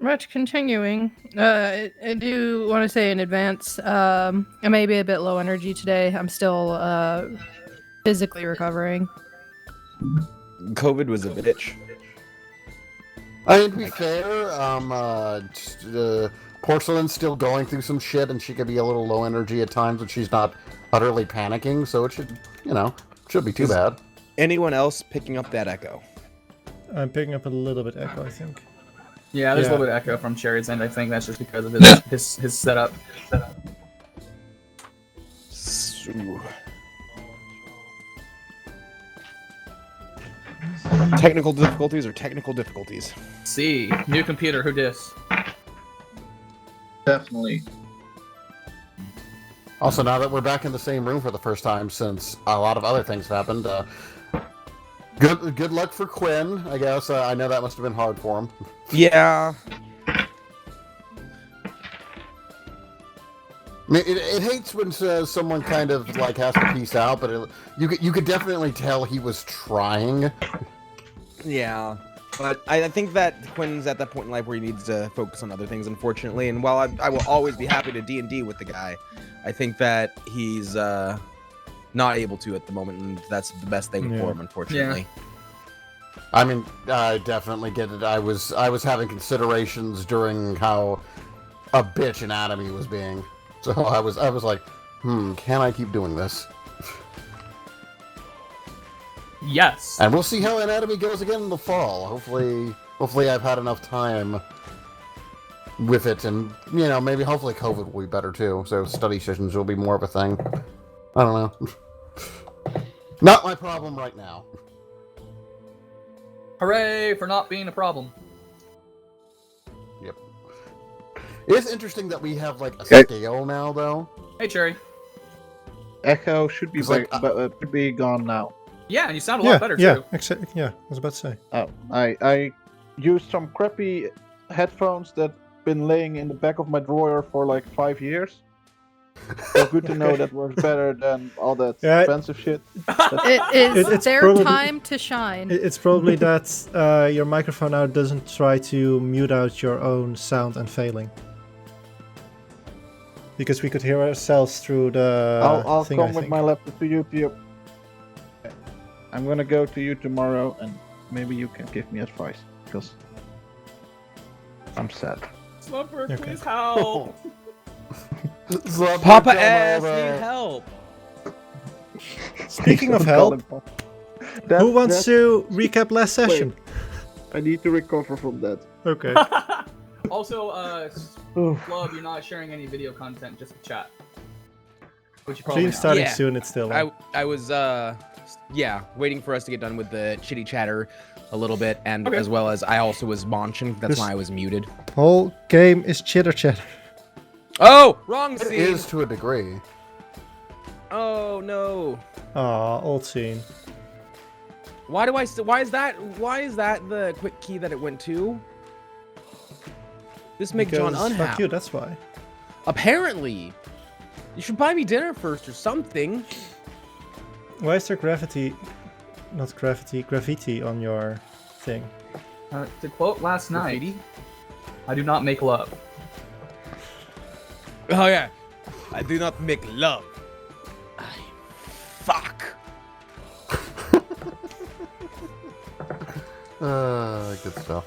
Much continuing. I do want to say in advance, I may be a bit low energy today. I'm still physically recovering. COVID was a bitch. I mean, to be fair, Porcelain's still going through some shit, and she could be a little low energy at times, but she's not utterly panicking, so it should, should be too bad. Anyone else picking up that echo? I'm picking up a little bit echo, I think. Yeah, there's a little bit of echo from Cherry's end. I think that's just because of his setup. Technical difficulties or technical difficulties? See, new computer. Who dis? Definitely. Also, now that we're back in the same room for the first time since a lot of other things happened, good luck for Quinn, I guess. I know that must have been hard for him. Yeah. I mean, it hates when someone kind of like has to peace out, but you could definitely tell he was trying. Yeah. But I think that Quinn's at that point in life where he needs to focus on other things, unfortunately. And while I will always be happy to D&D with the guy, I think that he's not able to at the moment, and that's the best thing for him, unfortunately. Yeah. I mean, I definitely get it. I was having considerations during how a bitch Anatomy was being. So I was like, can I keep doing this? Yes. And we'll see how Anatomy goes again in the fall. Hopefully I've had enough time with it, and maybe hopefully COVID will be better too. So study sessions will be more of a thing. I don't know. Not my problem right now. Hooray for not being a problem. Yep. It's interesting that we have like a scale now, though. Hey, Cherry. Echo should be should be gone now. Yeah, and you sound a lot better too. Yeah, I was about to say. Oh, I used some crappy headphones that been laying in the back of my drawer for like 5 years. So good to know that works better than all that expensive shit. It's their probably, time to shine. It's probably that your microphone now doesn't try to mute out your own sound and failing. Because we could hear ourselves through the I'll thing, come with my laptop to YouTube. I'm gonna go to you tomorrow, and maybe you can give me advice, because I'm sad. Slumperd, please help! Papa ass need help. Speaking of help, who wants to recap last session? Wait. I need to recover from that. Okay. Also, Flub, you're not sharing any video content, just chat. Which you probably Stream starting soon, it's still on. I was waiting for us to get done with the chitty chatter a little bit, and as well as I also was munching. That's why I was muted. Whole game is chitter chatter. Oh, wrong scene. It is to a degree. Oh no. Aw, old scene. Why is that the quick key that it went to? This makes John unhappy. Fuck you, that's why. Apparently. You should buy me dinner first or something. Why is there graffiti on your thing? To quote last night, I do not make love. Oh yeah, I do not make love. I fuck. Good stuff.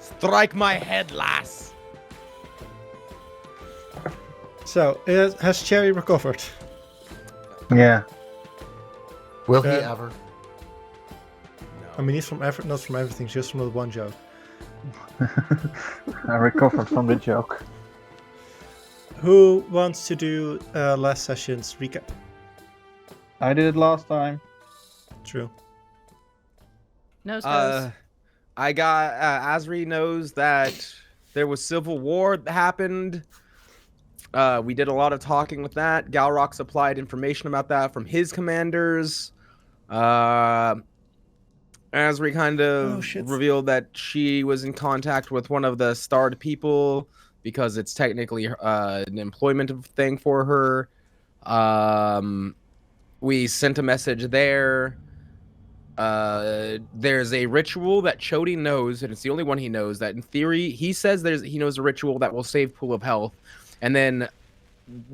Strike my head, lass. So, has Cherry recovered? Yeah. Will he ever? No. I mean, he's not from everything, just from the one joke. I recovered from the joke. Who wants to do last session's recap? I did it last time. True. Nose goes. I got Asri knows that there was civil war that happened. We did a lot of talking with that. Galrok supplied information about that from his commanders. Asri kind of revealed that she was in contact with one of the starred people because it's technically an employment thing for her. We sent a message there. there's a ritual that Chody knows, and it's the only one he knows, that in theory, he says he knows a ritual that will save Pool of Health. And then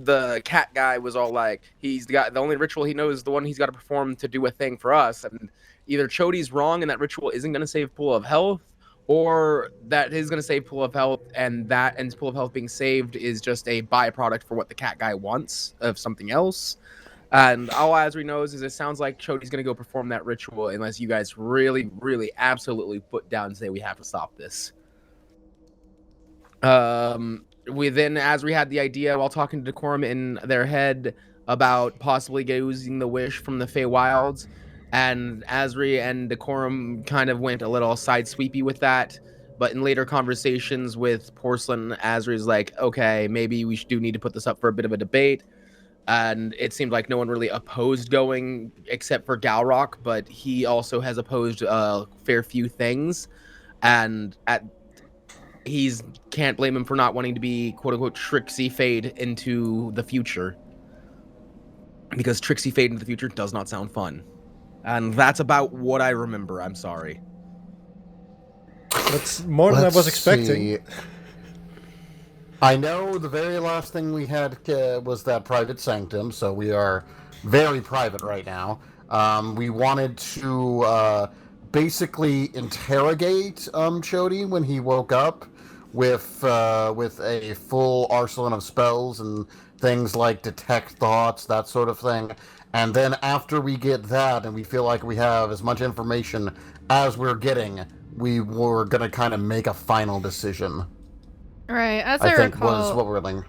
the cat guy was all like, he's got the only ritual he knows is the one he's got to perform to do a thing for us. And either Chody's wrong and that ritual isn't going to save Pool of Health, or that is going to save Pool of Health, and Pool of Health being saved is just a byproduct for what the cat guy wants of something else. And all Asri knows is it sounds like Chody's going to go perform that ritual unless you guys really, really, absolutely put down and say we have to stop this. Asri had the idea while talking to Decorm in their head about possibly using the wish from the feywilds, and Asri and Decorm kind of went a little side sweepy with that. But in later conversations with Porcelain, Asri's like, okay, maybe we do need to put this up for a bit of a debate. And it seemed like no one really opposed going except for Galrok, but he also has opposed a fair few things. And can't blame him for not wanting to be quote-unquote Trixie Fade into the future. Because Trixie Fade into the future does not sound fun. And that's about what I remember, I'm sorry. That's more than I was expecting. I know the very last thing we had was that private sanctum, so we are very private right now. We wanted to basically interrogate Chody when he woke up with a full arsenal of spells and things like detect thoughts, that sort of thing. And then after we get that and we feel like we have as much information as we're getting, we were going to kind of make a final decision. Right, as I think recall, was what we're doing.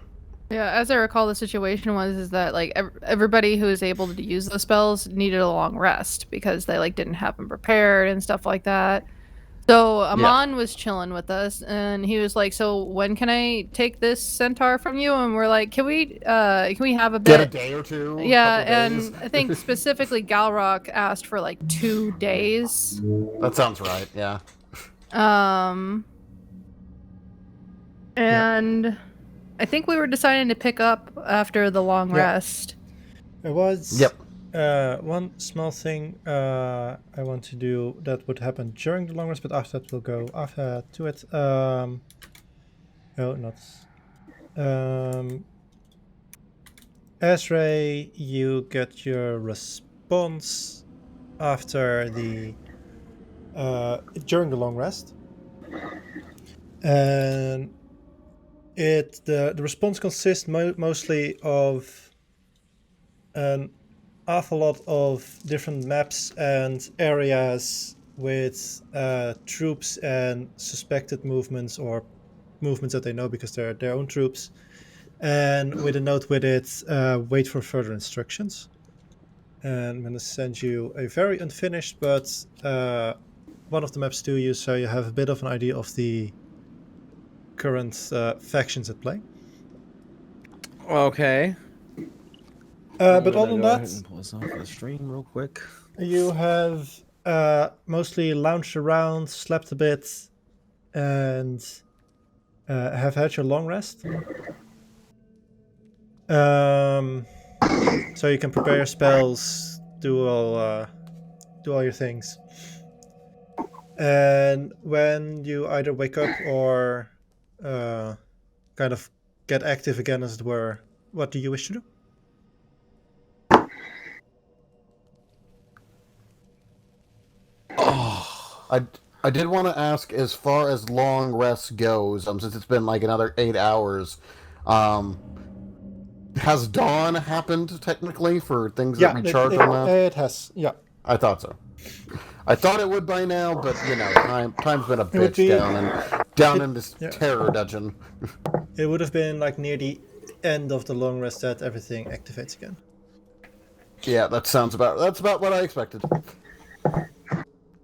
Yeah, as I recall, the situation is that like everybody who was able to use those spells needed a long rest because they like didn't have them prepared and stuff like that. So Amon was chilling with us, and he was like, "So when can I take this centaur from you?" And we're like, "Can we have a bit?" Get a day or two. Yeah, and I think specifically Galrok asked for like 2 days. That sounds right. Yeah. And I think we were deciding to pick up after the long rest. It was. Yep. One small thing I want to do that would happen during the long rest, but after that we'll go after to it. No, not. Ezra, you get your response after the during the long rest, and the response consists mostly of an awful lot of different maps and areas with troops and suspected movements or movements that they know because they're their own troops, and with a note with it, wait for further instructions. And I'm going to send you a very unfinished but one of the maps to you, so you have a bit of an idea of the current factions at play. Okay. But other than that, pull this off the stream real quick. You have mostly lounged around, slept a bit, and have had your long rest. So you can prepare your spells, do all your things. And when you either wake up or kind of get active again, as it were, what do you wish to do? I did want to ask, as far as long rest goes, since it's been like another 8 hours, has dawn happened technically for things that recharge on that? It has, yeah. I thought so. I thought it would by now, but you know, time's been a bitch down in this terror dungeon. It would have been like near the end of the long rest that everything activates again. Yeah, that's about what I expected.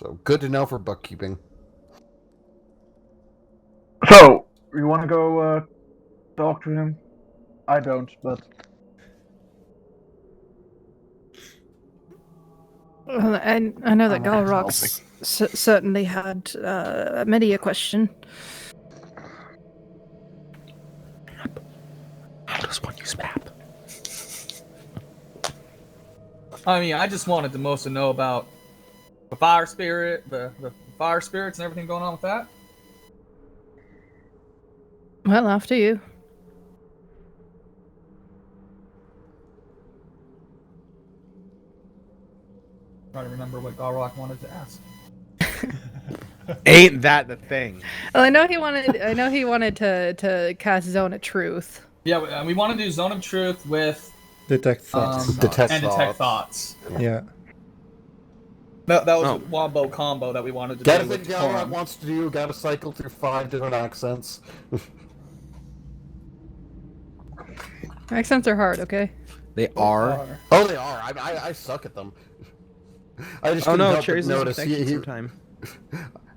So good to know for bookkeeping. So you want to go talk to him? I don't, but. And I know that Galrok certainly had many a question. How does one use map? I mean, I just wanted the most to know about the fire spirit, the fire spirits, and everything going on with that? Well, after you. Trying to remember what Galrok wanted to ask. Ain't that the thing? Well, I know he wanted to cast Zone of Truth. Yeah, we want to do Zone of Truth with Detect thoughts. Detect Detect Thoughts. Yeah. That was a wombo combo that we wanted to do. Gotta think with Galrok Decorm. wants to do. Gotta cycle through 5 different accents. Accents are hard, okay? They are. Oh, they are. I suck at them. I just Oh couldn't no, help but Cherry's notice. sometime.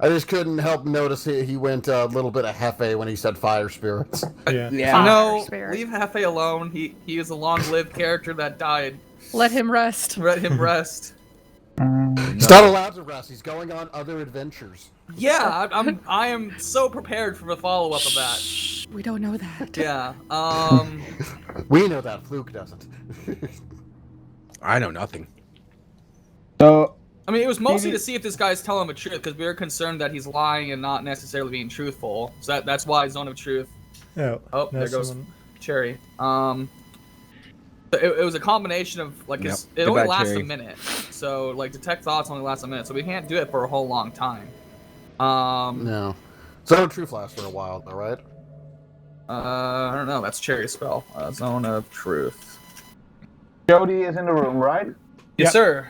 I just couldn't help notice he went a little bit of Hephe when he said fire spirits. Yeah. Yeah. No, Spirit. leave Hephe alone. He is a long-lived character that died. Let him rest. Let him rest. He's not allowed to rest. He's going on other adventures. Yeah, I am so prepared for the follow-up of that. Shh, we don't know that. Yeah. We know that. Fluke doesn't. I know nothing. So, I mean, it was mostly to see if this guy's telling the truth, because we were concerned that he's lying and not necessarily being truthful. So that's why Zone of Truth. Oh, Oh, there goes Cherry. It was a combination of like Yep. it only Goodbye, lasts Cherry. a minute, so like Detect Thoughts only lasts a minute, so we can't do it for a whole long time. No. Zone of Truth lasts for a while, though, right? I don't know. That's Cherry's spell. Zone of Truth. Jody is in the room, right? Yes, Yep. sir.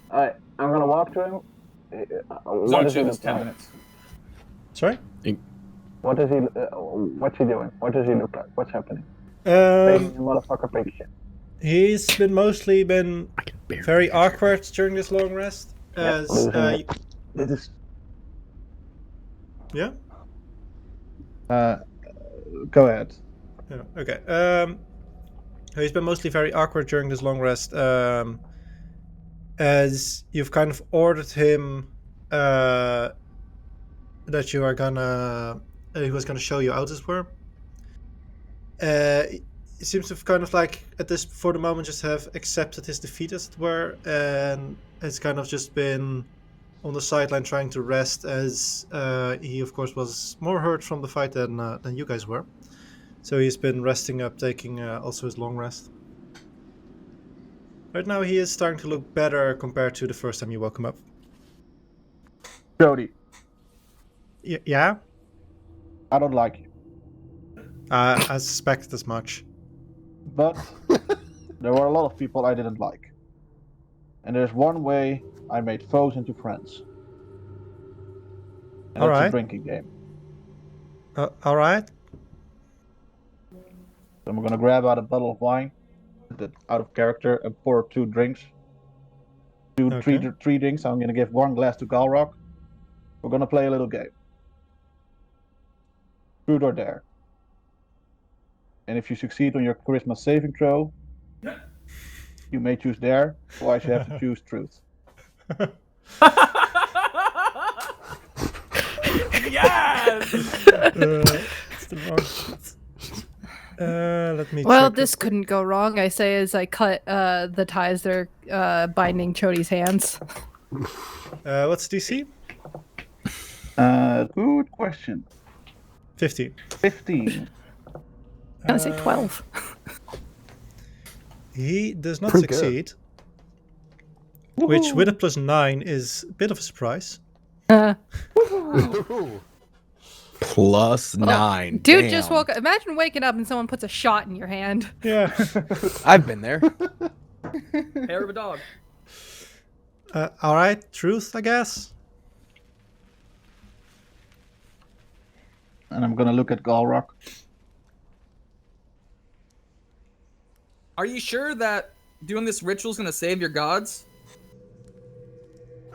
Alright, I'm gonna walk to him. Zone of Truth is 10 minutes. Sorry? What is he? What's he doing? What does he look like? What's happening? Motherfucker picture. He's mostly been very awkward during this long rest. As This is. yeah. Go ahead. Yeah, okay. He's been mostly very awkward during this long rest. As you've kind of ordered him that you are gonna, he was gonna show you out, as it were. He seems to have kind of like at this for the moment just have accepted his defeat, as it were, and it's kind of just been on the sideline trying to rest, as he of course was more hurt from the fight than you guys were. So he's been resting up, taking also his long rest. Right now he is starting to look better compared to the first time you woke him up. Jody, Yeah? I don't like you, I suspected as much. but there were a lot of people I didn't like, and there's one way I made foes into friends. And All that's right. a drinking game. All right. So I'm gonna grab out a bottle of wine, out of character, and pour 2 drinks. Okay. Three drinks. I'm gonna give 1 glass to Galrok. We're gonna play a little game. Truth or dare. And if you succeed on your charisma saving throw, you may choose dare. Otherwise, you have to choose truth. Yes. It's the wrong. Let me. Well, check this couldn't go wrong, I say, as I cut the ties that are binding Chody's hands. What's DC? Good question. 15. 15. I'm gonna say 12. He does not Pretty good. succeed. Which, with a +9, is a bit of a surprise. Ooh. +9. Dude Damn. just woke up. Imagine waking up and someone puts a shot in your hand. Yeah. I've been there. Hair of a dog. All right, truth, I guess. And I'm gonna look at Galrok. Are you sure that doing this ritual is gonna save your gods?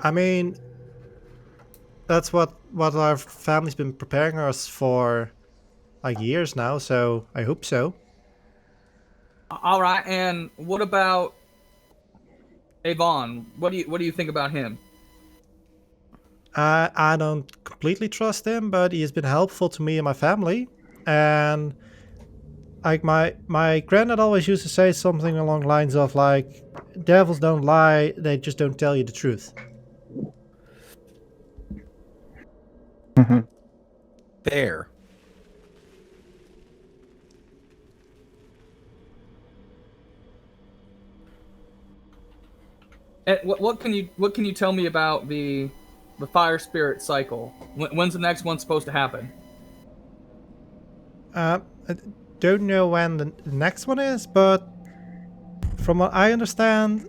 I mean, that's what our family's been preparing us for, like, years now. So I hope so. All right, and what about Avon? What do you think about him? I don't completely trust him, but he has been helpful to me and my family. And like my granddad always used to say something along the lines of like, devils don't lie, they just don't tell you the truth. There. And what can you tell me about the fire spirit cycle? When's the next one supposed to happen? I don't know when the next one is, but from what I understand,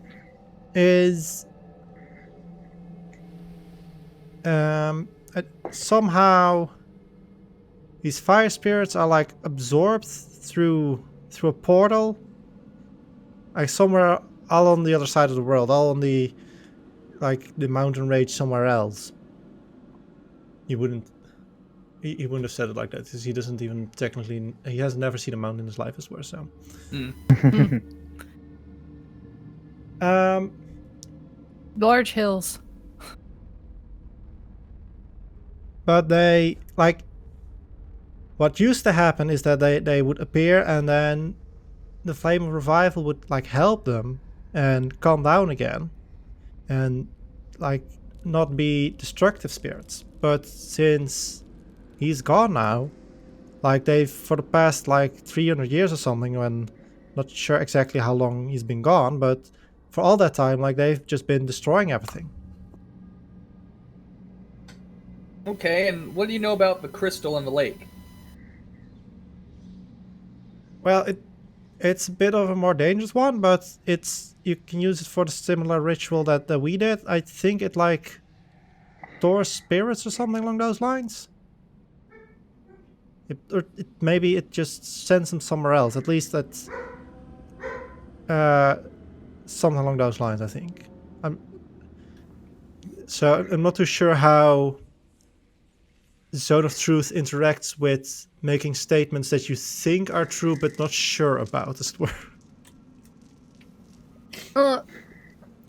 is somehow these fire spirits are like absorbed through a portal, like somewhere all on the other side of the world, all on the mountain range somewhere else. He wouldn't have said it like that because he doesn't even technically. He has never seen a mountain in his life, I swear. So. Large hills. But they what used to happen is that they would appear and then the flame of revival would help them and calm down again and not be destructive spirits. But since he's gone now, they've for the past 300 years or something, when not sure exactly how long he's been gone, but for all that time they've just been destroying everything. Okay, and what do you know about the crystal in the lake? Well, it's a bit of a more dangerous one, but you can use it for the similar ritual that we did. I think it stores spirits or something along those lines. Maybe it just sends them somewhere else. At least that's something along those lines, I think. I'm not too sure how Zone of Truth interacts with making statements that you think are true but not sure about, as it were.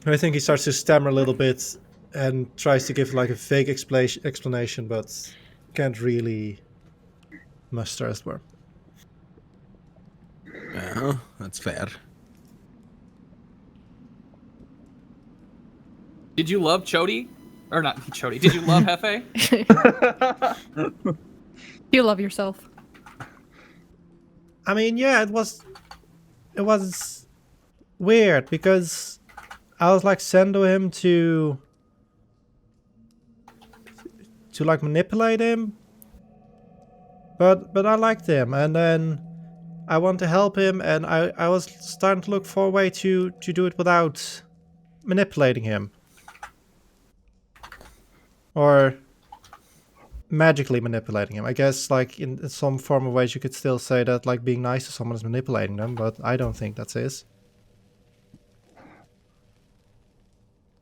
I think he starts to stammer a little bit and tries to give a vague explanation, but can't really muster, as it were. Yeah, that's fair. Did you love Chody? Or not Chody. Did you love Hephe? You love yourself. I mean, yeah, it was weird because I was sent to him to manipulate him, but I liked him, and then I wanted to help him, and I was starting to look for a way to do it without manipulating him. Or magically manipulating him. I guess in some form of ways you could still say that being nice to someone is manipulating them, but I don't think that's his.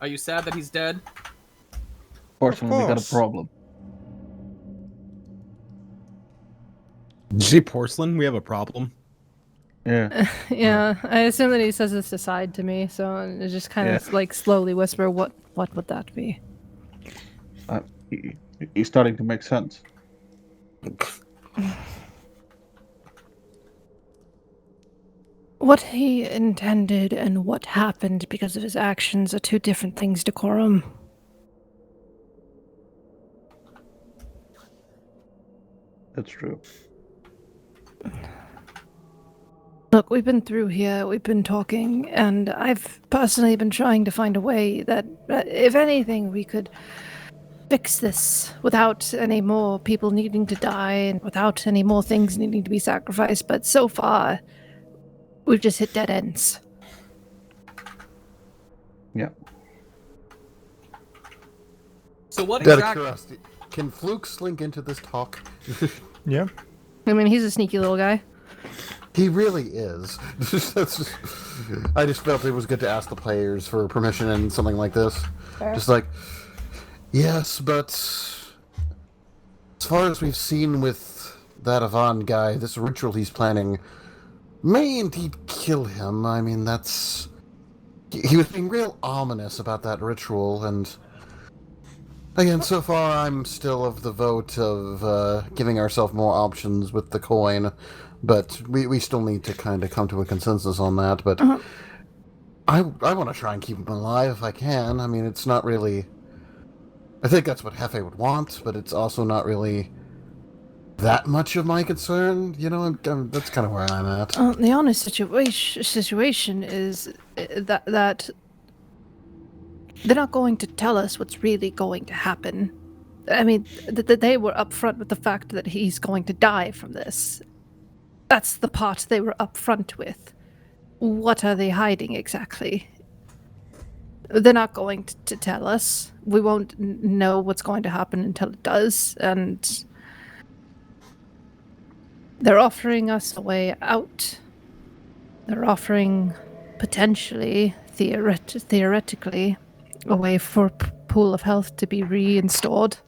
Are you sad that he's dead? Fortunately, we got a problem. Did you say porcelain? We have a problem. Yeah. Yeah, I assume that he says this aside to me, so it's just kind of slowly whisper, what would that be? He's starting to make sense. What he intended and what happened because of his actions are two different things, Decorm. That's true. Look, we've been through here, we've been talking, and I've personally been trying to find a way that, if anything, we could fix this without any more people needing to die and without any more things needing to be sacrificed, but so far, we've just hit dead ends. Yeah. So what Out of exactly... curiosity, can Fluke slink into this talk? Yeah. I mean, he's a sneaky little guy. He really is. I just felt it was good to ask the players for permission in something like this. Fair. Just yes, but as far as we've seen with that Avon guy, this ritual he's planning may indeed kill him. I mean, he was being real ominous about that ritual, and again, so far I'm still of the vote of giving ourselves more options with the coin, but we still need to kind of come to a consensus on that, but I want to try and keep him alive if I can. I mean, it's not really I think that's what Hephe would want, but it's also not really that much of my concern. You know, that's kind of where I'm at. The honest situation is that they're not going to tell us what's really going to happen. I mean, they were upfront with the fact that he's going to die from this. That's the part they were upfront with. What are they hiding exactly? They're not going to tell us. We won't know what's going to happen until it does, and they're offering us a way out. They're offering, potentially, theoretically, a way for Pool of Health to be reinstalled.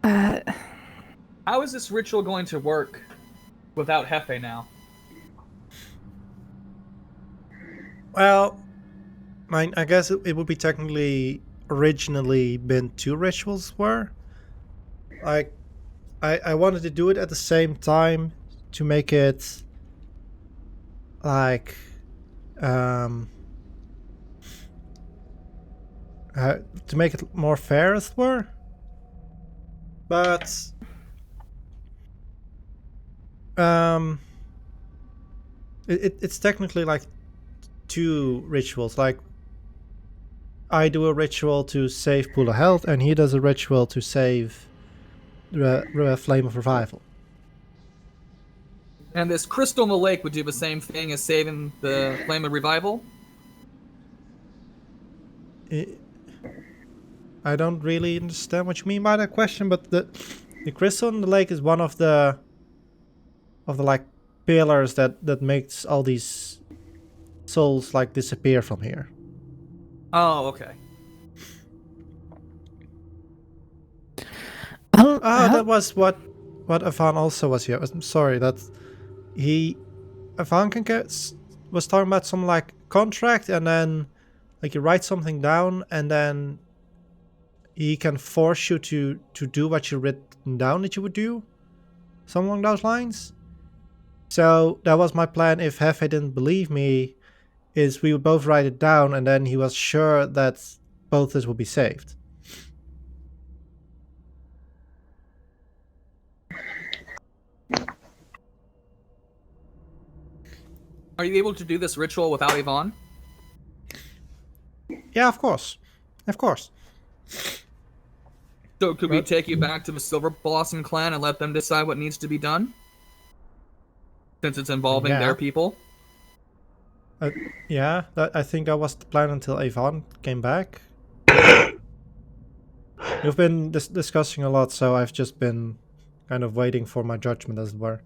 How is this ritual going to work without Hephe now? Well, I guess it would be technically originally been 2 rituals were. Like, I wanted to do it at the same time to make it like to make it more fair as it were. But it's technically like 2 rituals. Like, I do a ritual to save Pool of Health, and he does a ritual to save the Flame of Revival. And this crystal in the lake would do the same thing as saving the Flame of Revival? I don't really understand what you mean by that question, but the crystal in the lake is one of the like pillars that makes all these souls like disappear from here. Oh, okay. That was what Avan also was here. I'm sorry that Avan was talking about some like contract, and then like you write something down, and then he can force you to do what you written down that you would do, something along those lines. So that was my plan. If Hephe didn't believe me, is we would both write it down, and then he was sure that both this would be saved. Are you able to do this ritual without Yvonne? Yeah, of course. Of course. So could we take you back to the Silver Blossom clan and let them decide what needs to be done? Since it's involving their people? Yeah, I think that was the plan until Yvonne came back. We've been discussing a lot, so I've just been kind of waiting for my judgment, as it were.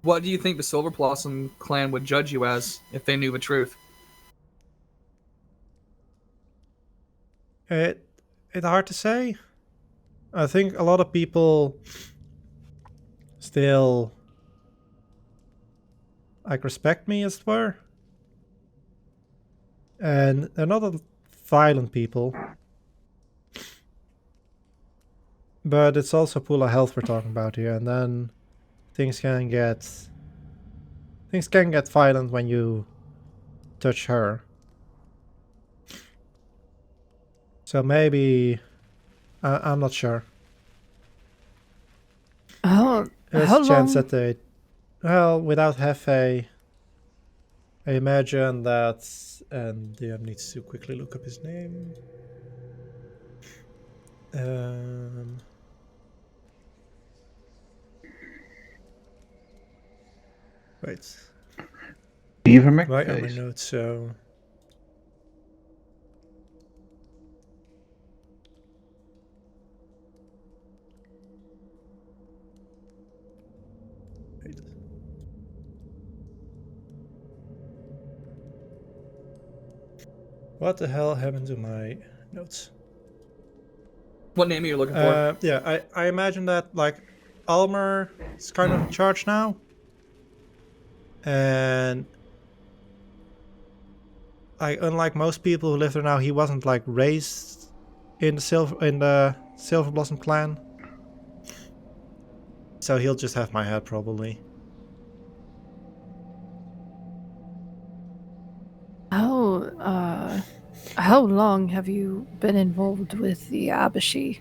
What do you think the Silver Blossom clan would judge you as if they knew the truth? It's hard to say. I think a lot of people still like respect me, as it were. And they're not a violent people. But it's also Pool of Health we're talking about here, and then things can get violent when you touch her. So maybe I'm not sure. How There's how a chance long? that they, well, without Hephe, I imagine that, and DM needs to quickly look up his name. Wait. Beaver Right on my McFace. notes, so. Wait. What the hell happened to my notes? What name are you looking for? Yeah, I imagine that like Almer is kind of in charge now. And unlike most people who live there now, he wasn't like raised in the Silver Blossom clan. So he'll just have my head probably. how long have you been involved with the Abashi?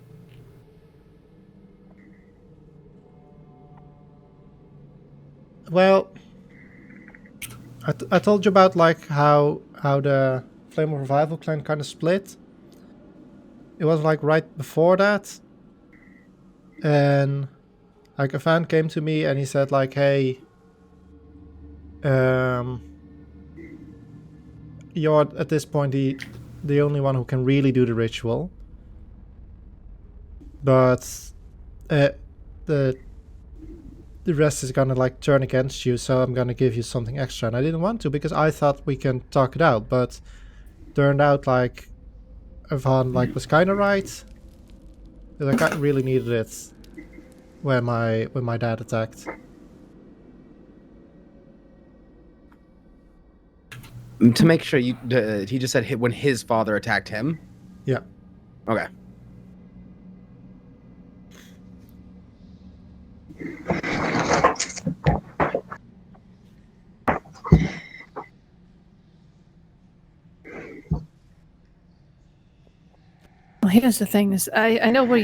Well, I told you about like how the Flame of Revival clan kind of split. It was like right before that, and like a fan came to me and he said like, "Hey, you're at this point the only one who can really do the ritual, but the rest is gonna like turn against you, so I'm gonna give you something extra." And I didn't want to because I thought we can talk it out, but turned out like Yvonne like was kind of right. Like I really needed it when my dad attacked. To make sure, he just said when his father attacked him? Yeah. Okay. Well, here's the thing: is I know what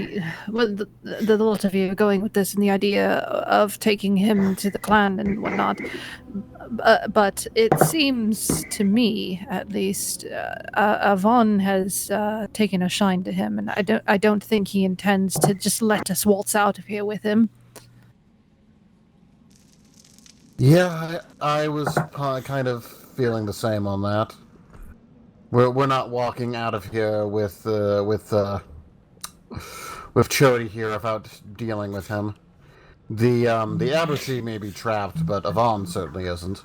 the lot of you are going with this, and the idea of taking him to the clan and whatnot. But it seems to me, at least, Avon has taken a shine to him, and I don't think he intends to just let us waltz out of here with him. Yeah, I was kind of feeling the same on that. We're not walking out of here with Chody here without dealing with him. The Abashi may be trapped, but Avon certainly isn't.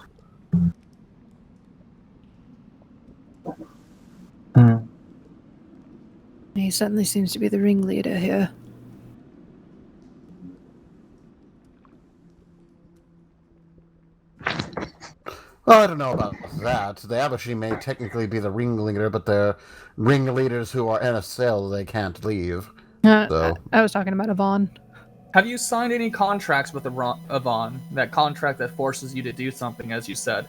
He certainly seems to be the ringleader here. Well, I don't know about that. The Abashi may technically be the ringleader, but they're ringleaders who are in a cell they can't leave. So. I was talking about Avon. Have you signed any contracts with Avon? That contract that forces you to do something, as you said.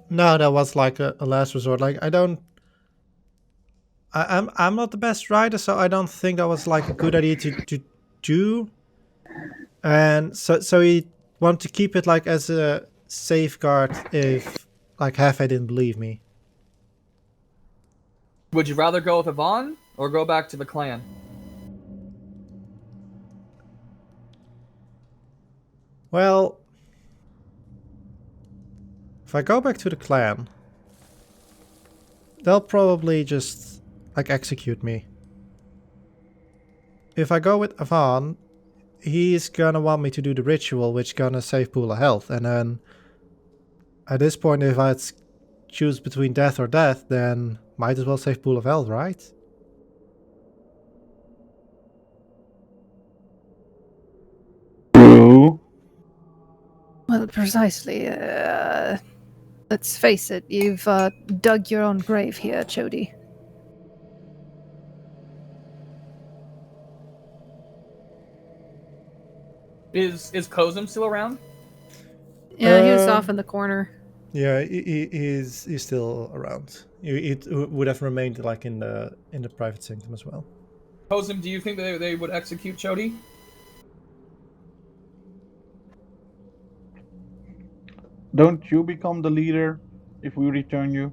No, that was like a last resort. Like I'm not the best writer, so I don't think that was like a good idea to do. And so he wanted to keep it like as a safeguard if like Hephe didn't believe me. Would you rather go with Avon or go back to the clan? Well, if I go back to the clan, they'll probably just like execute me. If I go with Avon, he's gonna want me to do the ritual, which gonna save Pool of Health, and then at this point, if I choose between death or death, then might as well save Pool of Health, right? Well, precisely. Let's face it, you've dug your own grave here, Chody. Is Kozum still around? Yeah, he was off in the corner. Yeah, he's still around. It would have remained like in the private sanctum as well. Kozum, do you think that they would execute Chody? Don't you become the leader if we return you?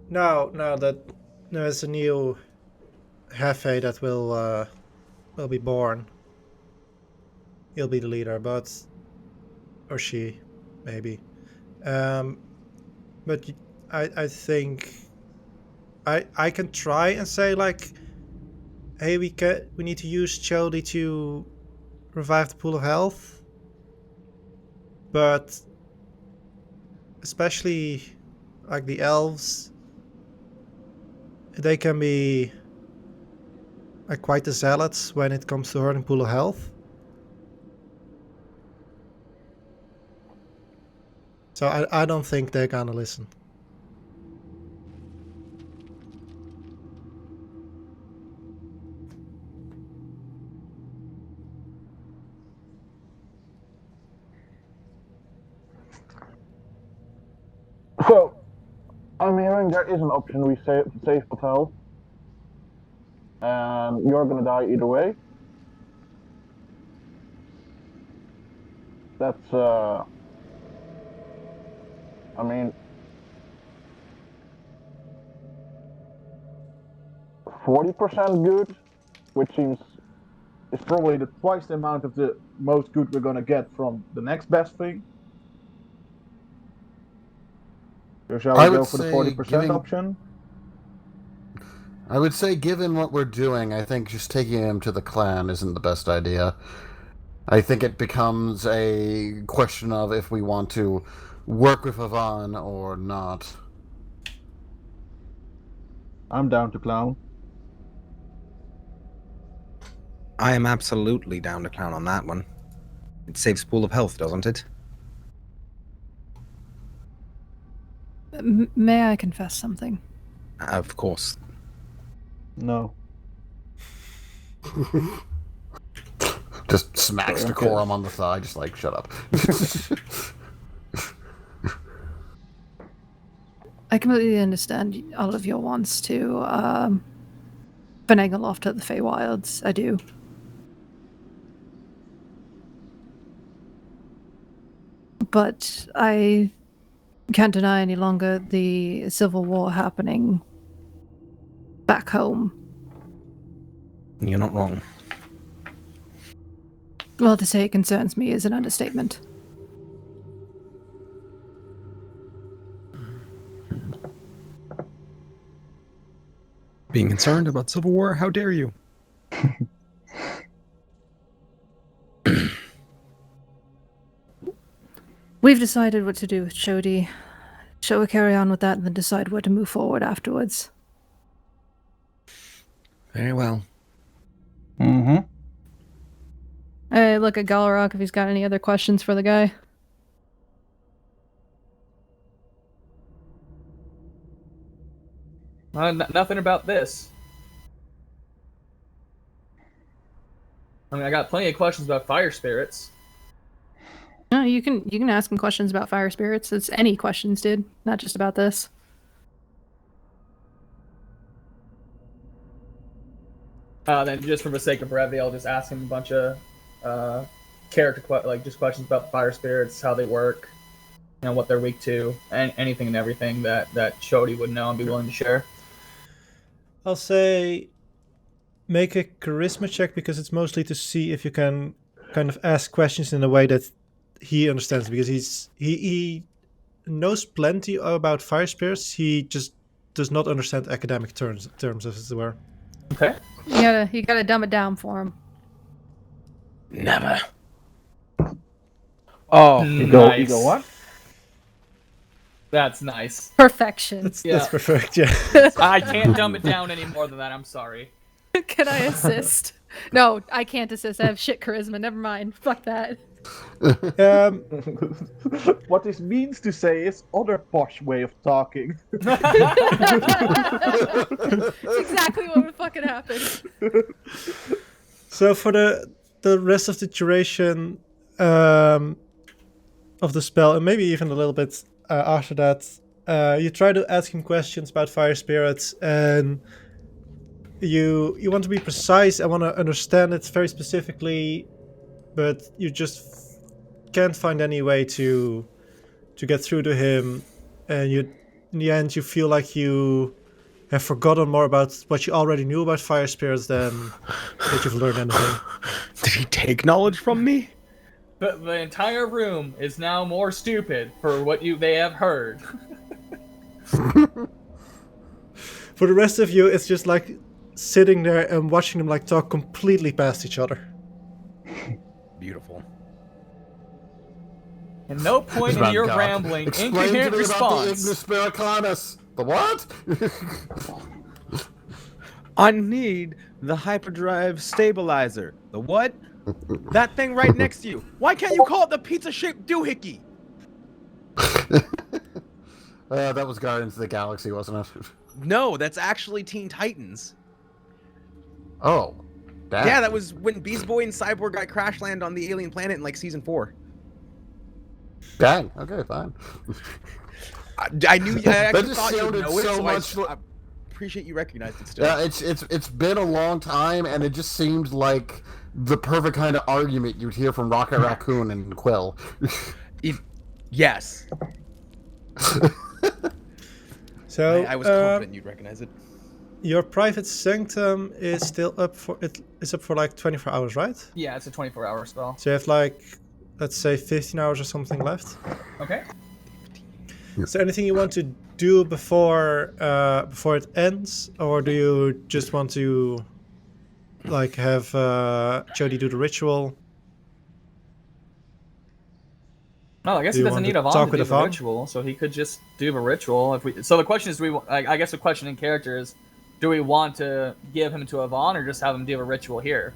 No, there's a new Hephe that will be born. He'll be the leader, or she, maybe. But I think I can try and say like, hey, we need to use Chody to revive the Pool of Health, but especially like the elves, they can be like quite the zealots when it comes to hurting Pool of Health. So I don't think they're gonna listen. So, I'm here assuming there is an option we save with health, and you're gonna die either way. That's, I mean, 40% good, which seems is probably twice the amount of the most good we're gonna get from the next best thing. So shall we go for the 40% option? I would say, given what we're doing, I think just taking him to the clan isn't the best idea. I think it becomes a question of if we want to work with Ivan or not. I'm down to clown. I am absolutely down to clown on that one. It saves pool of health, doesn't it? May I confess something? Of course. No. Just smacks Decorm on the thigh, just like, shut up. I completely understand all of your wants to finagle off to the feywilds. I do. But I can't deny any longer the civil war happening back home. You're not wrong. Well, to say it concerns me is an understatement. Being concerned about civil war? How dare you? We've decided what to do with Shodi. Shall we carry on with that and then decide where to move forward afterwards? Very well. Mm-hmm. Hey, look at Galrok if he's got any other questions for the guy. Nothing about this. I mean, I got plenty of questions about fire spirits. No, you can ask him questions about fire spirits. It's any questions, dude. Not just about this. Then just for the sake of brevity, I'll just ask him a bunch of just questions about fire spirits, how they work, what they're weak to, and anything and everything that Shodi would know and be willing to share. I'll say make a charisma check because it's mostly to see if you can kind of ask questions in a way that he understands, because he knows plenty about fire spirits. He just does not understand academic terms as it were. Okay. You gotta dumb it down for him. Never. Oh, nice. You go what? That's nice. Perfection. That's perfect, yeah. I can't dumb it down any more than that. I'm sorry. Can I assist? No, I can't assist. I have shit charisma. Never mind. Fuck that. What this means to say is other posh way of talking. That's exactly what would fucking happen. So for the rest of the duration of the spell, and maybe even a little bit after that, you try to ask him questions about fire spirits, and you want to be precise and want to understand it very specifically, but you just can't find any way to get through to him, and in the end you feel like you have forgotten more about what you already knew about fire spirits than that you've learned anything. Did he take knowledge from me? The entire room is now more stupid for what they have heard. For the rest of you, it's just like sitting there and watching them like talk completely past each other. Beautiful. And no point in your rambling, incoherent response. Explain to me about the Ignis Spiricanus. The what? I need the hyperdrive stabilizer. The what? That thing right next to you. Why can't you call it the pizza-shaped doohickey? That was Guardians of the Galaxy, wasn't it? No, that's actually Teen Titans. Oh. Damn. Yeah, that was when Beast Boy and Cyborg got crash land on the alien planet in like season 4. Dang. Okay, fine. I knew. I actually just thought you would sounded know it, so so much I appreciate you recognized it still. Yeah, it's been a long time, and it just seemed like the perfect kind of argument you'd hear from Rocket Raccoon and Quill. Yes. So I was confident you'd recognize it. your private sanctum is still up for it. It's up for like 24 hours, right? Yeah, it's a 24-hour spell. So you have like, let's say, 15 hours or something left. Okay. Is there anything you want to do before it ends, or do you just want to like have Jody do the ritual? No, I guess Do he you doesn't want need to Yvonne talk to with do the Yvonne? ritual, so he could just do the ritual. If we, so the question is, I guess the question in character is, do we want to give him to Yvonne or just have him do a ritual here?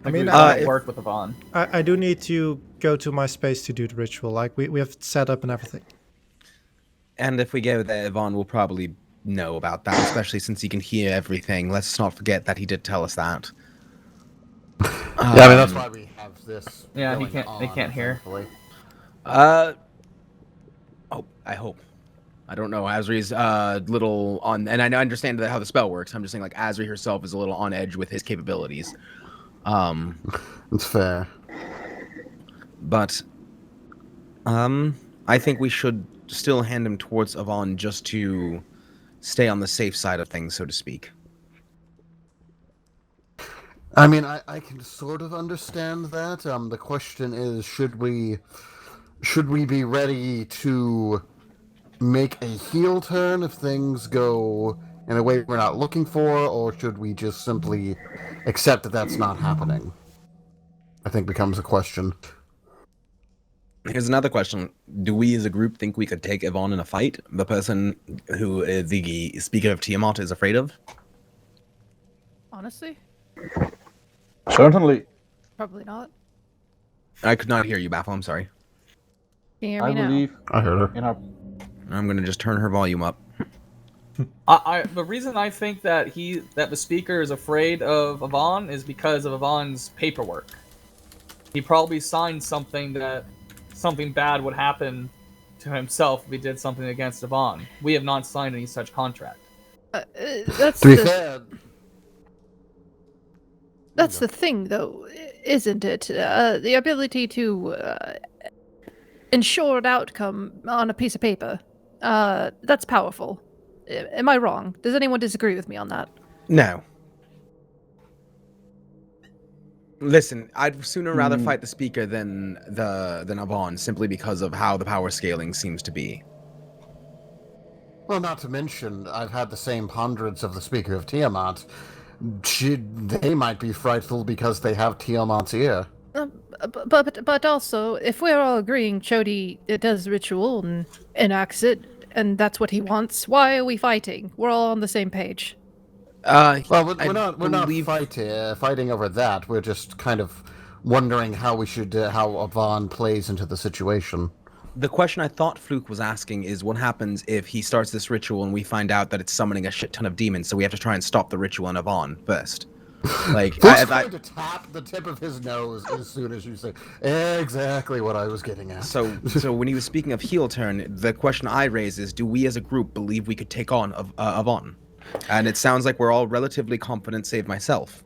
Like, I mean, we work with Yvonne. I do need to go to my space to do the ritual. Like we have it set up and everything. And if we go there, Yvonne will probably know about that, especially since he can hear everything. Let's not forget that he did tell us that. Yeah, I mean that's why we have this. Yeah, he going can't. They on, can't hear. thankfully. Oh, I hope. I don't know. Asri's little on, and I understand how the spell works. I'm just saying, like, Asri herself is a little on edge with his capabilities. It's fair. But I think we should still hand him towards Yvonne just to stay on the safe side of things, so to speak. I mean, I can sort of understand that. The question is, should we be ready to make a heel turn if things go in a way we're not looking for, or should we just simply accept that that's not happening? I think becomes a question. Here's another question. Do we as a group think we could take Yvonne in a fight? The person who the speaker of Tiamat is afraid of? Honestly, Certainly. probably not. I could not hear you, Baffle. I'm sorry. Can you hear I me now? believe I heard her. in our. I'm going to just turn her volume up. The reason I think that the speaker is afraid of Yvonne is because of Yvonne's paperwork. He probably signed something that something bad would happen to himself if he did something against Yvonne. We have not signed any such contract. That's To be the fair, that's the thing, though, isn't it? The ability to ensure an outcome on a piece of paper. That's powerful. Am I wrong? Does anyone disagree with me on that? No. Listen, I'd sooner rather fight the speaker than Yvonne, simply because of how the power scaling seems to be. well, not to mention, I've had the same hundreds of the Speaker of Tiamat. They might be frightful because they have Tiamat's ear. But also, if we're all agreeing Chody does the ritual and enacts it, and that's what he wants, why are we fighting? We're all on the same page. Well, we're I not believe- fighting over that. We're just kind of wondering how we should how Yvonne plays into the situation. The question I thought Fluke was asking is what happens if he starts this ritual and we find out that it's summoning a shit ton of demons, so we have to try and stop the ritual on Yvonne first. Like, Fluke's going to tap the tip of his nose as soon as you say exactly what I was getting at. So when he was speaking of heel turn, the question I raise is, do we as a group believe we could take on Yvonne? And it sounds like we're all relatively confident, save myself.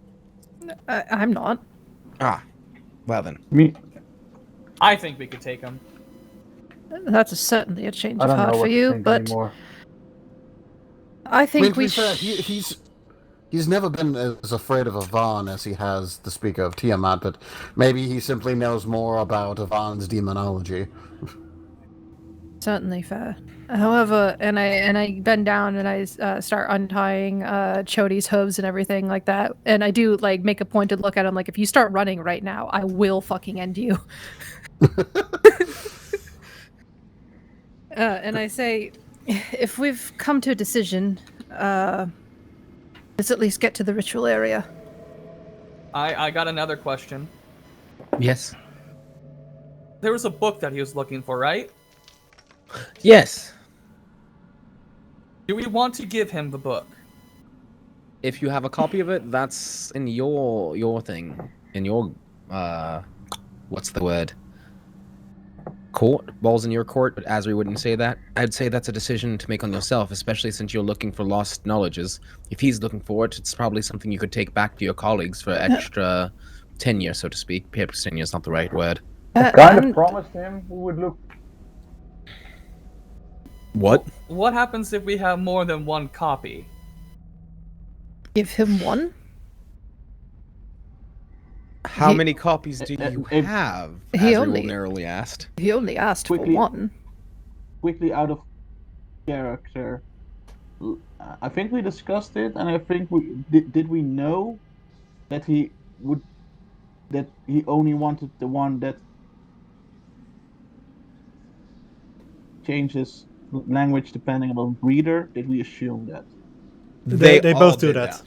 I'm not. Ah, well then. Me. I think we could take him. That's certainly a change I of don't know heart what for to you, think but anymore. I I think mean, to we be fair, he's never been as afraid of Yvonne as he has the Speaker of Tiamat, but maybe he simply knows more about Yvonne's demonology. Certainly fair. However, and I bend down and I start untying Chody's hooves and everything like that. And I do like make a pointed look at him, like, if you start running right now, I will fucking end you. And I say, if we've come to a decision, let's at least get to the ritual area. I got another question. Yes. There was a book that he was looking for, right? Yes. Do we want to give him the book? If you have a copy of it, that's in your thing. In your, what's the word? court, balls in your court, but Asri wouldn't say that. I'd say that's a decision to make on yourself, especially since you're looking for lost knowledges. If he's looking for it, it's probably something you could take back to your colleagues for extra tenure, so to speak. Perhaps tenure is not the right word. I kind of promised him we would look. What? What happens if we have more than one copy? Give him one? How many copies do you have? Asri narrowly asked. He only asked for one. Quickly out of character. I think we discussed it, and I think we did we know that he only wanted the one that changes language depending on reader? Did we assume that? They both do that.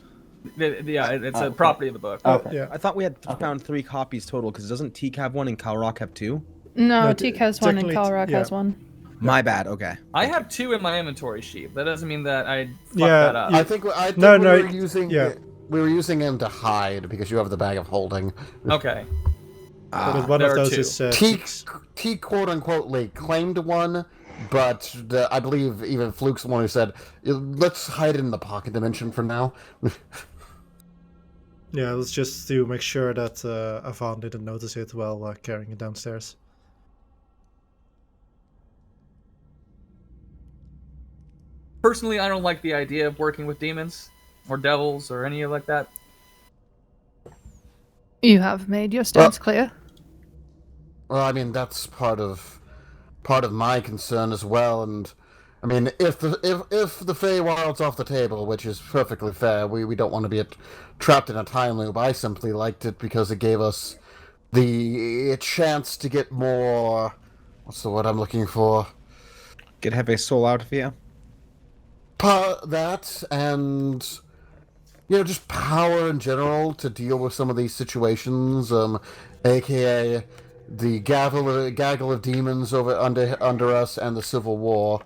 Yeah, it's a property of the book. Okay. Yeah. I thought we had found 3 copies total, because doesn't Teak have one and Galrok have 2? No, Teak has one and Galrok has one. My bad, okay. I have 2 in my inventory sheet. That doesn't mean that I fucked that up. I think we were using him to hide because you have the bag of holding. Okay. But one of those is Teak quote-unquote claimed one, but I believe even Fluke's the one who said, let's hide it in the pocket dimension for now. Yeah, let's just to make sure that Avon didn't notice it while carrying it downstairs. Personally, I don't like the idea of working with demons or devils or any like that. You have made your stance clear. Well, I mean, that's part of my concern as well, and I mean, if the feywilds off the table, which is perfectly fair, we don't want to be trapped in a time loop. I simply liked it because it gave us the chance to get more. What's the word I'm looking for? Get Hephe soul out of you. That and just power in general to deal with some of these situations. AKA the gaggle of demons under us and the Civil War.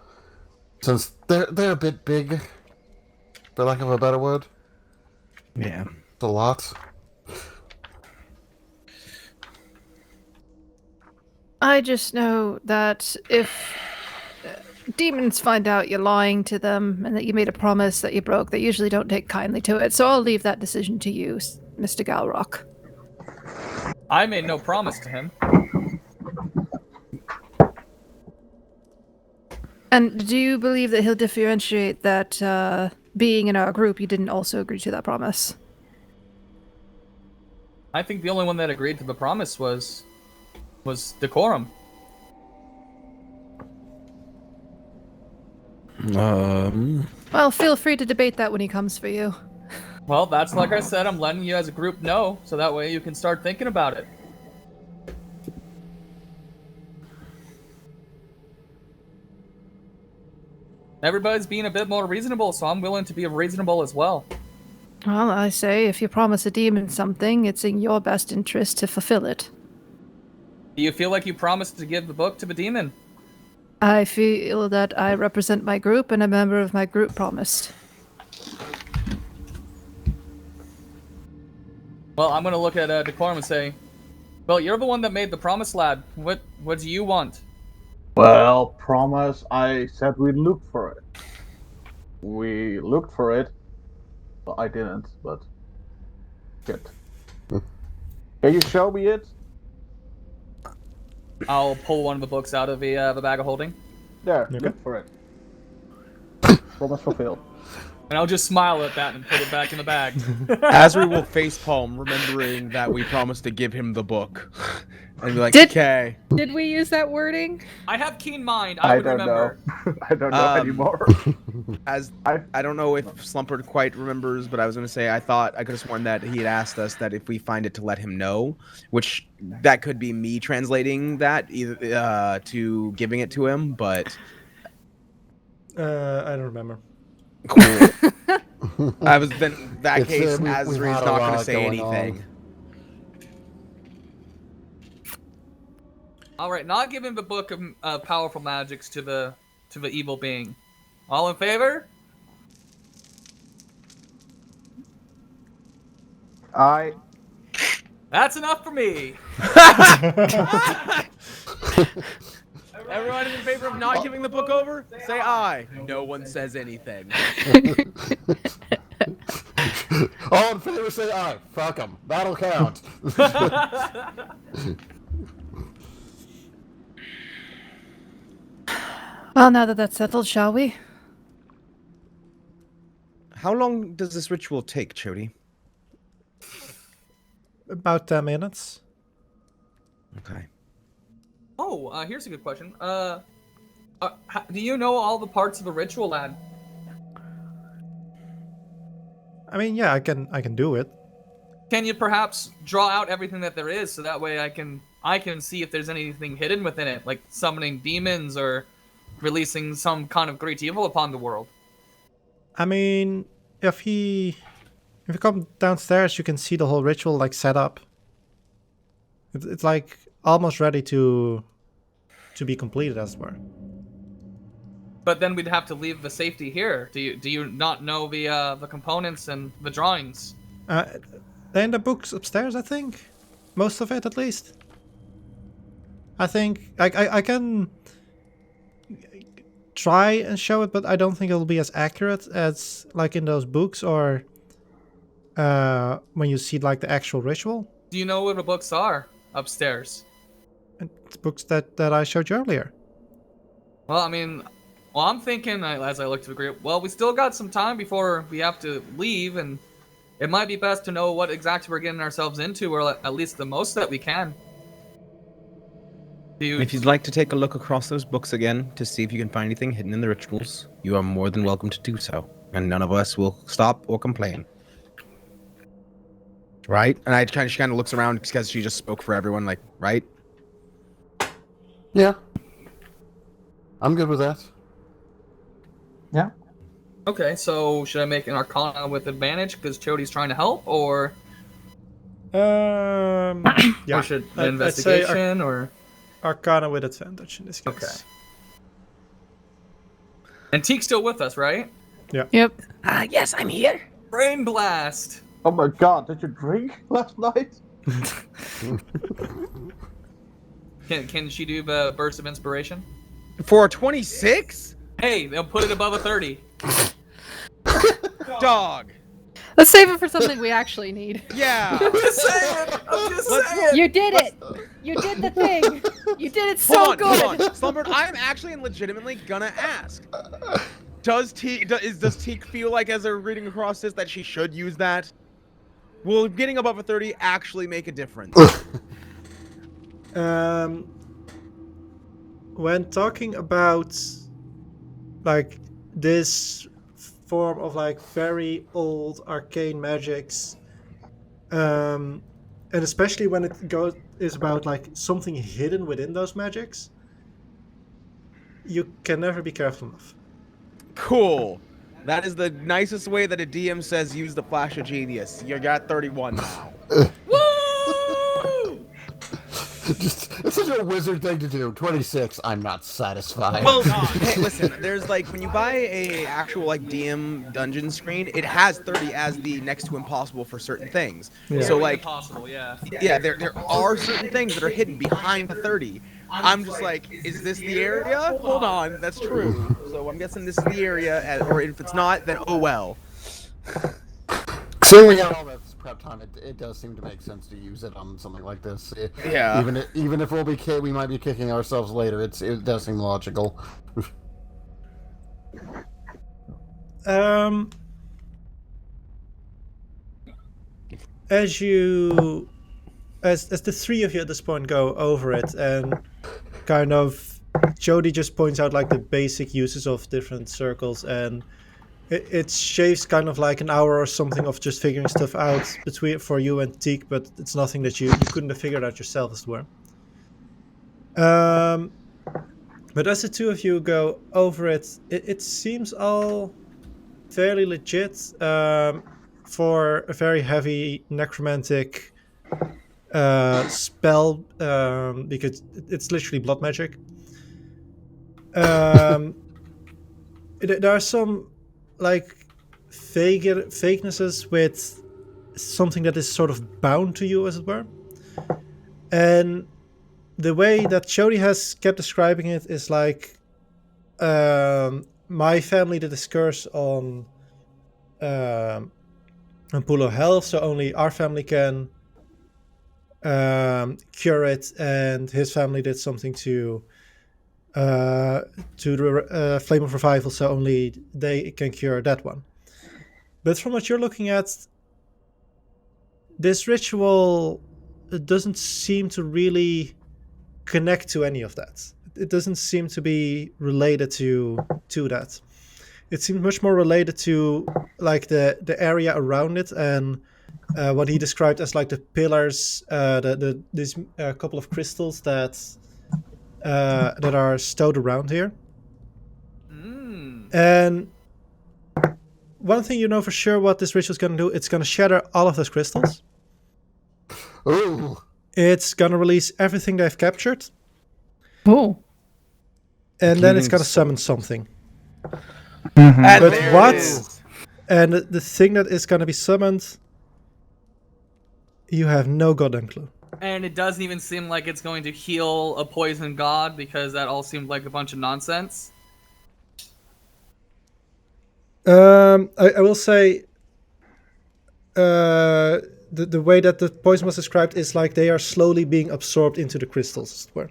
Since they're a bit big, for lack of a better word. Yeah. It's a lot. I just know that if demons find out you're lying to them and that you made a promise that you broke, they usually don't take kindly to it. So I'll leave that decision to you, Mr. Galrok. I made no promise to him. And do you believe that he'll differentiate that being in our group, you didn't also agree to that promise? I think the only one that agreed to the promise was Decorm. Well, feel free to debate that when he comes for you. Well, that's like I said, I'm letting you as a group know, so that way you can start thinking about it. Everybody's being a bit more reasonable, so I'm willing to be reasonable as well. Well, I say, if you promise a demon something, it's in your best interest to fulfill it. Do you feel like you promised to give the book to the demon? I feel that I represent my group, and a member of my group promised. Well, I'm gonna look at Decorm and say, well, you're the one that made the promise, lad. What do you want? Well, promise. I said we looked for it. We looked for it. Well, I didn't, but shit. Can you show me it? I'll pull one of the books out of the bag of holding. There, look for it. Promise fulfilled. And I'll just smile at that and put it back in the bag. Asri will facepalm, remembering that we promised to give him the book. And be like, okay. Did we use that wording? I have keen mind. I would remember. I don't know anymore. I don't know if Slumperd quite remembers, but I was going to say I thought I could have sworn that he had asked us that if we find it to let him know, which that could be me translating that either to giving it to him, but I don't remember. Cool. I was then in that case, we've Asri's had not a going to lot say going anything. on. All right, not giving the book of powerful magics to the evil being. All in favor? That's enough for me. Everyone in favor of not giving the book over? Say aye. No one says anything. All in favor, say aye. Fuck 'em. That'll count. Well, now that that's settled, shall we? How long does this ritual take, Chody? About 10 minutes. Okay. Oh, here's a good question. Do you know all the parts of the ritual, lad? I mean, yeah, I can do it. Can you perhaps draw out everything that there is, so that way I can see if there's anything hidden within it, like summoning demons or releasing some kind of great evil upon the world? I mean, if you come downstairs, you can see the whole ritual like set up. It's like almost ready to be completed, as it were. But then we'd have to leave the safety here. Do you not know the components and the drawings? They're in the books upstairs, I think. Most of it, at least. I think I can try and show it, but I don't think it'll be as accurate as like in those books or when you see like the actual ritual. Do you know where the books are upstairs? And it's books that I showed you earlier. Well, I mean, I'm thinking as I look to the group. Well, we still got some time before we have to leave, and it might be best to know what exactly we're getting ourselves into, or at least the most that we can. If you'd like to take a look across those books again to see if you can find anything hidden in the rituals, you are more than welcome to do so, and none of us will stop or complain. Right? And she kind of looks around because she just spoke for everyone, like, right? Yeah. I'm good with that. Yeah. Okay, so should I make an Arcana with advantage because Chody's trying to help, or Yeah. or should I'd say investigation or Arcana with advantage in this case. Okay. And Teak's still with us, right? Yep. Yes, I'm here. Brain blast. Oh my god, did you drink last night? Can she do the burst of inspiration? For 26? Hey, they'll put it above a 30. Dog. Let's save it for something we actually need. Yeah. I'm just saying. You did it. You did the thing. You did it so Hold good. on. Slumperd, I'm actually legitimately gonna ask. Does Teak feel like, as they're reading across this, that she should use that? Will getting above a 30 actually make a difference? When talking about like this form of like very old arcane magics, and especially when it is about like something hidden within those magics, you can never be careful enough. Cool. That is the nicest way that a DM says use the flash of genius. You got 31 now. Woo! It's such a wizard thing to do. 26. I'm not satisfied. Well, hey, listen. There's like when you buy a actual like DM dungeon screen, it has 30 as the next to impossible for certain things. Yeah. So like, Possible, yeah. yeah, there are certain things that are hidden behind the 30. I'm just like, is this the area? Hold on, that's true. So I'm guessing this is the area, or if it's not, then oh well. Seeing we got all that prep time, it does seem to make sense to use it on something like this. Yeah. Even if we might be kicking ourselves later, it does seem logical. As the three of you at this point go over it, and kind of Jody just points out like the basic uses of different circles, and it shaves kind of like an hour or something of just figuring stuff out for you and Teak, but it's nothing that you couldn't have figured out yourself, as it were. But as the two of you go over it, it seems all fairly legit for a very heavy necromantic spell, because it's literally blood magic. There are some like vaguenesses with something that is sort of bound to you, as it were, and the way that Jody has kept describing it is like my family did this curse on pool of health, so only our family can cure it, and his family did something to the flame of revival, so only they can cure that one. But from what you're looking at, this ritual doesn't seem to really connect to any of that. It doesn't seem to be related to that. It seems much more related to like the area around it and what he described as like the pillars, these couple of crystals that are stowed around here. And one thing you know for sure what this ritual is going to do, it's going to shatter all of those crystals. Ooh. It's going to release everything they've captured. Oh. And then it's going to summon something. And But there what? it is. And the thing that is going to be summoned, you have no goddamn clue. And it doesn't even seem like it's going to heal a poison god, because that all seemed like a bunch of nonsense. I will say the way that the poison was described is like they are slowly being absorbed into the crystals, as it were.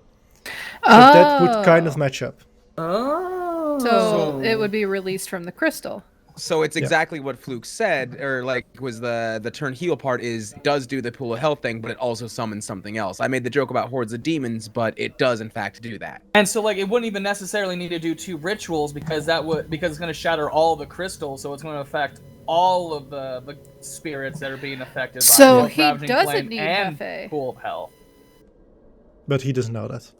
So that would kind of match up. Oh. So it would be released from the crystal. So it's exactly what Fluke said, or like was the turn heal part does do the pool of health thing, but it also summons something else. I made the joke about hordes of demons, but it does in fact do that. And so like it wouldn't even necessarily need to do 2 rituals, because it's going to shatter all the crystals, so it's going to affect all of the spirits that are being affected by So both he Ravaging doesn't Flame need and Hephe. Pool of Health. But he doesn't know that.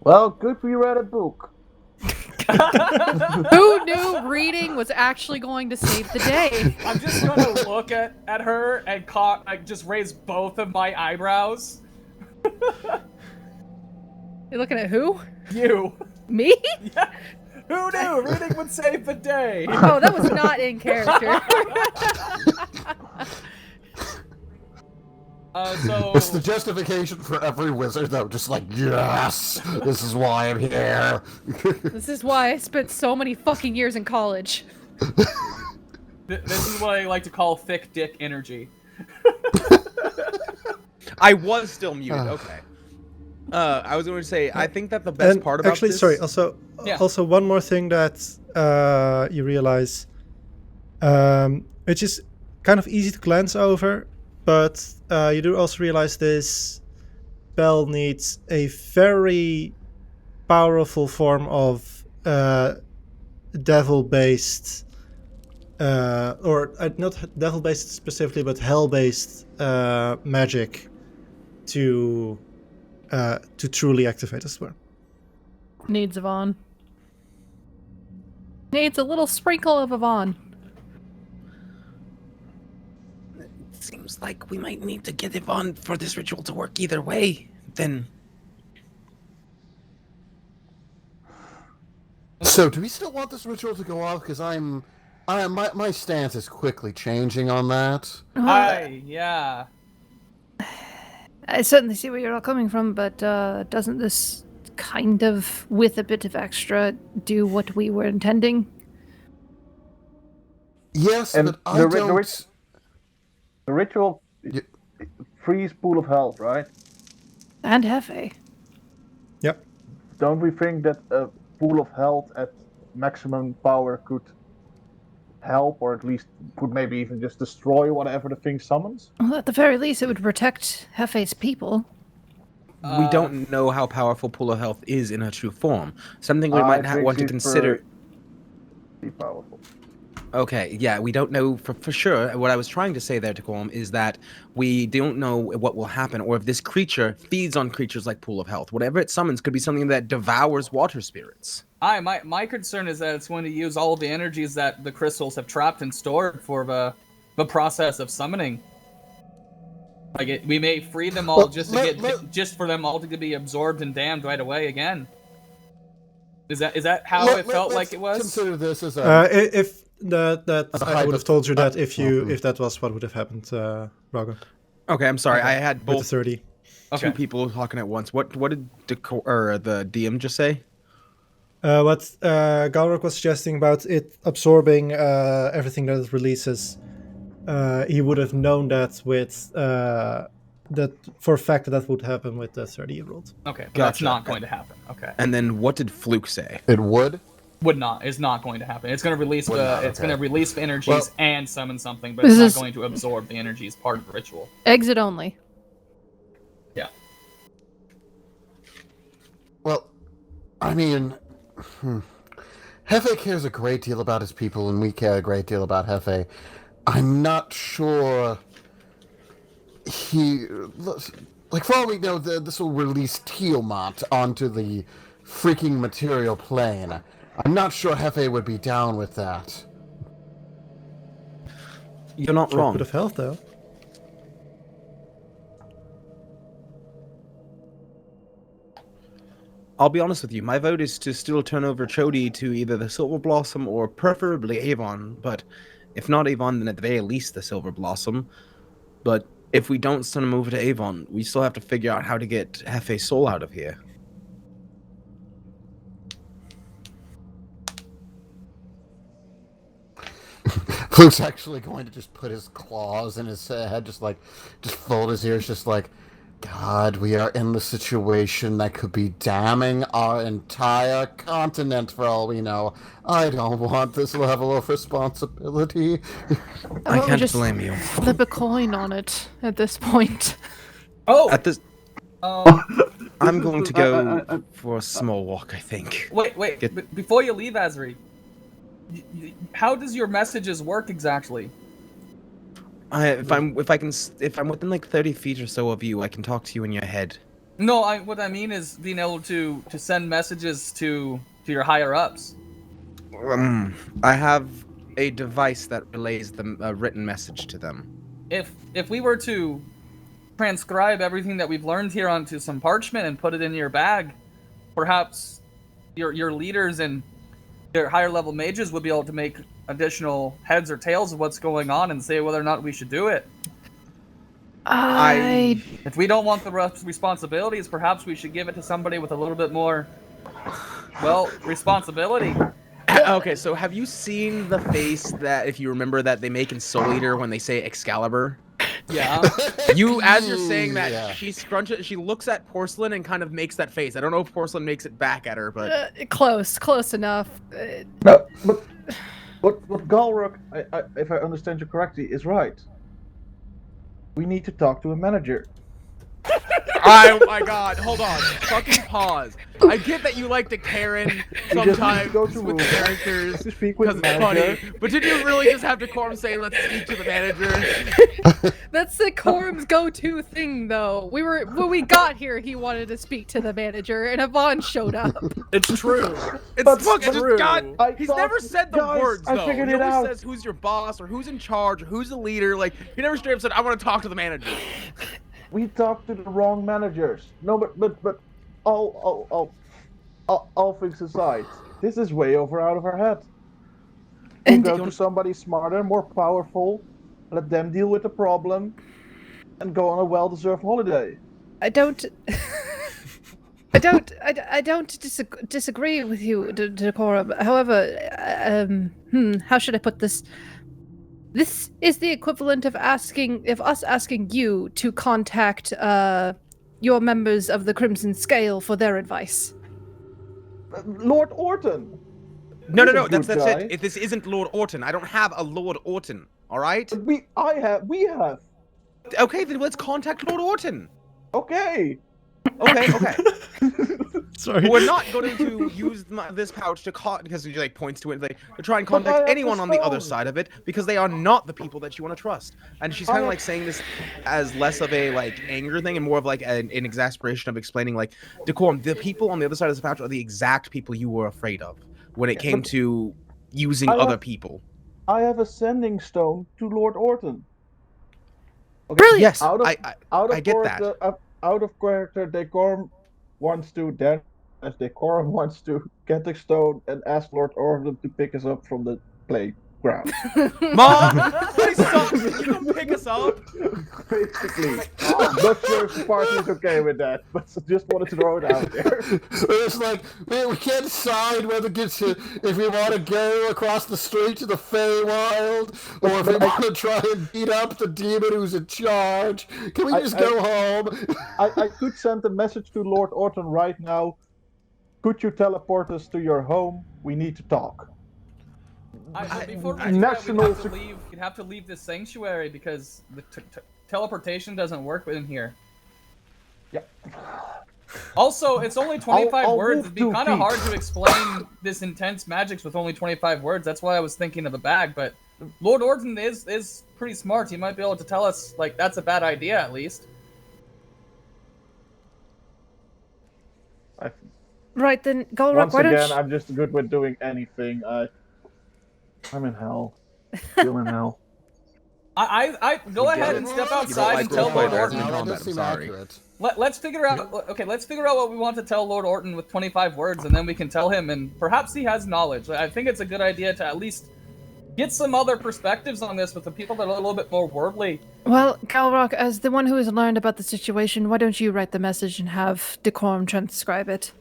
Well, good we read a book. Who knew reading was actually going to save the day? I'm just gonna look at her and just raise both of my eyebrows. You're looking at who? You. Me? Yeah. Who knew reading would save the day? Oh, that was not in character. So It's the justification for every wizard, though. Just like, yes, this is why I'm here. This is why I spent so many fucking years in college. this is what I like to call thick dick energy. I was still muted. Okay. I was going to say, I think that the best part about actually, this... sorry, also one more thing that you realize, which is kind of easy to glance over, but you do also realize this spell needs a very powerful form of devil-based, or not devil-based specifically, but hell-based magic to truly activate as well. Needs Yvonne. Needs a little sprinkle of Yvonne. Seems like we might need to get Yvonne for this ritual to work either way. Then... So, do we still want this ritual to go off? Because my stance is quickly changing on that. Yeah. I certainly see where you're all coming from, but doesn't this kind of, with a bit of extra, do what we were intending? Yes, And but I don't... The ritual frees Pool of Health, right? And Hephe. Yep. Don't we think that a Pool of Health at maximum power could help, or at least could maybe even just destroy whatever the thing summons? Well, at the very least, it would protect Hefe's people. We don't know how powerful Pool of Health is in her true form. Something we might want to consider... Be powerful. Okay, yeah, we don't know for sure. What I was trying to say there, Decorm, is that we don't know what will happen, or if this creature feeds on creatures like Pool of Health. Whatever it summons could be something that devours water spirits. My concern is that it's going to use all of the energies that the crystals have trapped and stored for the process of summoning. Like we may free them all just for them all to be absorbed and damned right away again. Is that how it felt like it was? Consider this as a... I would have told you that if that was what would have happened, Ralgo. Okay, I'm sorry. I had With both the 30. two people talking at once. What did the DM just say? What Galrok was suggesting about it absorbing everything that it releases, he would have known that with that for a fact that would happen with the 30-year-old. Okay, but that's not going to happen. Okay. And then what did Fluke say? It would? Would not. Is not going to happen. It's going to release It's going to release the energies and summon something, but This it's is- not going to absorb the energies part of the ritual. Exit only. Yeah. Well, I mean, Hephe cares a great deal about his people, and we care a great deal about Hephe. I'm not sure like, for all we know, this will release Tiamat onto the freaking material plane. I'm not sure Hephe would be down with that. You're not For a wrong. bit of health, though. I'll be honest with you. My vote is to still turn over Chody to either the Silver Blossom or preferably Avon. But if not Avon, then at the very least the Silver Blossom. But if we don't send him over to Avon, we still have to figure out how to get Hefe's soul out of here. Fluke's actually going to just put his claws in his head, just fold his ears, just like, God, we are in the situation that could be damning our entire continent for all we know. I don't want this level of responsibility. I can't just blame you. Flip a coin on it at this point. Oh. At this, Um, I'm going to go for a small walk, I think. wait. Before you leave, Azri, how does your messages work exactly? If I'm within like 30 feet or so of you, I can talk to you in your head. No, what I mean is being able to send messages to your higher ups. I have a device that relays the written message to them. If we were to transcribe everything that we've learned here onto some parchment and put it in your bag, perhaps your leaders and your higher level mages would be able to make additional heads or tails of what's going on and say whether or not we should do it. If we don't want the responsibilities, perhaps we should give it to somebody with a little bit more, responsibility. Okay, so have you seen the face that, if you remember, that they make in Soul Eater when they say Excalibur? Yeah. As you're saying that, Yeah. she looks at Porcelain and kind of makes that face. I don't know if Porcelain makes it back at her, but... Close enough. No, but Galrok, if I understand you correctly, is right. We need to talk to a manager. Oh my god, hold on. Fucking pause. I get that you like to Karen sometimes go to with the Rulebook characters to speak with because the it's funny, manager. but did you really just have Decorm say, let's speak to the manager? That's the Corum's go-to thing, though. When we got here, he wanted to speak to the manager, and Yvonne showed up. It's true. It's But- fucking but- God. I He's thought- never said the guys, words, I though. figured He it always out. says who's your boss, or who's in charge, or who's the leader. Like, he never straight up said, I want to talk to the manager. We talked to the wrong managers. No, but all things aside, this is way out of our head. We'll And- go to somebody smarter, more powerful, let them deal with the problem, and go on a well-deserved holiday. I don't disagree with you, Decorum. However, how should I put this? This is the equivalent of us asking you to contact your members of the Crimson Scale for their advice. Lord Orton. No, He's a that's good guy. it. If this isn't Lord Orton, I don't have a Lord Orton, alright? We have. Okay, then let's contact Lord Orton. Okay. Okay. Sorry. We're not going to use this pouch to because he like points to it to try and But I contact have anyone the on the other stone. side of it because they are not the people that you want to trust. And she's kind of like saying this as less of a like anger thing and more of like an exasperation of explaining like, Decorm, the people on the other side of this pouch are the exact people you were afraid of when it came to using I other have- people. I have a sending stone to Lord Orton. Okay, Brilliant. Yes, Out of I get character, out of character, Decorm wants to then, as Decorm wants to get the stone and ask Lord Orton to pick us up from the plane. ground. Mom, please stop. Can you come pick us up? Basically. Not sure if the party is okay with that, but just wanted to throw it out there. It's like, man, we can't decide whether if we want to go across the street to the Feywild, or if we want to try and beat up the demon who's in charge. Can we just go home? I could send a message to Lord Orton right now. Could you teleport us to your home? We need to talk. Before we do that, we'd have to leave this sanctuary because the teleportation doesn't work within here. Yeah. Also, it's only 25 words. It'd be kind of feet. hard to explain this intense magics with only 25 words. That's why I was thinking of a bag, but Lord Orton is pretty smart. He might be able to tell us, like, that's a bad idea, at least. Right, then, Galrok, Once why don't again, you... I'm just good with doing anything. I'm in hell. Still in hell. I go ahead and step outside and tell Lord Orton. I'm sorry. Let's figure out. Okay, let's figure out what we want to tell Lord Orton with 25 words, and then we can tell him, and perhaps he has knowledge. I think it's a good idea to at least get some other perspectives on this with the people that are a little bit more worldly. Well, Galrok, as the one who has learned about the situation, why don't you write the message and have Decorm transcribe it?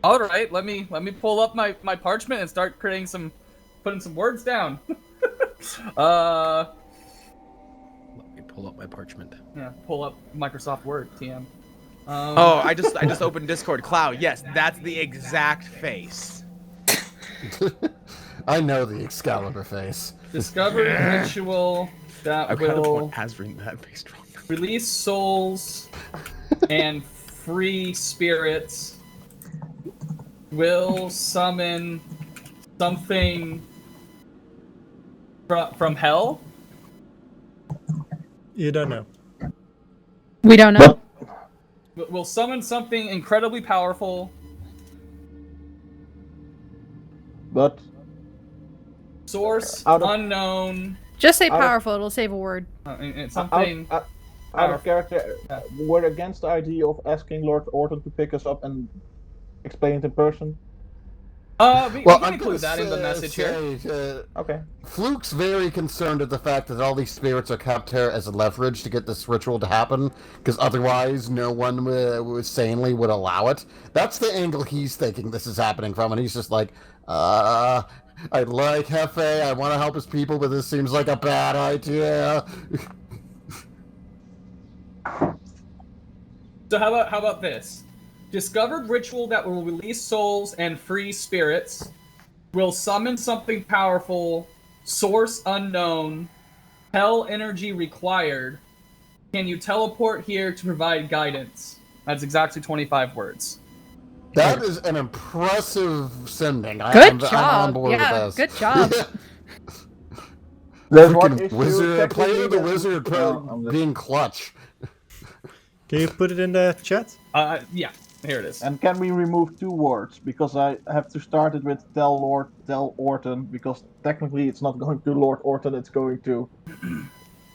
All right, let me pull up my parchment and start putting some words down. Let me pull up my parchment. Yeah, pull up Microsoft Word, TM. Oh, I just opened Discord. Cloud, yes, that's the exact face. I know the Excalibur face. Discover ritual that will release souls and free spirits. Will summon something from hell? You don't know. We don't know. Will summon something incredibly powerful. But Source unknown. Just say powerful, it'll save a word. It's something. Out of character, we're against the idea of asking Lord Orton to pick us up and explain it in person. We can include that in the message here. Okay. Fluke's very concerned at the fact that all these spirits are kept here as leverage to get this ritual to happen, because otherwise no one sanely would allow it. That's the angle he's thinking this is happening from, and he's just like, I like Hephe, I want to help his people, but this seems like a bad idea. So how about this? Discovered ritual that will release souls and free spirits. Will summon something powerful. Source unknown. Hell energy required. Can you teleport here to provide guidance? That's exactly 25 words. That is an impressive sending. Good I'm job. on board Yeah, with this. good job. There's one Freaking issue. wizard, playing the technically, wizard, being clutch. Can you put it in the chat? Yeah, here it is. And can we remove 2 words? Because I have to start it with tell Orton, because technically it's not going to Lord Orton, it's going to...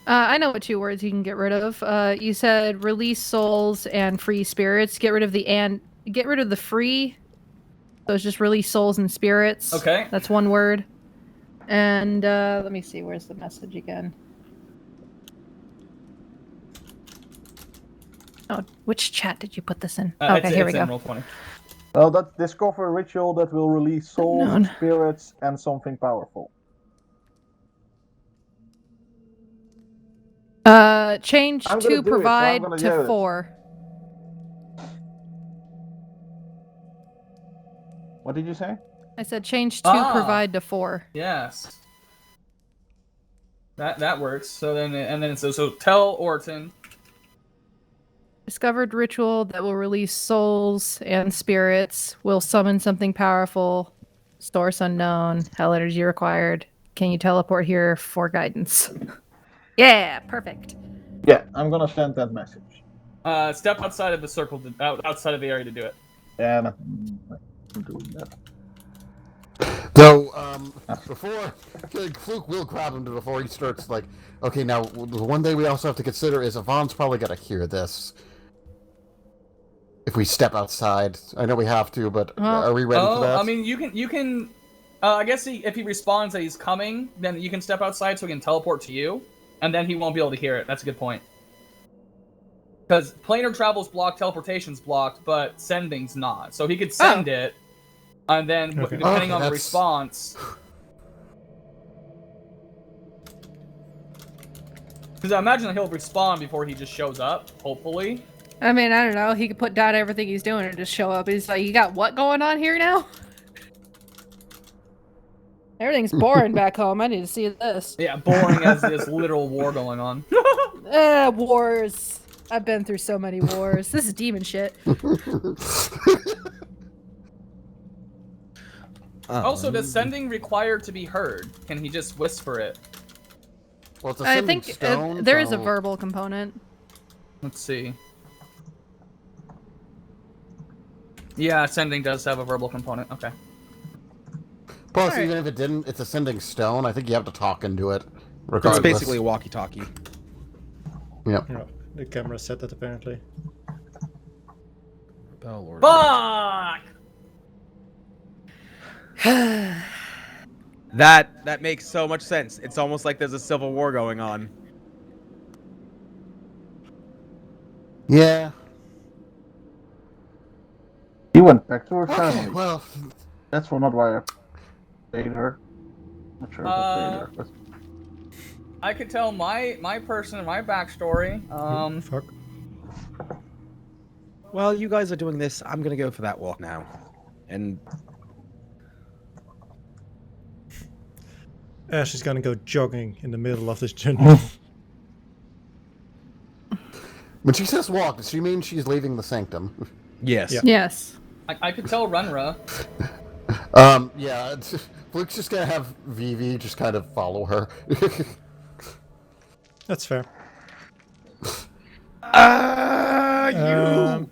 I know what 2 words you can get rid of. You said release souls and free spirits. Get rid of the and. Get rid of the free. So it's just release souls and spirits. Okay. That's 1 word. And let me see. Where's the message again? Oh, which chat did you put this in? Okay, here we go. Roll20. Well, that's discover a ritual that will release souls, spirits, and something powerful. Change to provide to 4. What did you say? I said change to provide to 4. Yes. That works. So then so tell Orton. Discovered ritual that will release souls and spirits. Will summon something powerful. Source unknown. Hell energy required. Can you teleport here for guidance? Yeah, perfect. Yeah, I'm gonna send that message. Step outside of the circle, outside of the area to do it. Yeah, I'm doing that. Though, before Fluke will grab him before he starts, like, okay, now the one thing we also have to consider is Yvonne's probably got to hear this. if we step outside. I know we have to, but are we ready for that? I mean, you can. I guess if he responds that he's coming, then you can step outside so he can teleport to you, and then he won't be able to hear it. That's a good point. Because planar travel's blocked, teleportation's blocked, but sending's not. So he could send it, and then depending on the response. Because I imagine that he'll respond before he just shows up, hopefully. I mean, I don't know. He could put down everything he's doing and just show up. He's like, you got what going on here now? Everything's boring back home. I need to see this. Yeah, boring as this literal war going on. Wars. I've been through so many wars. This is demon shit. Also, does sending require to be heard? Can he just whisper it? Well, it's a I sending think stone, there is so- a verbal component. Let's see. Yeah, sending does have a verbal component. Okay. Plus, Alright. even if it didn't, it's a sending stone. I think you have to talk into it. It's Regardless. basically a walkie-talkie. Yep. Yeah, the camera said that apparently. Bell Lord. Fuck! That makes so much sense. It's almost like there's a civil war going on. Yeah. He went back to her family. Okay, well, That's not why I paid her. Not sure if I paid her, but... I could tell my backstory. Fuck. While you guys are doing this, I'm gonna go for that walk now. And Ash is gonna go jogging in the middle of this journey. when she says walk, does she mean she's leaving the sanctum? yes. Yeah. Yes. I could tell Runra. Yeah, Fluke's just gonna have Vivi just kind of follow her. That's fair. You.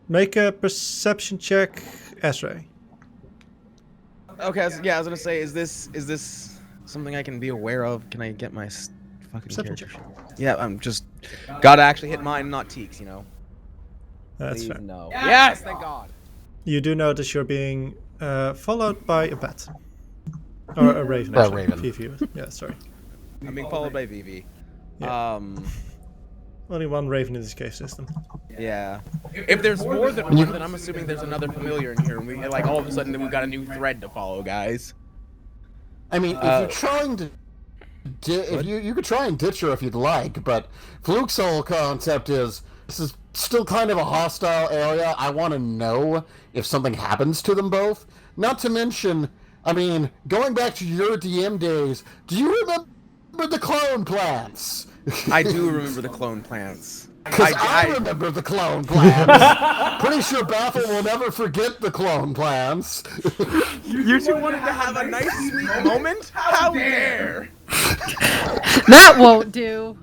Make a perception check, Ezra. Okay, yeah, I was gonna say, is this something I can be aware of? Can I get my fucking Perception character? check. Yeah, I'm just gotta actually hit mine, not Teak's, you know. That's Please, fair. no. Yes, thank God. You do notice you're being followed by a bat. Or a raven, actually. raven. Vivi. Yeah, sorry. I'm being followed by Vivi. Yeah. Only one raven in this cave system. Yeah. If there's more than one, then I'm assuming there's another familiar in here, and we like all of a sudden then we've got a new thread to follow, guys. I mean, if you're trying to, if you could try and ditch her if you'd like, but Fluke's whole concept is this is still kind of a hostile area. I want to know if something happens to them both. Not to mention, I mean, going back to your DM days, do you remember the clone plants? I do remember the clone plants. Because I remember the clone plants. Pretty sure Baffle will never forget the clone plants. You two wanted to have a nice, sweet moment? How dare! That won't do.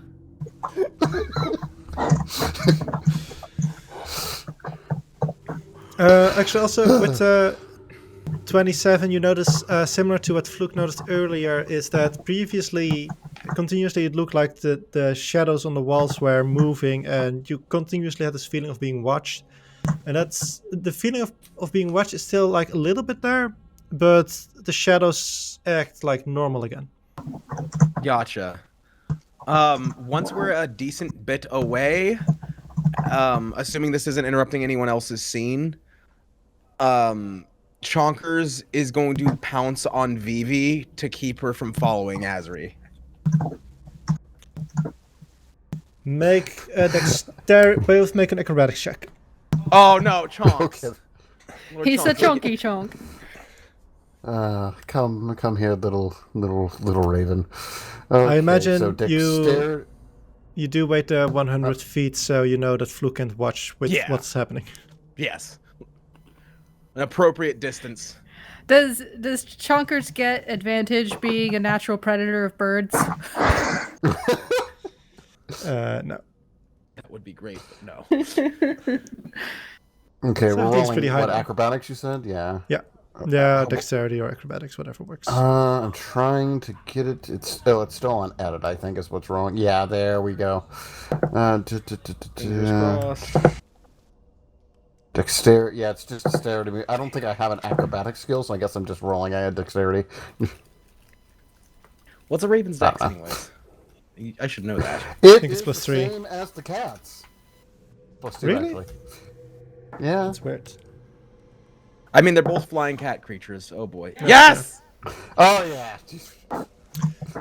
Actually, also with 27, you notice, similar to what Fluke noticed earlier, is that previously, continuously it looked like the shadows on the walls were moving, and you continuously had this feeling of being watched. And that's the feeling of being watched is still like a little bit there, but the shadows act like normal again. Gotcha. Once we're a decent bit away, assuming this isn't interrupting anyone else's scene, Chonkers is going to pounce on Vivi to keep her from following Azri. Make a dexterity. Both make an acrobatics check. Oh no, Chonks. Okay. Lord He's a Chonks. chunky chunk. Come here, little raven. Okay, I imagine so you do wait 100 feet, so you know that Fluke can't watch with Yeah. what's happening. Yes. An appropriate distance. Does Chonkers get advantage being a natural predator of birds? No. That would be great, but no. Okay, we're 17's rolling pretty high what now. acrobatics you said? Yeah. Yeah. Yeah, dexterity or acrobatics, whatever works. I'm trying to get it. It's still on edit. I think is what's wrong. Yeah, there we go. Fingers crossed. Dexterity. Yeah, it's just dexterity. I don't think I have an acrobatic skill, so I guess I'm just rolling. I had dexterity. What's a raven's dex, anyways? I should know that. I think it's plus the 3. Same as the cats. +2, Really? actually. Yeah. That's weird. I mean, they're both flying cat creatures. Oh boy. Yes! Oh yeah.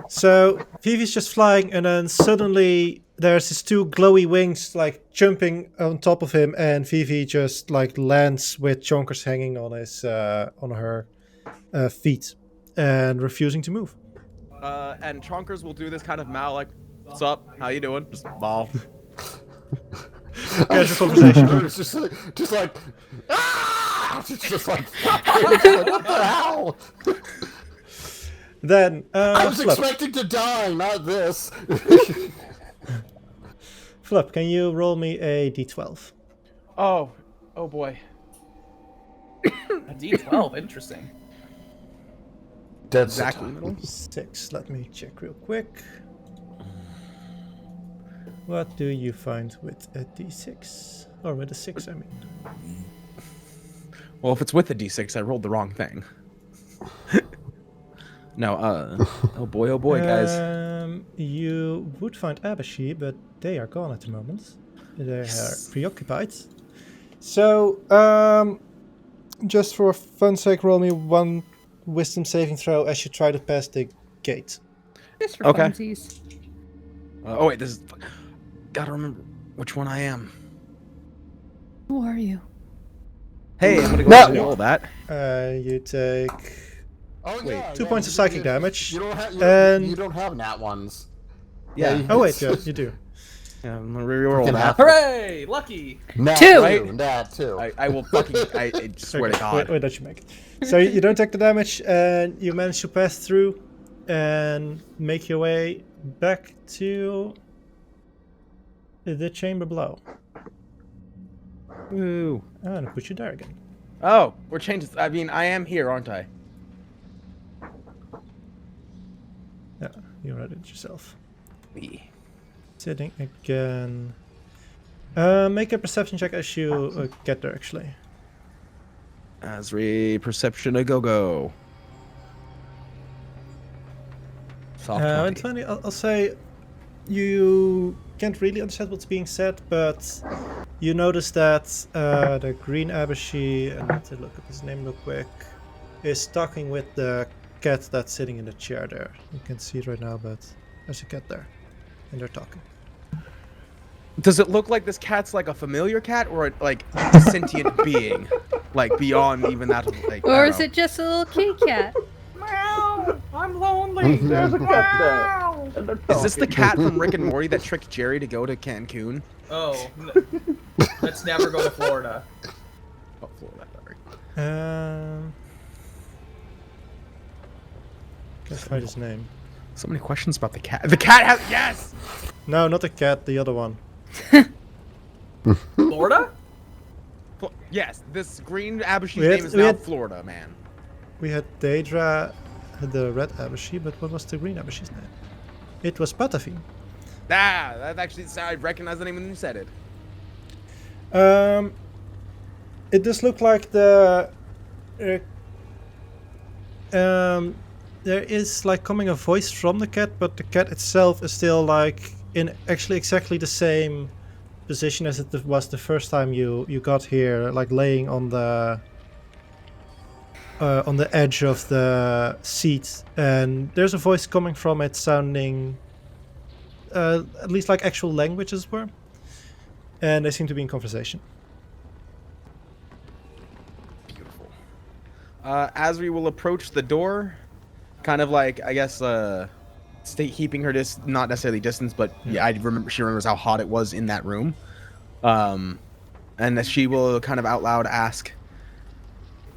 So Vivi's just flying, and then suddenly there's his 2 glowy wings like jumping on top of him, and Vivi just like lands with chonkers hanging on his on her feet and refusing to move. And Chonkers will do this kind of mal like, "What's up? How you doing?" Just mal. Casual conversation. It's just like, ah! It's just like, what the hell? Then I was Flip. expecting to die, not this. Flip, can you roll me a d12? Oh boy. A D12, interesting. Dead Exactly. 6. Let me check real quick. What do you find with a d6? Or with a 6, I mean. Well, if it's with a d6, I rolled the wrong thing. No, oh boy, guys. You would find Abashi, but they are gone at the moment. They are preoccupied. So, just for fun's sake, roll me 1 wisdom saving throw as you try to pass the gate. Just for Okay. funsies. Oh wait, this is. Gotta remember which one I am. Who are you? Hey, I'm gonna go No. ahead and roll that. You take Oh, Wait. yeah, 2 yeah, points of psychic damage. You don't have, And- you don't have nat ones. Yeah. Oh wait, yeah, you do. Yeah, I'm gonna re-roll Can that. happen. Hooray! Lucky! Nat 2. Right? Nat 2. I will fucking. I swear to Okay, God. wait, that you make it. So you don't take the damage, and you manage to pass through and make your way back to the chamber below. Ooh. And put you there again. Oh, we're changing. I mean, I am here, aren't I? Yeah, you read it yourself. Yeah. Sitting again. Make a perception check as you get there, actually. Asri, perception a go. Soft And 20. 20, I'll say you can't really understand what's being said, but you notice that the green Abashi, and let's look up his name real quick, is talking with the cat that's sitting in the chair there. You can see it right now, but there's a cat there, and they're talking. Does it look like this cat's like a familiar cat or like a sentient being, like beyond even that? Like, I Or don't is know. it just a little kitty cat? Meow! I'm lonely! There's a cat there. Meow! And they're Is this the talking. cat from Rick and Morty that tricked Jerry to go to Cancun? Oh, let's never go to Florida. Oh, Florida. Sorry. Can't find his name. So many questions about the cat. The cat has yes. No, not the cat, the other one. Florida? Yes, this green Abashi's We had- name is we now had- Florida man. We had Daedra, the red Abashi, but what was the green Abashi's name? It was Patafine. Ah, that actually I recognize the name when you said it. It does look like the there is like coming a voice from the cat, but the cat itself is still like in actually exactly the same position as it was the first time you got here, like laying on the edge of the seat, and there's a voice coming from it sounding at least like actual languages were, and they seem to be in conversation. Beautiful. Asri will approach the door, kind of like I guess keeping her not necessarily distance, but yeah, I remember she remembers how hot it was in that room, and that she will kind of out loud ask,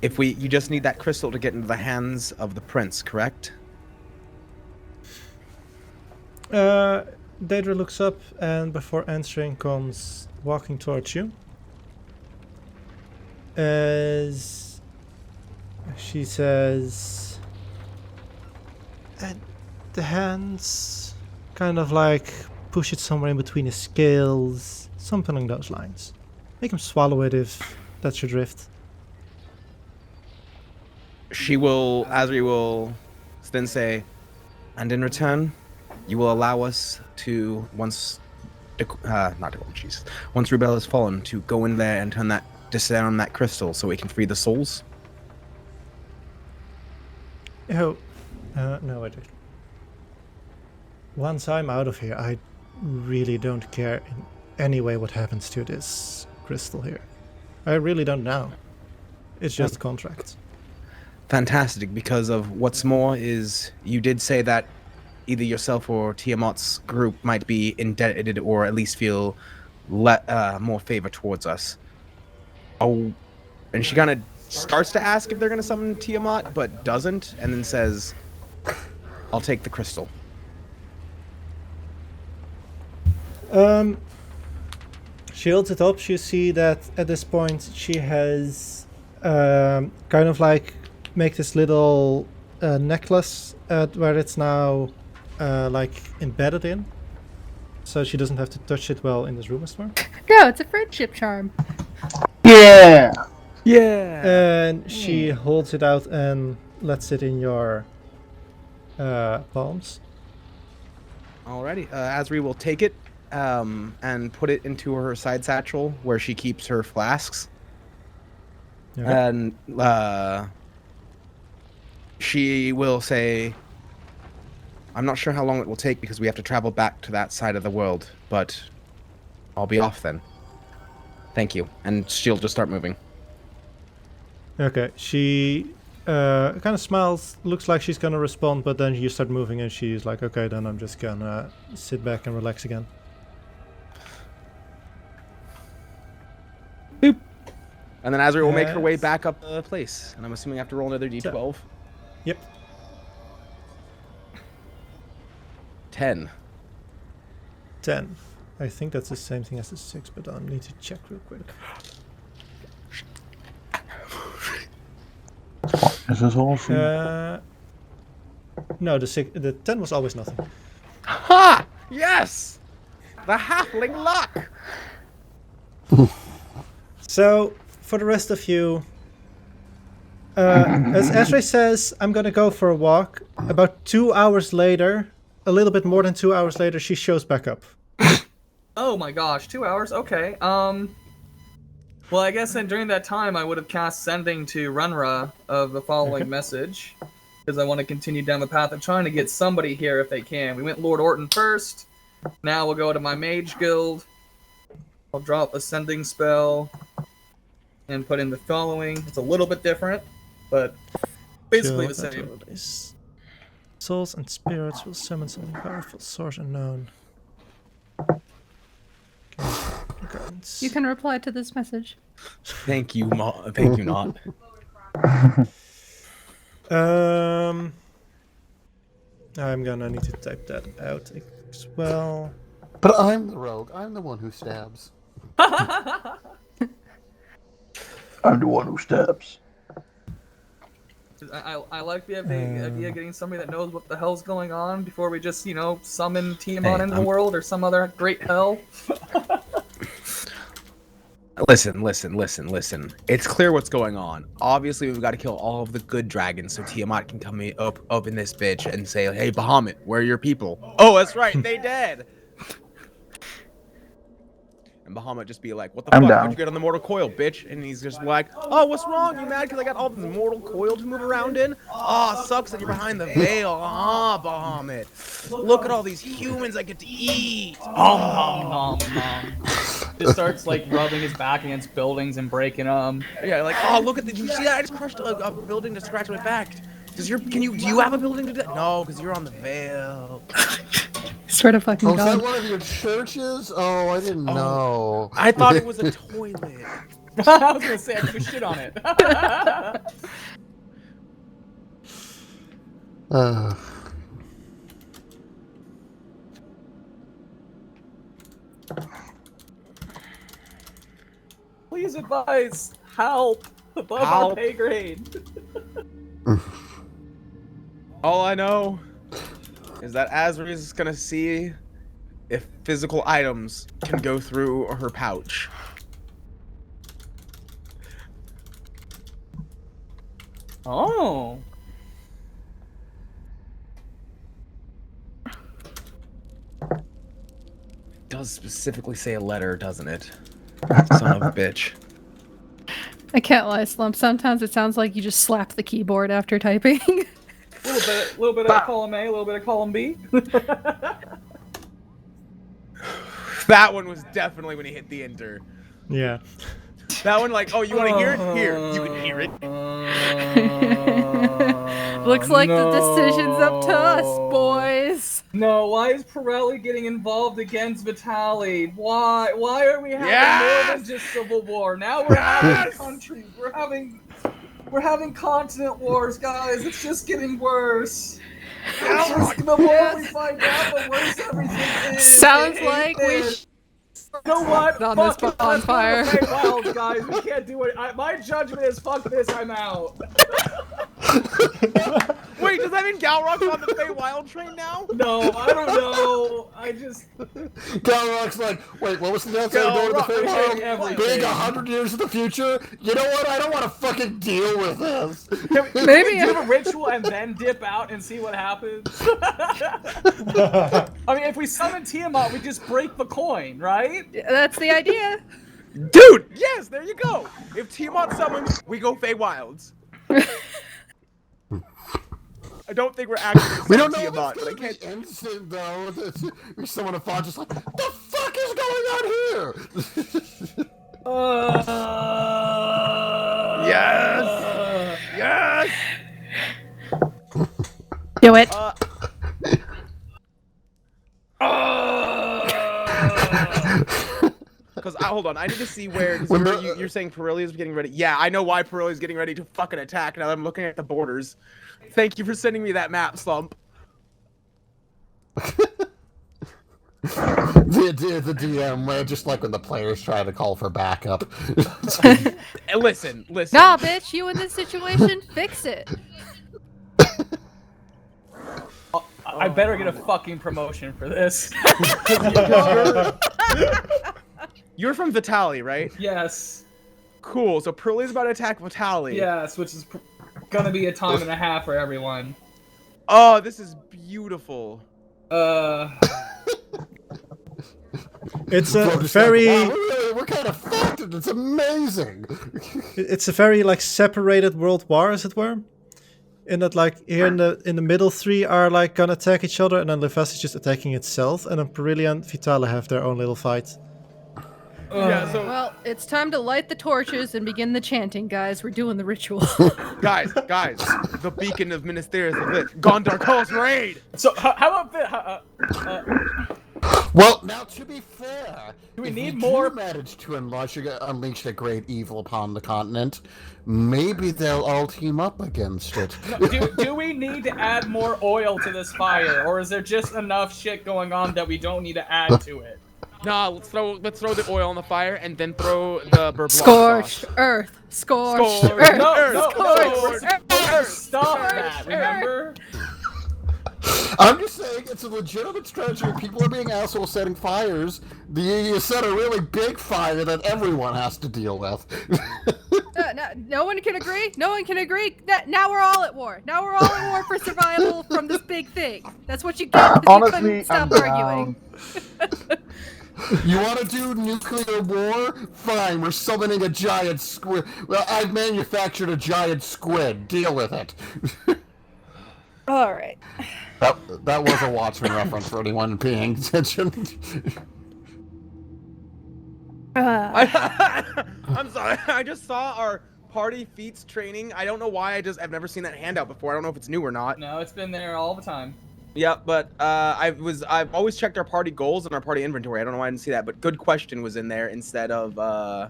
"If you just need that crystal to get into the hands of the prince, correct?" Daedra looks up and before answering comes walking towards you. As she says, and the hands kind of like push it somewhere in between his scales, something along those lines. Make him swallow it if That's your drift. Asri will then say, and in return, you will allow us to, once Rubel has fallen, to go in there and disarm that crystal so we can free the souls? Oh, no, I don't. Once I'm out of here, I really don't care in any way what happens to this crystal here. I really don't know. It's just contracts. Fantastic, because of what's more is you did say that either yourself or Tiamat's group might be indebted or at least feel more favor towards us. Oh, and she kind of starts to ask if they're going to summon Tiamat, but doesn't, and then says, I'll take the crystal. She holds it up. You see that at this point she has kind of like make this little necklace where it's now like embedded in, so she doesn't have to touch it while in this room as well. No, it's a friendship charm. Yeah. Yeah. And she holds it out and lets it in your palms. Alrighty. Asri will take it and put it into her side satchel where she keeps her flasks. Okay. And she will say, I'm not sure how long it will take because we have to travel back to that side of the world, but I'll be off then. Thank you. And she'll just start moving. Okay, she kind of smiles, looks like she's gonna respond, but then you start moving and she's like, okay, then I'm just gonna sit back and relax again. Boop. And then Asri will make her way back up the place. And I'm assuming I have to roll another d12. Yep. 10. 10. I think that's the same thing as the 6, but I need to check real quick. Is this awesome? No, the 10 was always nothing. Ha! Yes! The halfling luck! So, for the rest of you, as Ezra says, I'm gonna go for a walk. About 2 hours later, a little bit more than 2 hours later, she shows back up. Oh my gosh, 2 hours? Okay. Well, I guess then during that time, I would have cast Sending to Runra of the following message, because I want to continue down the path of trying to get somebody here if they can. We went Lord Orton first. Now we'll go to my Mage Guild. I'll drop a Sending spell and put in the following. It's a little bit different, but basically the same. Souls and spirits will summon something powerful, source unknown. You can reply to this message. Thank you, thank you, not. I'm gonna need to type that out as well. But I'm the rogue. I'm the one who stabs. I'm the one who stabs. I like the idea of getting somebody that knows what the hell's going on before we just, summon Tiamat into the world or some other great hell. Listen. It's clear what's going on. Obviously, we've got to kill all of the good dragons so Tiamat can come up in this bitch and say, hey, Bahamut, where are your people? Oh, that's right, they dead. And Bahamut just be like, what the fuck? How'd you get on the mortal coil, bitch? And he's just like, oh, what's wrong? You mad because I got all the mortal coil to move around in? Oh, sucks that you're behind the veil. Ah, Bahamut. Look at all these humans I get to eat. Just starts rubbing his back against buildings and breaking them. Yeah, oh, look at did you see that? I just crushed a building to scratch my back. Do you have a building to do that? No, because you're on the veil. Sort of fucking Oh, is god. that one of your churches? Oh, I didn't know. I thought it was a toilet. I was gonna say I took a shit on it. Please advise. Help. Above our pay grade. All I know is that Asri is gonna see if physical items can go through her pouch. Oh. Does specifically say a letter, doesn't it? Son of a bitch. I can't lie, Slump. Sometimes it sounds like you just slap the keyboard after typing. A little bit of column A, a little bit of column B. That one was definitely when he hit the enter. Yeah. That one, like, oh, you want to hear it? Here, you can hear it. Looks like the decision's up to us, boys. No, why is Pirelli getting involved against Vitali? Why? Why are we having more than just civil war? Now we're having countries. We're having continent wars, guys. It's just getting worse. The more we find out, the worse everything is. Sounds like we. You know what? On Fuck this it, bonfire. let's go to Feywilds, guys. We can't do it. My judgment is fuck this. I'm out. Wait, does that mean Galrok's on the Feywild train now? No, I don't know. I just. Galrok's like, wait, what was the next thing going to the Feywild? Big 100 years in the future? You know what? I don't want to fucking deal with this. Can we do a ritual and then dip out and see what happens? I mean, if we summon Tiamat, we just break the coin, right? That's the idea. Dude, yes, there you go. If Tiamat summons, we go Feywilds. I don't think we're actually. We don't know Tiamat, if but I it's can't. instant though. Someone in font just like, the fuck is going on here? Yes. Yes. Do it. Because hold on, I need to see where you're saying Pirelli is getting ready. Yeah, I know why Pirelli is getting ready to fucking attack. Now that I'm looking at the borders. Thank you for sending me that map, Slump. the DM, just like when the players try to call for backup. Listen. Nah, bitch, you in this situation, fix it. I better get a fucking promotion for this. You're from Vitali, right? Yes. Cool. So Pirelli's about to attack Vitali. Yes, which is gonna be a time and a half for everyone. Oh, this is beautiful. It's a very. Like, wow, we're kind of fucked. It's amazing. It's a very like separated world war, as it were. In that, like here in the middle, three are like gonna attack each other, and then Lefes is just attacking itself, and then Pirelli and Vitali have their own little fight. Yeah, so Well, it's time to light the torches and begin the chanting, guys. We're doing the ritual. guys, the beacon of Ministerials of Lit. Gondar calls raid. So how about this? Well, now to be fair, do we if need you more? do manage to unleash the great evil upon the continent, maybe they'll all team up against it. No, do we need to add more oil to this fire, or is there just enough shit going on that we don't need to add to it? Nah, let's throw the oil on the fire and then throw the beurre blanc Scorched sauce. earth. Scorched Scorched earth. No, Scorched we're supposed to stop that, remember? I'm just saying, it's a legitimate strategy. If people are being assholes setting fires, you set a really big fire that everyone has to deal with. No one can agree. No one can agree. Now we're all at war. Now we're all at war for survival from this big thing. That's what you get. Honestly, you stop I'm arguing. You want to do nuclear war? Fine, we're summoning a giant squid. Well, I've manufactured a giant squid. Deal with it. All right. That was a Watchmen reference for anyone paying attention. I'm sorry. I just saw our party feats training. I don't know why. I've never seen that handout before. I don't know if it's new or not. No, it's been there all the time. Yeah, but I've always checked our party goals and our party inventory. I don't know why I didn't see that, but good question was in there instead of I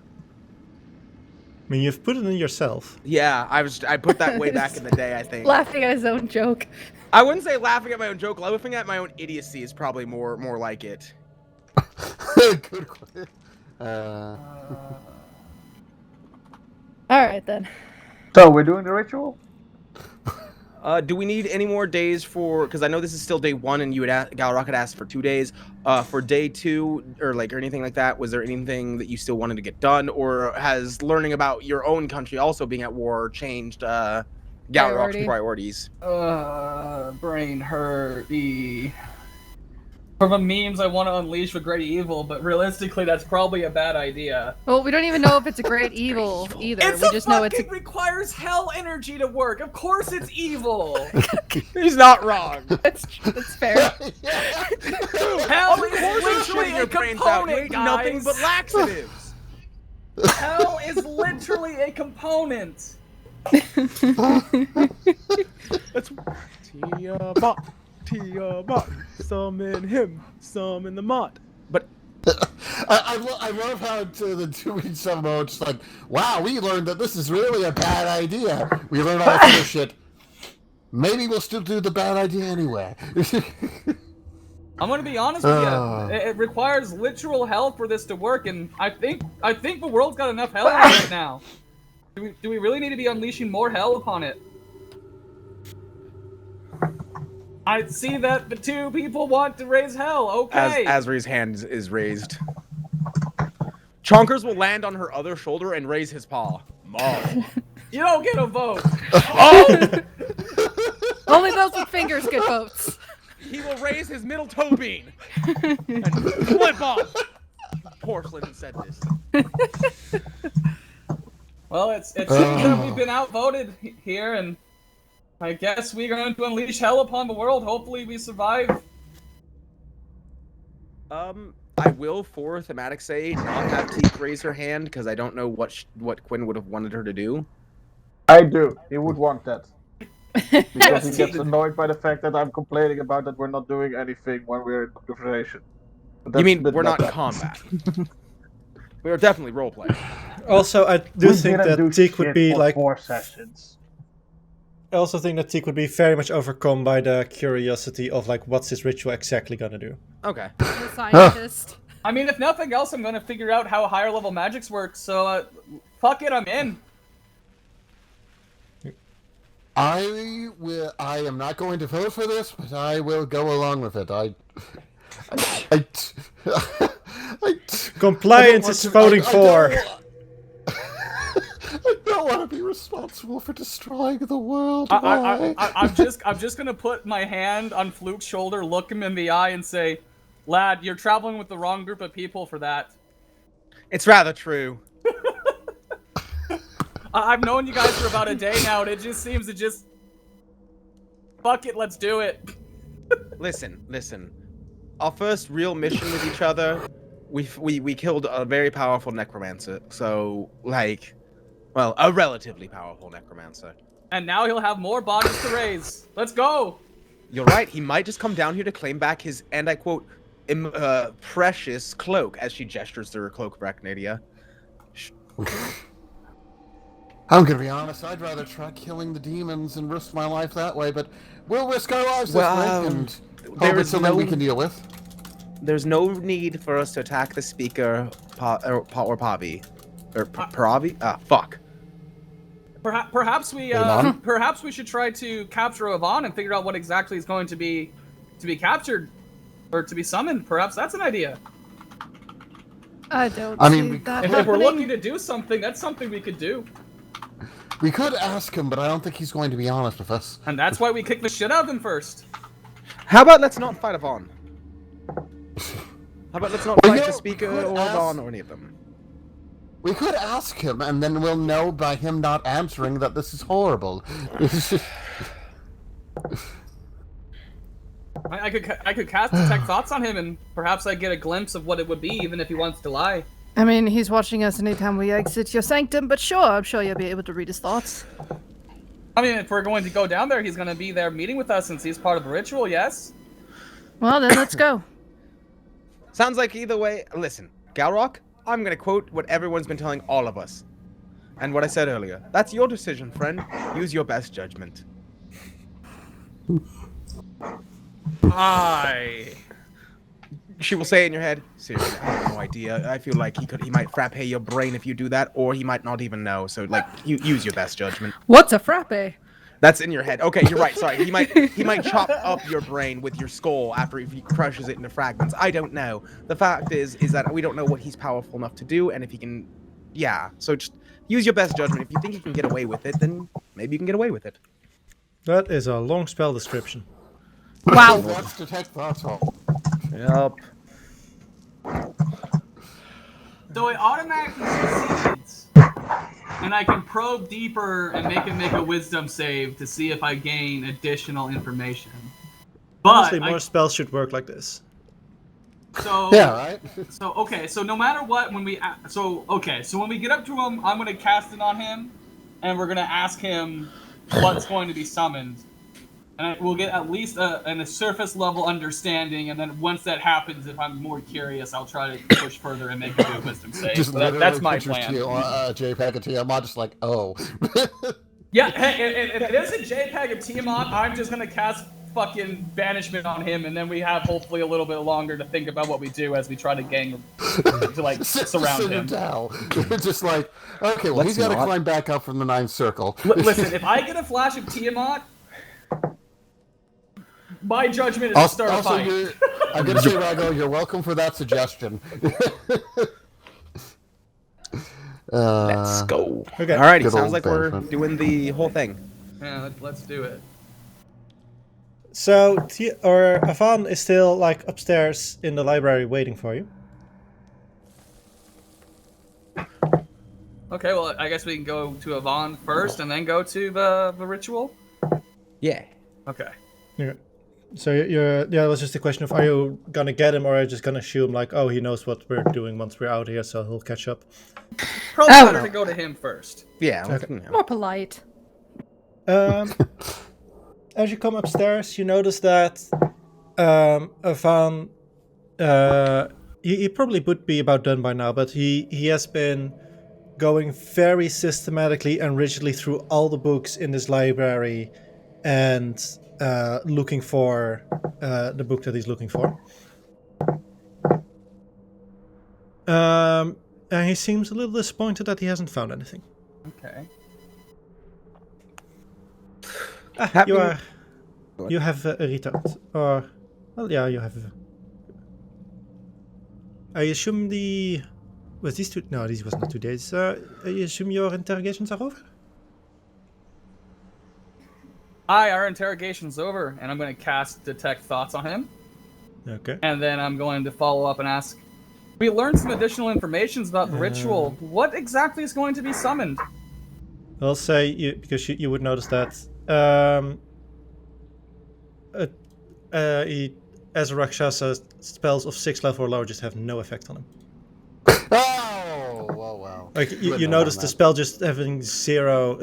mean, you've put it in yourself. yeah, I put that way back in the day, I think. Laughing at his own joke. I wouldn't say laughing at my own joke. Laughing at my own idiocy is probably more like it. Good question. All right then. So we're doing the ritual? Do we need any more days for? Because I know this is still day 1, and Galrok had asked for 2 days. For day 2, or anything like that, was there anything that you still wanted to get done, or has learning about your own country also being at war changed Galrok's priority. priorities. Brain hurt. From the memes, I want to unleash a great evil, but realistically, that's probably a bad idea. Well, we don't even know if it's a great evil either. We just know it requires hell energy to work. Of course, it's evil. He's not wrong. That's fair. Hell is literally a component, guys. Nothing but laxatives. Hell is literally a component. That's Tiamat. Summon him. Summon the Mott. But I love how the 2 weeks ago it's like, wow, we learned that this is really a bad idea. We learned all this other shit. Maybe we'll still do the bad idea anyway. I'm gonna be honest with you. It requires literal hell for this to work, and I think the world's got enough hell on it right now. Do we really need to be unleashing more hell upon it? I see that the 2 people want to raise hell. Okay. As Asri's hand is raised, Chonkers will land on her other shoulder and raise his paw. Mom. You don't get a vote. Oh! Only those with fingers get votes. He will raise his middle toe bean and flip off. Porcelain said this. Well, it seems that we've been outvoted here, and I guess we're going to unleash hell upon the world. Hopefully we survive. I will, for thematic say, not have Teak raise her hand, because I don't know what Quinn would have wanted her to do. I do. He would want that. Because he gets annoyed by the fact that I'm complaining about that we're not doing anything when we're in conversation. You mean we're not in combat? We are definitely roleplaying. Also, I do think that Teak would be like 4 sessions. I also think that Teak would be very much overcome by the curiosity of like, what's this ritual exactly gonna do? Okay. The scientist. I mean, if nothing else, I'm gonna figure out how higher level magics work. So, fuck it, I'm in. I am not going to vote for this, but I will go along with it. Compliance is voting for. I don't want to be responsible for destroying the world. I'm just gonna put my hand on Fluke's shoulder, look him in the eye, and say, "Lad, you're traveling with the wrong group of people for that." It's rather true. I've known you guys for about a day now, and it just seems to just... Fuck it, let's do it. Listen. Our first real mission with each other, we killed a very powerful necromancer. So, like, well, a relatively powerful necromancer. And now he'll have more bodies to raise. Let's go. You're right. He might just come down here to claim back his, and I quote, precious cloak, as she gestures to her cloak of Arachnadia. I'm gonna be honest, I'd rather try killing the demons and risk my life that way, but we'll risk our lives this way, and hope it's something we can deal with. There's no need for us to attack the speaker, or Pavi. Or Paravi? Fuck. Perhaps we should try to capture Avon and figure out what exactly is going to be captured, or to be summoned. Perhaps that's an idea. I don't see that if we're looking to do something, that's something we could do. We could ask him, but I don't think he's going to be honest with us. And that's why we kick the shit out of him first. How about let's not fight Avon? How about let's not fight the speaker or Avon or any of them? We could ask him, and then we'll know by him not answering that this is horrible. I could cast Detect Thoughts on him, and perhaps I get a glimpse of what it would be, even if he wants to lie. I mean, he's watching us anytime we exit your sanctum, but sure, I'm sure you'll be able to read his thoughts. I mean, if we're going to go down there, he's going to be there meeting with us since he's part of the ritual, yes? Well, then let's go. Sounds like either way. Listen, Galrok, I'm going to quote what everyone's been telling all of us. And what I said earlier. That's your decision, friend. Use your best judgment. She will say in your head, seriously, I have no idea. I feel like he might frappe your brain if you do that, or he might not even know. So, like, you use your best judgment. What's a frappe? That's in your head. Okay, you're right. Sorry, he might chop up your brain with your skull after he crushes it into fragments. I don't know. The fact is that we don't know what he's powerful enough to do, and if he can, yeah. So just use your best judgment. If you think you can get away with it, then maybe you can get away with it. That is a long spell description. Wow. Let's detect thoughts. Yep. So it automatically succeeds, and I can probe deeper and make him make a wisdom save to see if I gain additional information. But Honestly, more spells should work like this. So Yeah, right? So okay, so no matter what, when we when we get up to him, I'm gonna cast it on him, and we're gonna ask him what's going to be summoned, and we'll get at least a surface level understanding, and then once that happens, if I'm more curious, I'll try to push further and make a good wisdom save. Just So that's my pictures plan. JPEG of Tiamat, just like, oh. Yeah, hey, if it is a JPEG of Tiamat, I'm just gonna cast fucking banishment on him, and then we have hopefully a little bit longer to think about what we do as we try to surround him. Just like, okay, well, he's got to climb back up from the ninth circle. Listen, if I get a flash of Tiamat, my judgment is to start a fight. I'm gonna say, Ralgo, you're welcome for that suggestion. Let's go. Okay. Alrighty, Good sounds old like we're banishment. doing the whole thing. Yeah, let's do it. So, Avan is still like upstairs in the library waiting for you. Okay, well, I guess we can go to Avon first and then go to the ritual? Yeah. Okay. Yeah. So it was just a question of, are you gonna get him, or are you just gonna assume like, oh, he knows what we're doing once we're out here, so he'll catch up? Probably better to go to him first. Yeah. Okay. More polite. As you come upstairs, you notice that Avan, he probably would be about done by now, but he has been going very systematically and rigidly through all the books in this library and looking for the book that he's looking for. And he seems a little disappointed that he hasn't found anything. Okay. You have a returned, or well, yeah, you have. I assume was these two? No, these was not 2 days. I assume your interrogations are over. Hi, our interrogation's over, and I'm going to cast Detect Thoughts on him. Okay. And then I'm going to follow up and ask, we learned some additional information about the ritual. What exactly is going to be summoned? I'll say because you would notice that as a Rakshasa, spells of 6th level or lower just have no effect on him. Oh, wow. Like you notice the spell just having 0.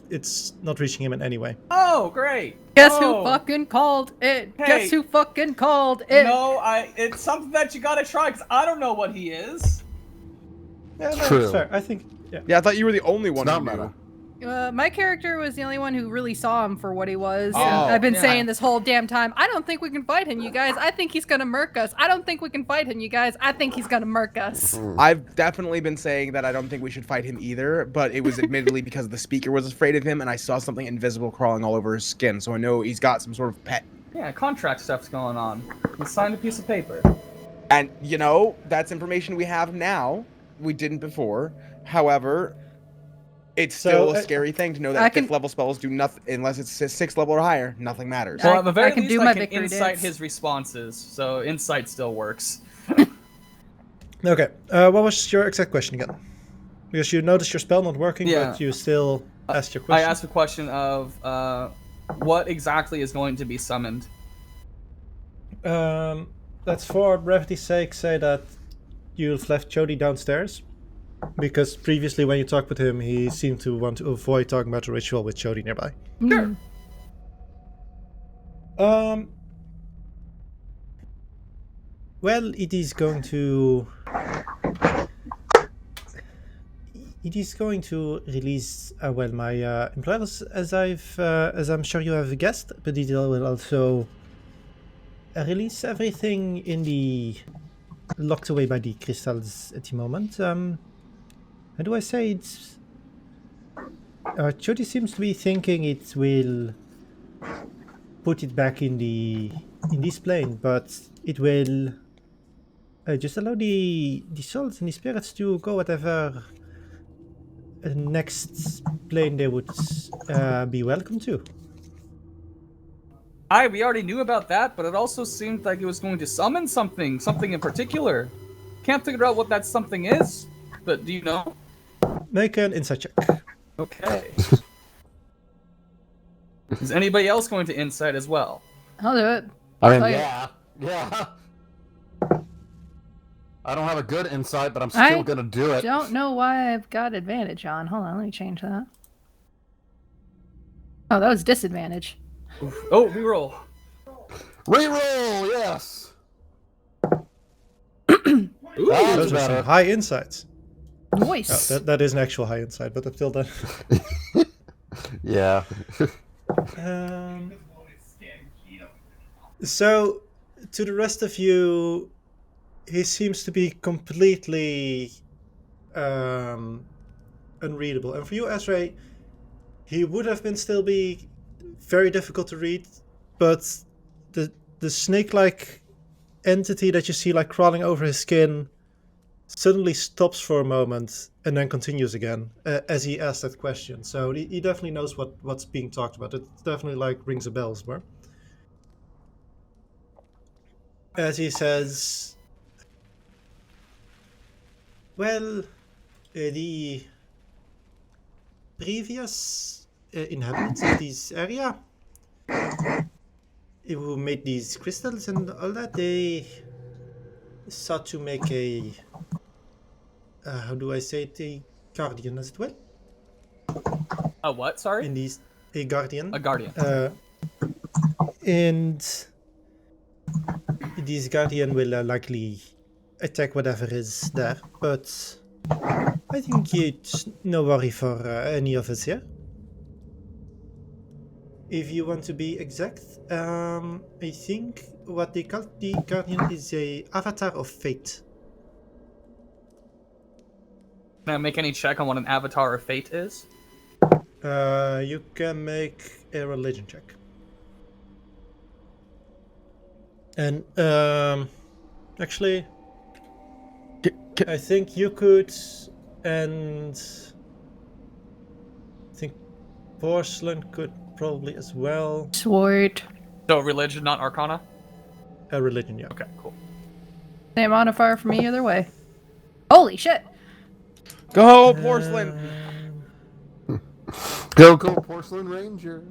It's not reaching him in any way. Oh, great. Guess who fucking called it? Hey. Guess who fucking called it? No, it's something that you gotta try, because I don't know what he is. Yeah, no, True. that's fair. I think. Yeah. Yeah, I thought you were the only one It's who not knew. meta. My character was the only one who really saw him for what he was. Oh, I've been yeah. saying this whole damn time, I don't think we can fight him, you guys. I think he's gonna murk us. I don't think we can fight him, you guys. I think he's gonna murk us. I've definitely been saying that I don't think we should fight him either, but it was admittedly because the speaker was afraid of him and I saw something invisible crawling all over his skin, so I know he's got some sort of pet. Yeah, contract stuff's going on. He signed a piece of paper. And, that's information we have now. We didn't before. However, it's still a scary thing to know that 5th level spells do nothing unless it's 6th level or higher. Nothing matters. Well, at the very I can least, do I my can victory insight dance. his responses, so insight still works. Okay. What was your exact question again? Because you noticed your spell not working, Yeah. but you still asked your question. I asked the question of what exactly is going to be summoned. Let's, for brevity's sake, say that you've left Jody downstairs. Because previously, when you talked with him, he seemed to want to avoid talking about the ritual with Jody nearby. Sure. Well, it is going to release my employers, as I'm sure you have guessed, but it will also release everything in the locked away by the crystals at the moment. How do I say it? Jody seems to be thinking it will put it back in this plane, but it will just allow the souls and the spirits to go whatever next plane they would be welcome to. We already knew about that, but it also seemed like it was going to summon something in particular. Can't figure out what that something is, but do you know? Make an insight check. Okay. Is anybody else going to insight as well? I'll do it. I mean, Okay. yeah. I don't have a good insight, but I'm still gonna do it. Don't know why I've got advantage on. Hold on, let me change that. Oh, that was disadvantage. Oh, reroll. Reroll, yes. Ooh, Those are some high insights. Nice. Oh, that is an actual high insight, but until then. Yeah. So, to the rest of you, he seems to be completely unreadable. And for you, Ezra, he would have been still be very difficult to read, but the snake-like entity that you see like crawling over his skin suddenly stops for a moment and then continues again as he asks that question. So he definitely knows what's being talked about. It definitely like rings a bell somewhere. As he says, well, the previous inhabitants of this area who made these crystals and all that, they sought to make a how do I say it, a guardian as well? A what, sorry? In these, a guardian. A guardian. And this guardian will likely attack whatever is there, but I think it's no worry for any of us here. If you want to be exact, I think what they call the guardian is a avatar of fate. Can I make any check on what an avatar of fate is? You can make a religion check. And actually, I think you could, and I think Porcelain could probably as well. Sword. So religion, not arcana? A religion, yeah. Okay, cool. Same modifier for me either way. Holy shit! Go, Porcelain! Go, Porcelain Ranger.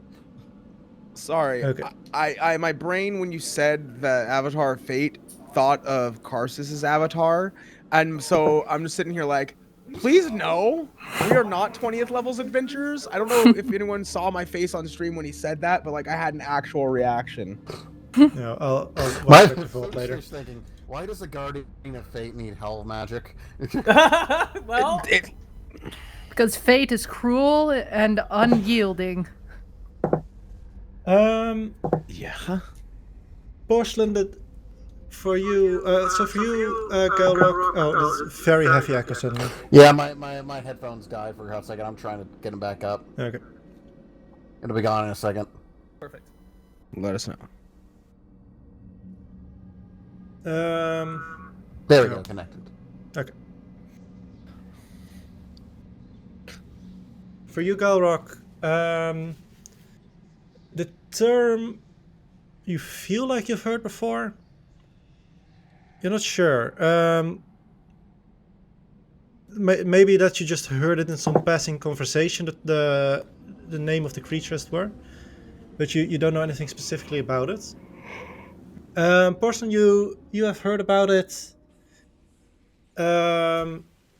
Sorry. Okay. I my brain, when you said the Avatar of Fate, thought of Karsus's avatar. And so I'm just sitting here like, please no, we are not 20th levels adventurers. I don't know if anyone saw my face on stream when he said that, but like I had an actual reaction. No, I'll watch the vote later. Thinking, why does a Guardian of Fate need hell magic? Well, Because fate is cruel and unyielding. Yeah. Porcelain, that for you, Galrok. Oh, that's very heavy echo suddenly. Yeah, my headphones died for a hot second. I'm trying to get them back up. Okay. It'll be gone in a second. perfect. Let us know. There we go, connected. Okay. For you, Galrok, the term you feel like you've heard before. You're not sure. Maybe that you just heard it in some passing conversation, that the name of the creature as it were, but you don't know anything specifically about it. Porcelain, you have heard about it.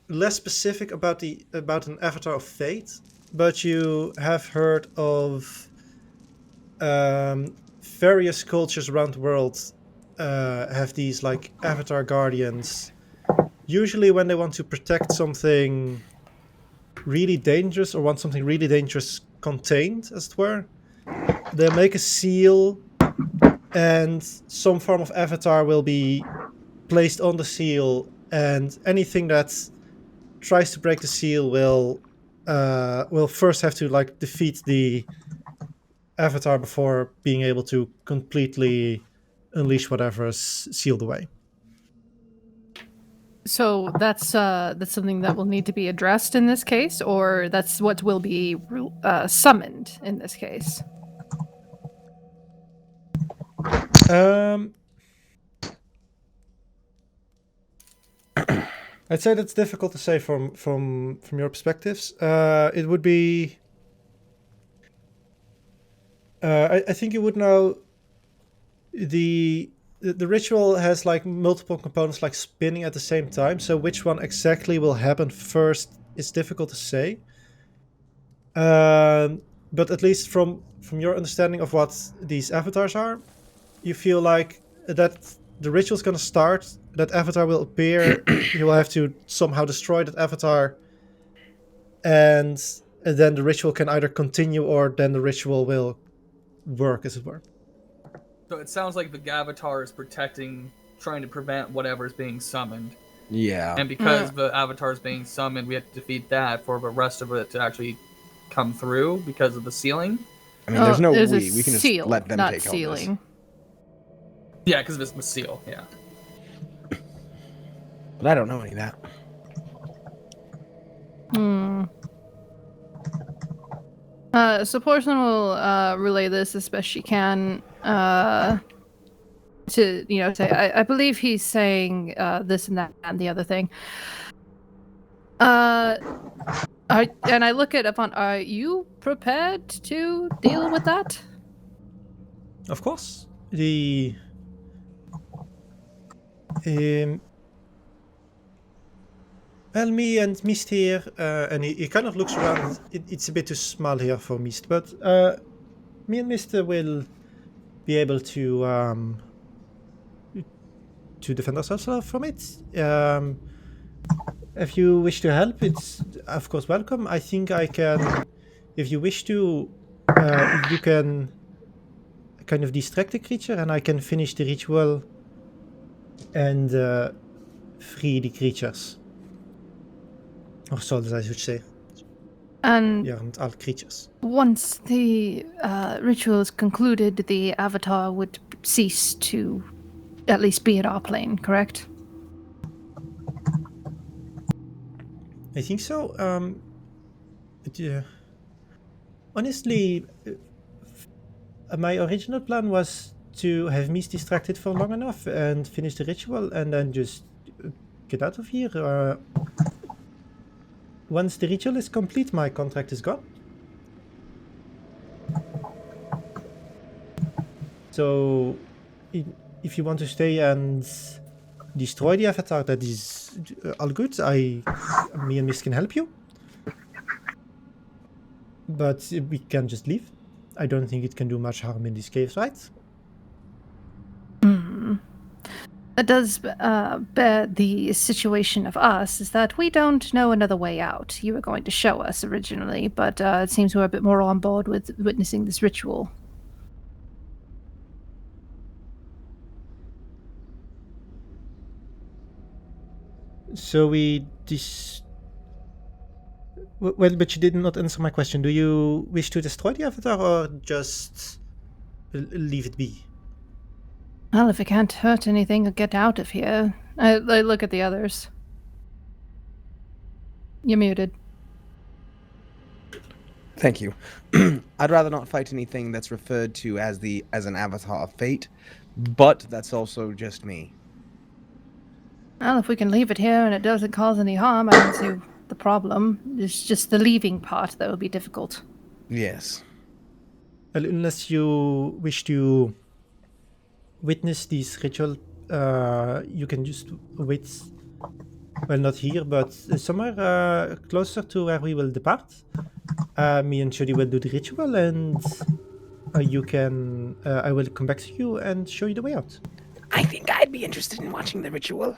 Less specific about an avatar of fate, but you have heard of various cultures around the world have these like avatar guardians. Usually when they want to protect something really dangerous or want something really dangerous contained, as it were, they make a seal and some form of avatar will be placed on the seal, and anything that tries to break the seal will first have to like defeat the avatar before being able to completely unleash whatever is sealed away. So that's something that will need to be addressed in this case, or that's what will be summoned in this case. I'd say that's difficult to say from your perspectives. It would be. I think you would know. The ritual has like multiple components like spinning at the same time. So which one exactly will happen first is difficult to say. But at least from your understanding of what these avatars are, you feel like that the ritual's gonna start. That avatar will appear. You will have to somehow destroy that avatar, and then the ritual can either continue or then the ritual will work, as it were. So it sounds like the avatar is trying to prevent whatever's being summoned. Yeah. And because the avatar is being summoned, we have to defeat that for the rest of it to actually come through because of the sealing. I mean, there's no there's we. A We can just seal, let them not take sealing. all this. Yeah, because of this seal, yeah. But I don't know any of that. So Porcelain will relay this as best she can to say. I believe he's saying this and that and the other thing. And I look at Upon. Are you prepared to deal with that? Of course. Well, me and Mist here, and he kind of looks around. It's a bit too small here for Mist, but me and Mist will be able to defend ourselves from it. If you wish to help, it's of course welcome. I think I can, if you wish to, you can kind of distract the creature, and I can finish the ritual and free the creatures. Or souls, I should say. And Yeah, and all creatures. once the ritual is concluded, the avatar would cease to at least be at our plane, correct? I think so. Honestly, my original plan was to have Mies distracted for long enough and finish the ritual and then just get out of here. Once the ritual is complete, my contract is gone. So, if you want to stay and destroy the avatar, that is all good. Me and Mist can help you. But we can just leave. I don't think it can do much harm in this case, right? That does bear the situation of us, is that we don't know another way out. You were going to show us originally, but it seems we're a bit more on board with witnessing this ritual. So well, but you did not answer my question. Do you wish to destroy the avatar or just leave it be? Well, if it can't hurt anything, I'll get out of here. I look at the others. You're muted. Thank you. I'd rather not fight anything that's referred to as an avatar of fate, but that's also just me. Well, if we can leave it here and it doesn't cause any harm, I don't see the problem. It's just the leaving part that will be difficult. Yes. Well, unless you wish to witness this ritual, you can just wait. Well, not here, but somewhere closer to where we will depart. Me and Jody will do the ritual, and you can. I will come back to you and show you the way out. I think I'd be interested in watching the ritual.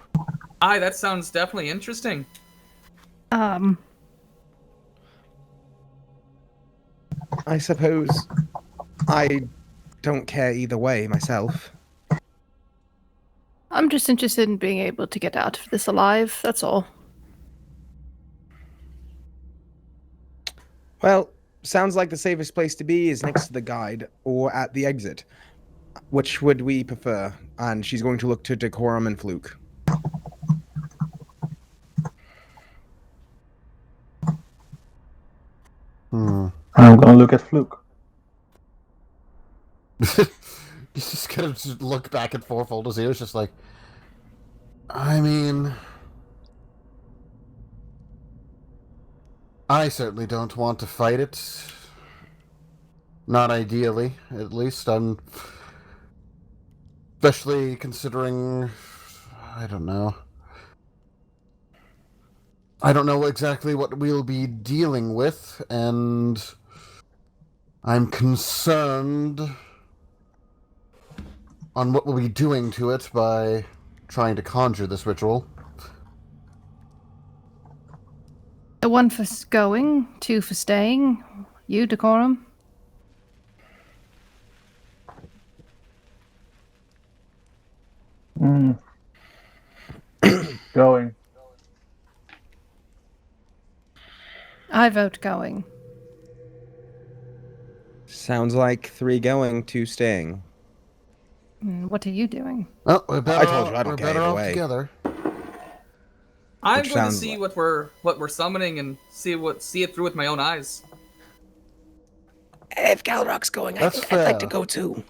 Aye, that sounds definitely interesting. I suppose I don't care either way myself. I'm just interested in being able to get out of this alive, that's all. Well, sounds like the safest place to be is next to the guide or at the exit. Which would we prefer? And she's going to look to Decorm and Fluke. I'm gonna look at Fluke. He's just gonna just look back and forth, fold his ears, just like, I mean, I certainly don't want to fight it. Not ideally, at least. Especially considering, I don't know. I don't know exactly what we'll be dealing with, and I'm concerned on what we'll be doing to it by trying to conjure this ritual. The one for going, two for staying. You, Decorum? Going. I vote going. Sounds like 3 going, 2 staying. What are you doing? Oh, we're better, I told you I don't we're care better either off way. together. I'm Which going to sounds see like- what we're summoning and see it through with my own eyes. If Galrok's going, That's I think I'd like to fair. go too.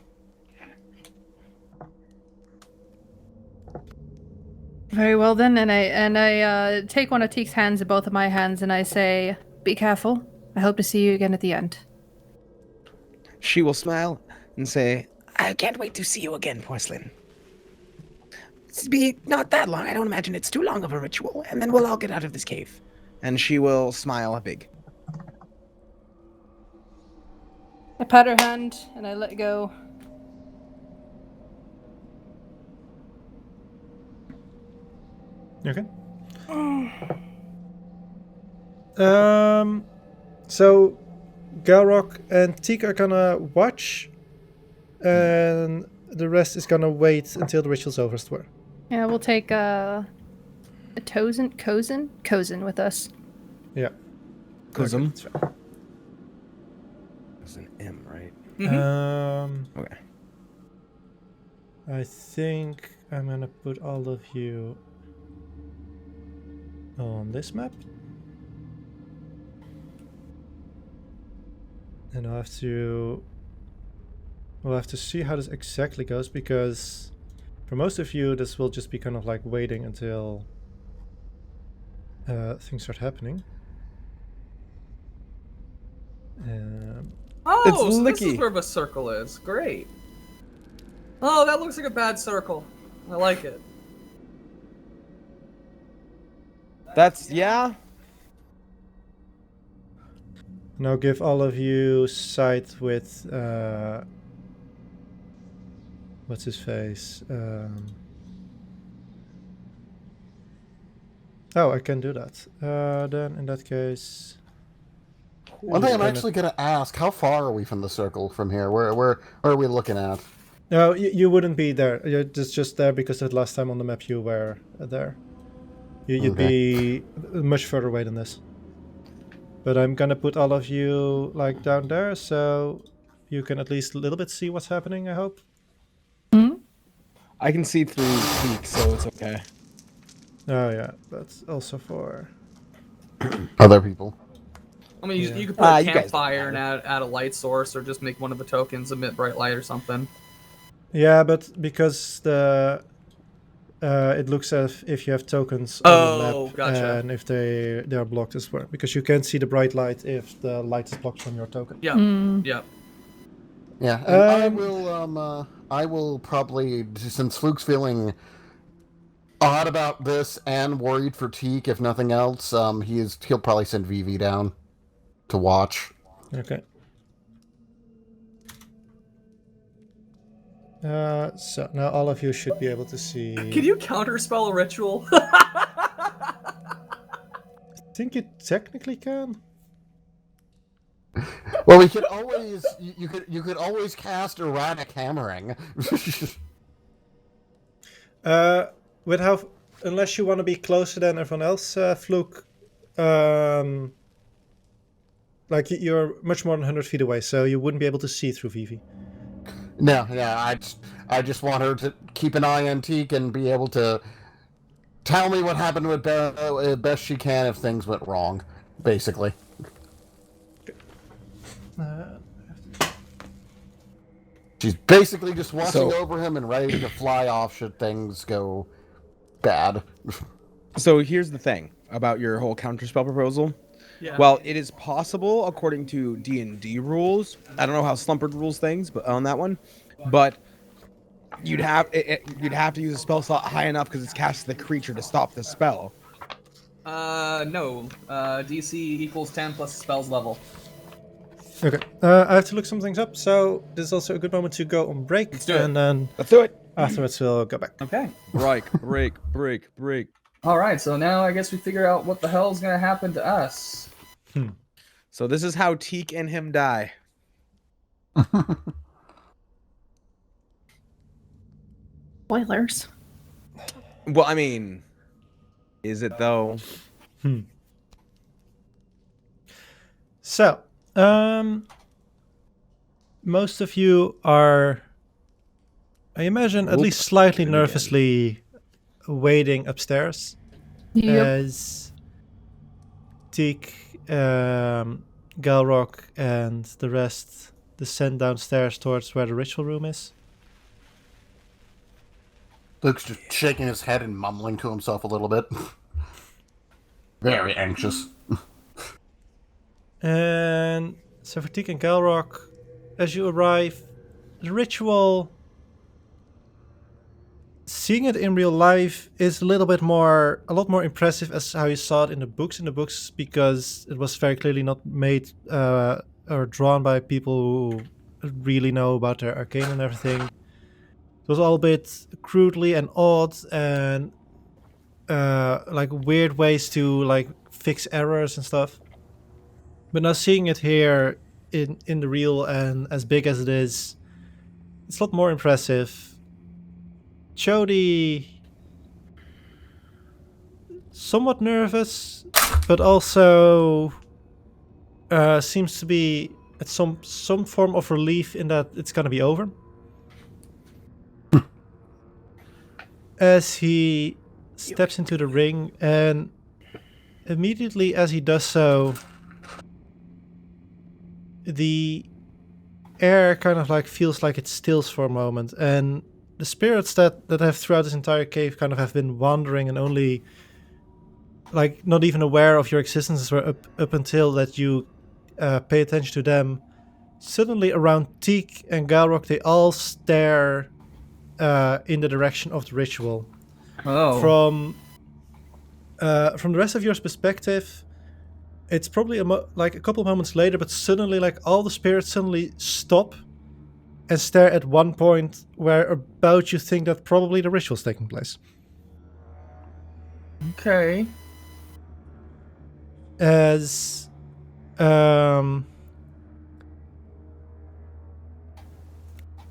Very well then, and I take one of Teak's hands in both of my hands, and I say, "Be careful. I hope to see you again at the end." She will smile and say, I can't wait to see you again, Porcelain. It's be not that long. I don't imagine it's too long of a ritual, and then we'll all get out of this cave. And she will smile big. I pat her hand and I let go. Okay. So Galrok and Teak are gonna watch, and the rest is gonna wait until the ritual's over, I swear. Yeah, we'll take a Cozen with us. Yeah. Cosm? Okay, that's fine. It's an M, right? Okay. I think I'm gonna put all of you on this map. And we'll have to see how this exactly goes, because for most of you this will just be kind of like waiting until things start happening. Oh, It's so this Licky. is where the circle is. Great. Oh, that looks like a bad circle. I like it. That's, yeah? And I'll give all of you sight with what's his face? Oh, I can do that. Then in that case, One thing I'm actually going to ask, how far are we from the circle from here? Where are we looking at? no, you wouldn't be there. You're just there because the last time on the map you were there. You'd be much further away than this. But I'm gonna put all of you like down there, so you can at least a little bit see what's happening, I hope. I can see through Teak, so it's okay. Oh yeah, that's also for... Other people. I mean, Yeah. you could put a You guys don't campfire and add a light source, or just make one of the tokens emit bright light or something. Yeah, but because the... it looks as if you have tokens on the map, gotcha. and if they are blocked as well, because you can't see the bright light if the light is blocked from your token. Yeah, yeah. Yeah, and I will probably, since Fluke's feeling odd about this and worried for Teak, if nothing else, he'll probably send Vivi down to watch. Okay. So now all of you should be able to see. Can you counterspell a ritual? I think you technically can. Well, we could always you could always cast erratic hammering. With how, unless you want to be closer than everyone else, Fluke. Like you're much more than 100 feet away, so you wouldn't be able to see through Vivi. No, yeah, I just want her to keep an eye on Teak and be able to tell me what happened with best she can if things went wrong, basically. She's basically just watching So- over him and ready to fly off should things go bad. So here's the thing about your whole counterspell proposal. Yeah. Well, it is possible according to D&D rules. I don't know how Slumperd rules things, but on that one, but you'd have to use a spell slot high enough because it's cast to the creature to stop the spell. No. DC equals 10 plus the spell's level. Okay, I have to look some things up, so this is also a good moment to go on break, Let's do it. and then Let's do it. afterwards we'll go back. Okay. Break. Alright, so now I guess we figure out what the hell's gonna happen to us. So this is how Teak and him die. Spoilers. Well, I mean, is it though? So, most of you are, I imagine, at least slightly nervously waiting upstairs as Teak, Galrok, and the rest descend downstairs towards where the ritual room is. Luke's just shaking his head and mumbling to himself a little bit. Very anxious. And so for Teak and Galrok, as you arrive, the ritual, seeing it in real life is a lot more impressive as how you saw it in the books. In the books, because it was very clearly not made or drawn by people who really know about their arcane and everything. It was all a bit crudely and odd and like weird ways to like fix errors and stuff. But now seeing it here in the real and as big as it is, it's a lot more impressive. Jody, somewhat nervous, but also seems to be at some form of relief in that it's gonna be over. As he steps into the ring, and immediately as he does so, the air kind of like feels like it stills for a moment, and the spirits that have throughout this entire cave kind of have been wandering and only like not even aware of your existence were up until that you pay attention to them. Suddenly around Teak and Galrok, they all stare in the direction of the ritual. Oh. From the rest of your perspective, it's probably like a couple of moments later, but suddenly like all the spirits suddenly stop and stare at one point where about you think that probably the ritual's taking place. Okay. As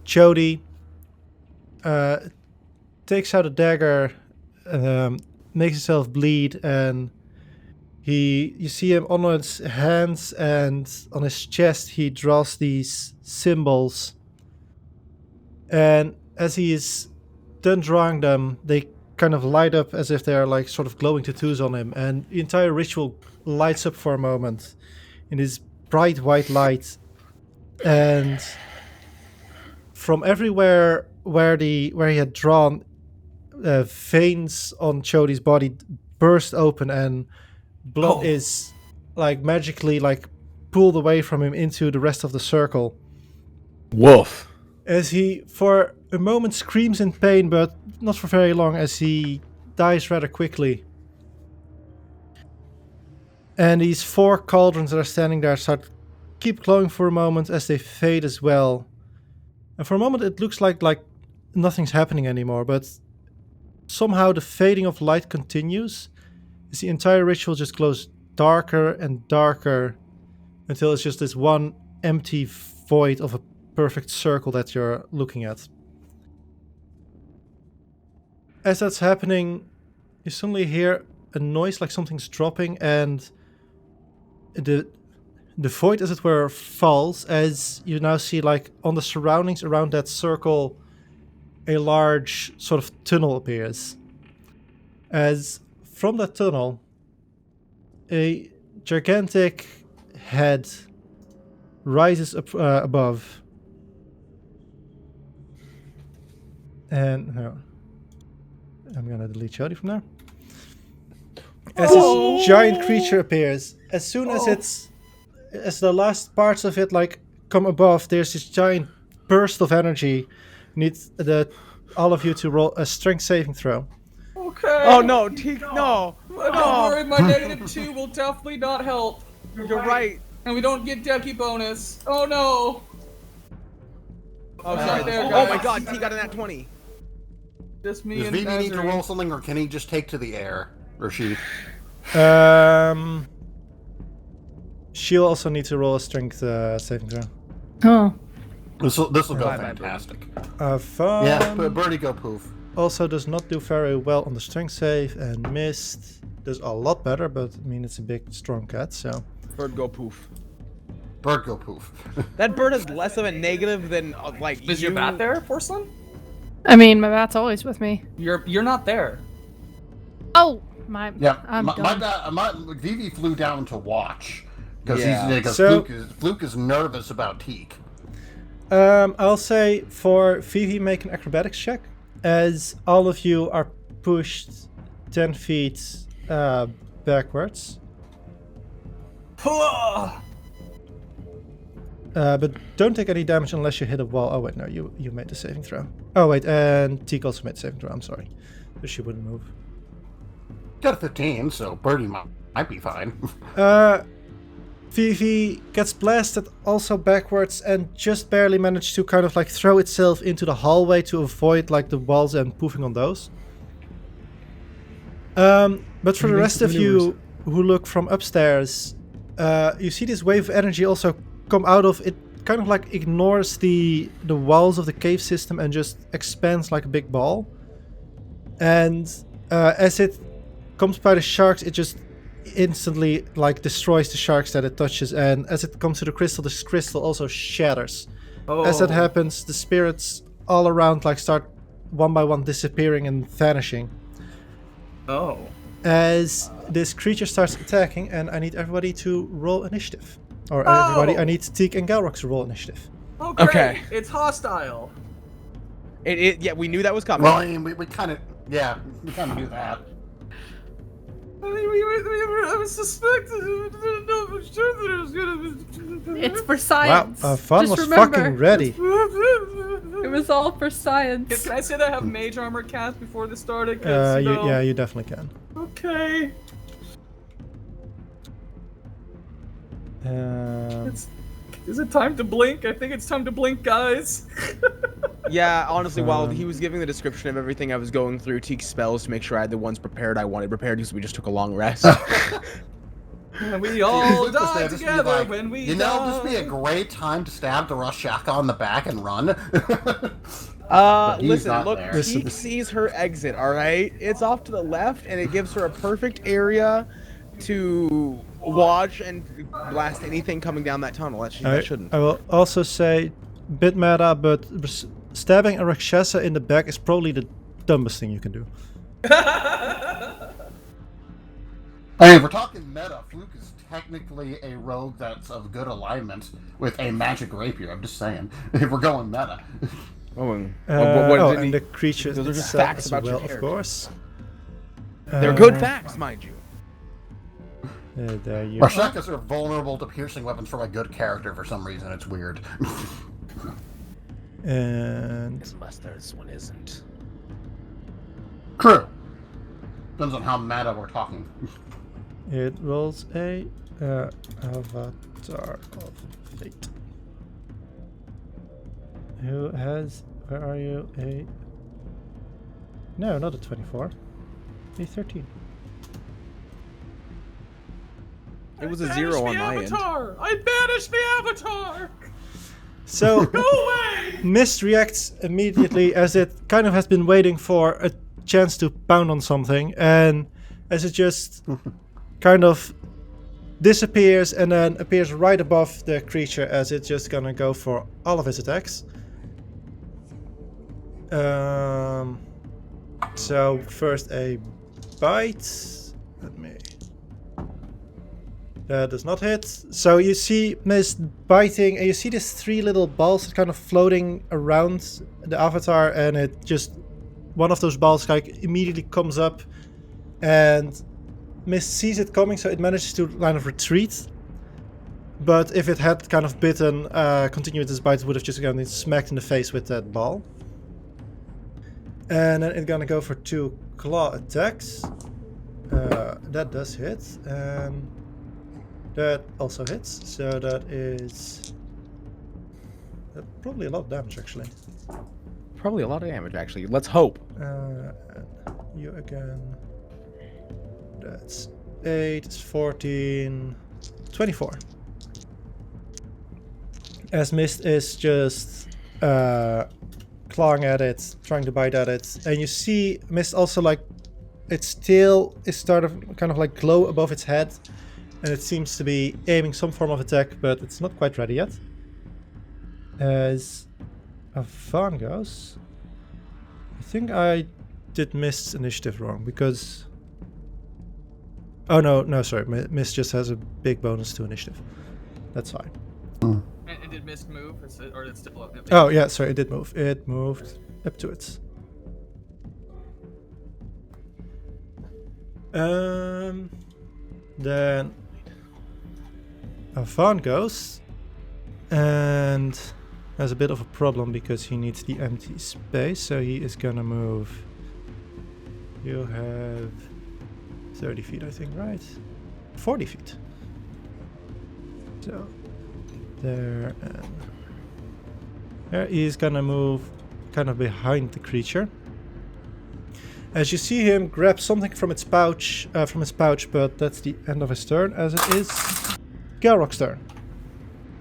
Jody takes out a dagger, makes himself bleed, and you see him on his hands and on his chest he draws these symbols. And as he is done drawing them, they kind of light up as if they're like sort of glowing tattoos on him, and the entire ritual lights up for a moment in this bright white light. And from everywhere where he had drawn, veins on Jody's body burst open, and blood is like magically like pulled away from him into the rest of the circle. Woof. As he for a moment screams in pain, but not for very long, as he dies rather quickly. And these four cauldrons that are standing there keep glowing for a moment as they fade as well. And for a moment it looks like nothing's happening anymore, but somehow the fading of light continues as the entire ritual just glows darker and darker until it's just this one empty void of a perfect circle that you're looking at. As that's happening, you suddenly hear a noise like something's dropping, and the void, as it were, falls, as you now see like on the surroundings around that circle a large sort of tunnel appears. As from that tunnel a gigantic head rises up above. And no, I'm gonna delete Jody from there. As this giant creature appears, as soon as as the last parts of it like come above, there's this giant burst of energy. Needs all of you to roll a strength saving throw. Okay. Oh no, Teak, no. Don't worry, my -2 will definitely not help. You're right. And we don't get Decky bonus. Oh no. Oh, sorry. there, Oh guys. my god, Teak got an at 20. Just me Does and Vivi need to Azri. roll something, or can he just take to the air? Or she? She'll also need to roll a strength saving throw. Oh. This will go Bye, fantastic. Fun. Yeah, but Birdie go poof. Also does not do very well on the strength save and missed. Does a lot better, but I mean it's a big, strong cat, so. Bird go poof. Bird go poof. That bird has less of a negative than like. Is your bat there, Porcelain? I mean, my bat's always with me. You're not there. Oh, my. Yeah, I'm my Vivi flew down to watch because So- Fluke is nervous about Teak. I'll say for Vivi, make an acrobatics check, as all of you are pushed 10 feet backwards. But don't take any damage unless you hit a wall. Oh wait, no, you made the saving throw. Oh wait, and Teak also made the saving throw. I'm sorry, so she wouldn't move. Got a 15, so Birdie might be fine. Vivi gets blasted also backwards and just barely managed to kind of like throw itself into the hallway to avoid like the walls and poofing on those. But for the rest of you who look from upstairs, you see this wave of energy also come out of it. Kind of like ignores the walls of the cave system and just expands like a big ball. And as it comes by the sharks, it just instantly like destroys the sharks that it touches, and as it comes to the crystal also shatters. As that happens, the spirits all around like start one by one disappearing and vanishing. As this creature starts attacking, and I need everybody to roll initiative. Or everybody, I need Teak and Galrok to roll initiative. Okay. Okay. It's hostile. Yeah, we knew that was coming. Well, I mean, we kind of knew that. I was suspected. I didn't know for sure that it was gonna be. It's for science. Wow, fun Just was remember, fucking ready. It was all for science. Can I say that I have mage armor cast before this started? Yeah, you definitely can. Okay. Is it time to blink? I think it's time to blink, guys. Yeah, honestly, while he was giving the description of everything I was going through, Teak's spells to make sure I had the ones prepared I wanted prepared because we just took a long rest. And we all Fluke was die there just to be together like, when we you know, die. this would be a great time to stab the Rashaka in the back and run. He's Listen, not look, there. Teak sees her exit, alright? It's off to the left, and it gives her a perfect area to watch and blast anything coming down that tunnel. That shouldn't. I will also say, bit meta, but stabbing a Rakshasa in the back is probably the dumbest thing you can do. I mean, if we're talking meta, Fluke is technically a rogue that's of good alignment with a magic rapier. I'm just saying. If we're going meta. And and the creature those are just itself facts as about your well, of character. course. They're good facts, mind you. There you Rashakas are vulnerable to piercing weapons from a good character for some reason. It's weird. And Unless this one isn't. True. Depends on how meta we're talking. it rolls a Avatar of Fate. Who has? Where are you? No, not a 24. A 13. It was a 0 on my end. I banished the avatar. So Go away. Mist reacts immediately as it kind of has been waiting for a chance to pound on something, and as it just kind of disappears and then appears right above the creature as it's just gonna go for all of its attacks. So first a bite. Let me. That does not hit. So you see Mist biting, and you see these 3 little balls that kind of floating around the avatar, and it just... One of those balls like immediately comes up, and Mist sees it coming, so it manages to kind of retreat. But if it had kind of bitten, continued its bite, it would have just gotten smacked in the face with that ball. And then it's gonna go for 2 claw attacks. That does hit, and that also hits. So that is probably a lot of damage, actually. Probably a lot of damage, actually. Let's hope. And you again. That's 8, it's 14, 24. As Mist is just clawing at it, trying to bite at it, and you see Mist also like its tail is starting kind of like glow above its head, and it seems to be aiming some form of attack, but it's not quite ready yet. As Van goes, I think I did Mist's initiative wrong because... Oh no, sorry, Mist just has a big bonus to initiative. That's fine. And did Mist move, or is it still up? Oh yeah, sorry, it did move. It moved up to it. Then Van goes and has a bit of a problem because he needs the empty space, so he is gonna move. You have 30 feet, I think, right? 40 feet. So there, and there he's gonna move kind of behind the creature. As you see him grab something from its pouch, but that's the end of his turn, as it is Galrok's turn.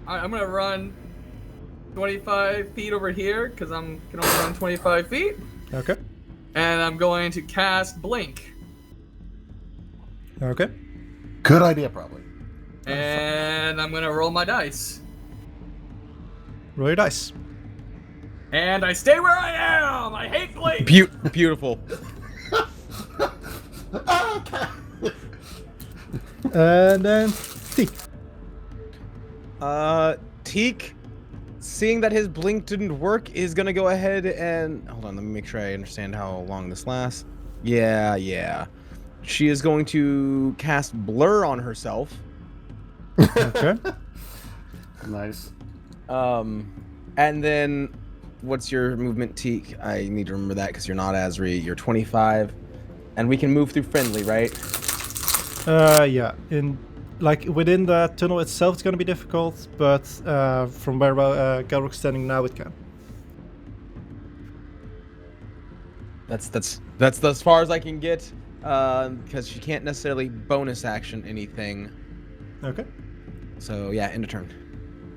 I'm gonna run 25 feet over here, because I can only run 25 feet. Okay. And I'm going to cast Blink. Okay. Good idea, probably. And I'm gonna roll my dice. Roll your dice. And I stay where I am! I hate Blink! Beautiful. And then Teak. Teak, seeing that his blink didn't work, is gonna go ahead and... Hold on, let me make sure I understand how long this lasts. Yeah. She is going to cast Blur on herself. Okay. Nice. And then... What's your movement, Teak? I need to remember that because you're not Asri. You're 25. And we can move through friendly, right? Yeah. Within the tunnel itself, it's going to be difficult, but from where Galrok's standing now, it can. That's as far as I can get, because she can't necessarily bonus action anything. Okay. So yeah, end of turn.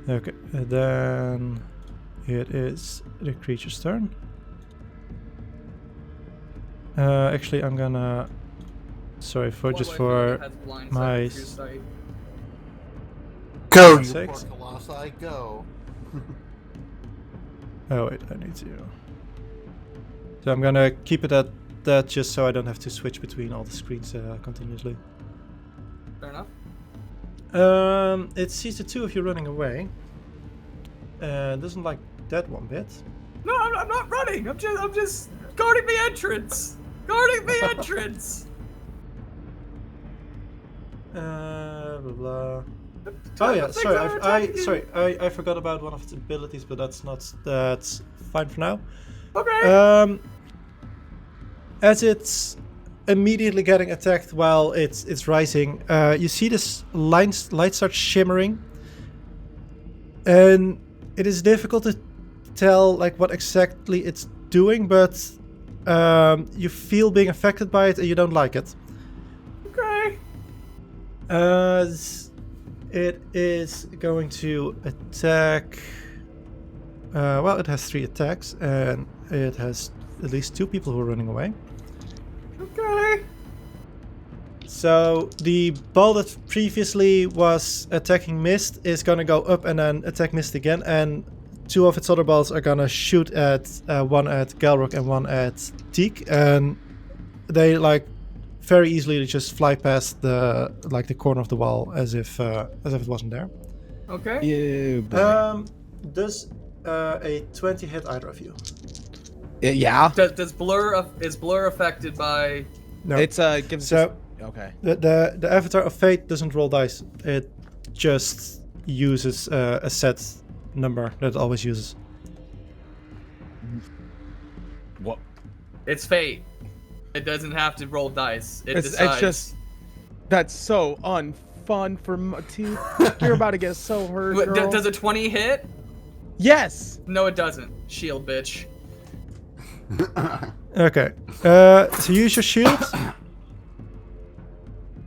Okay. And then it is the creature's turn. Actually, I'm gonna... Sorry, for my... Go, you Six. poor Colossi, go. Oh wait, I need to... So I'm gonna keep it at that just so I don't have to switch between all the screens continuously. Fair enough. It sees the 2 of you running away. Doesn't like that one bit. No, I'm not running. I'm just guarding the entrance. Guarding the entrance. Blah blah. Oh yeah, sorry. I forgot about one of its abilities, but that's fine for now. Okay. As it's immediately getting attacked while it's rising, you see this light start shimmering, and it is difficult to tell like what exactly it's doing, but you feel being affected by it and you don't like it. Okay. As it is going to attack. Well, it has 3 attacks, and it has at least 2 people who are running away. Okay. So the ball that previously was attacking Mist is gonna go up and then attack Mist again, and 2 of its other balls are gonna shoot at one at Galrok and one at Teak, and they like very easily just fly past the corner of the wall as if it wasn't there. Okay. Yeah. Does a 20 hit either of you? Yeah. Does blur is blur affected by? No. It's gives. So Okay. the Avatar of Fate doesn't roll dice. It just uses a set number that it always uses. What? It's fate. It doesn't have to roll dice. It It's decides. just. That's so unfun for Teak. You're about to get so hurt. Wait, Girl. does a 20 hit? Yes. No, it doesn't. Shield, bitch. Okay. So use your shield.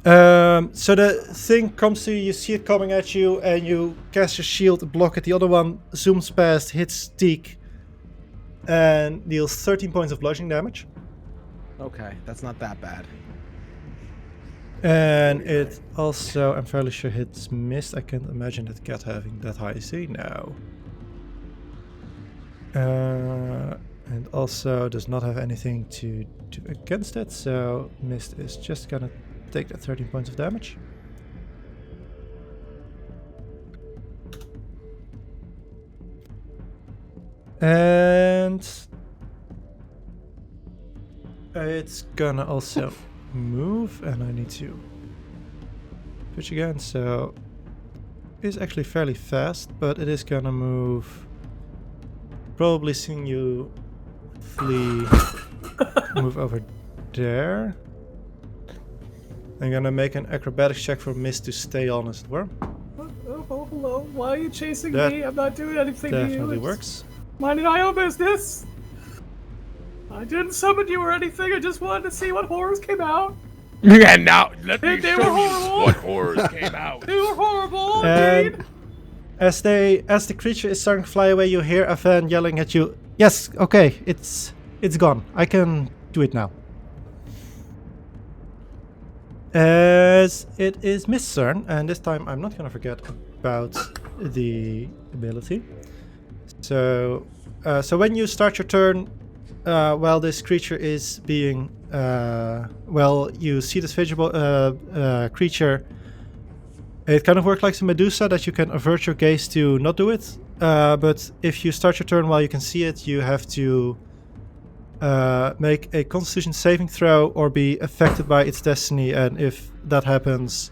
So the thing comes to you, you see it coming at you, and you cast your shield to block it. The other one zooms past, hits Teak, and deals 13 points of bludgeoning damage. Okay, that's not that bad. And it also, I'm fairly sure, hits missed. I can't imagine that cat having that high AC now. And also does not have anything to do against it, so mist is just gonna take that 13 points of damage. And it's gonna also move, and I need to switch again, so it's actually fairly fast, but it is gonna move, probably seeing you flee, move over there. I'm gonna make an acrobatics check for Mist to stay on, as it were. Oh, hello. Why are you chasing That me? I'm not doing anything to you. Definitely It's works. minding my own business. I didn't summon you or anything. I just wanted to see what horrors came out. Yeah, now let me They show were you horrible. what horrors came out. They were horrible, And indeed. as the creature is starting to fly away, you hear a fan yelling at you. Yes, okay, it's gone. I can do it now. As it is Mist's turn, and this time I'm not gonna forget about the ability. So when you start your turn, while this creature is being, you see this visible creature. It kind of works like a Medusa, that you can avert your gaze to not do it. But if you start your turn while you can see it, you have to make a Constitution saving throw or be affected by its destiny. And if that happens,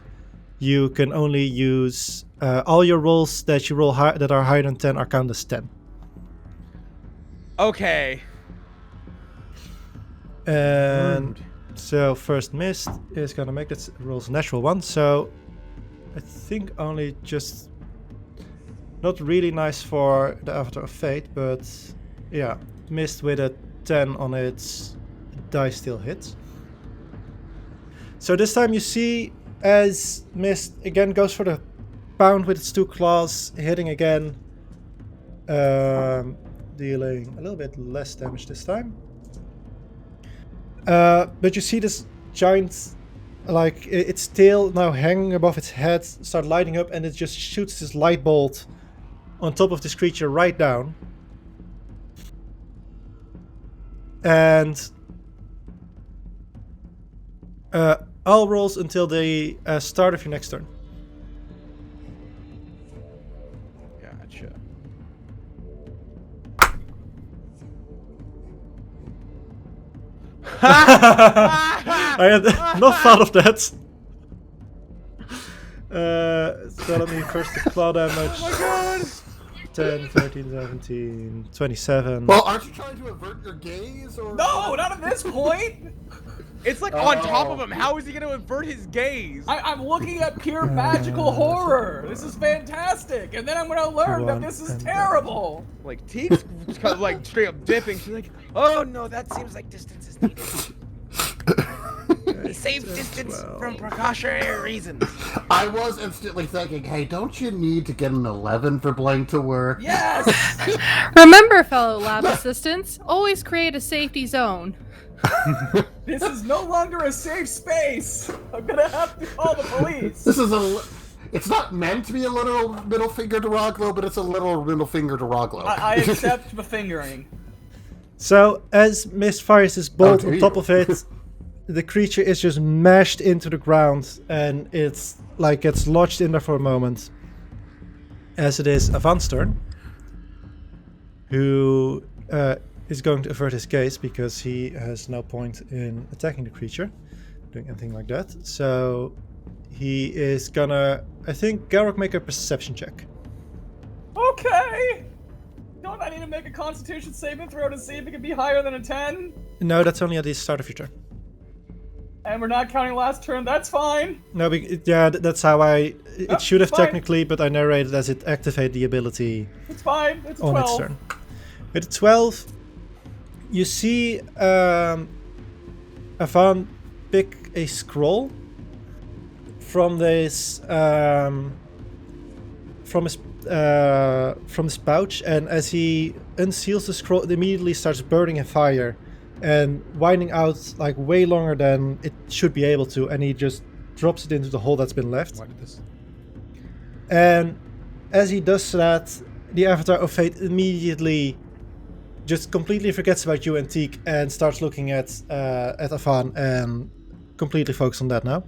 you can only use all your rolls that you roll that are higher than 10 are counted as 10. Okay. And so first Mist is gonna make that rolls a natural one. So I think only just not really nice for the Avatar of Fate, but yeah, Mist with a 10 on its die still hits. So this time you see as Mist again goes for the pound with its two claws, hitting again, dealing a little bit less damage this time. But you see this giant, like its tail now hanging above its head, start lighting up, and it just shoots this light bolt on top of this creature right down. And all rolls until the start of your next turn. Gotcha. I had not thought of that. So let me first the claw damage. Oh my god! 10, 13, 17, 27. Well, aren't you trying to avert your gaze? Or No, not at this point. It's like on top of him. How is he going to avert his gaze? I'm looking at pure magical horror. This is fantastic. And then I'm going to learn that this is terrible. Like Teak's kind of like straight up dipping. She's like, "Oh no, that seems like distance is needed." Save distance 12. from precautionary reasons. I was instantly thinking, hey, don't you need to get an 11 for blank to work? Yes. Remember, fellow lab assistants, always create a safety zone. This is no longer a safe space. I'm going to have to call the police. This is it's not meant to be a literal middle finger to Ralgo, but it's a literal middle finger to Ralgo. I accept the fingering. So as Mist fires this bolt on top of it, the creature is just mashed into the ground, and it's like gets lodged in there for a moment. As it is Avan's turn, who is going to avert his gaze because he has no point in attacking the creature, doing anything like that. So he is gonna, I think, Galrok, make a perception check. Okay! Don't I need to make a Constitution saving throw to see if it can be higher than a 10? No, that's only at the start of your turn. And we're not counting last turn, that's fine! No, that's how it should have fine. technically, but I narrated as it activated the ability It's fine, it's a on 12. its turn. With a 12, you see Avan pick a scroll from this from his pouch, and as he unseals the scroll, it immediately starts burning in fire and winding out like way longer than it should be able to, and he just drops it into the hole that's been left. Why did this? And as he does that, the Avatar of Fate immediately just completely forgets about you and Teak and starts looking at Avan and completely focus on that now.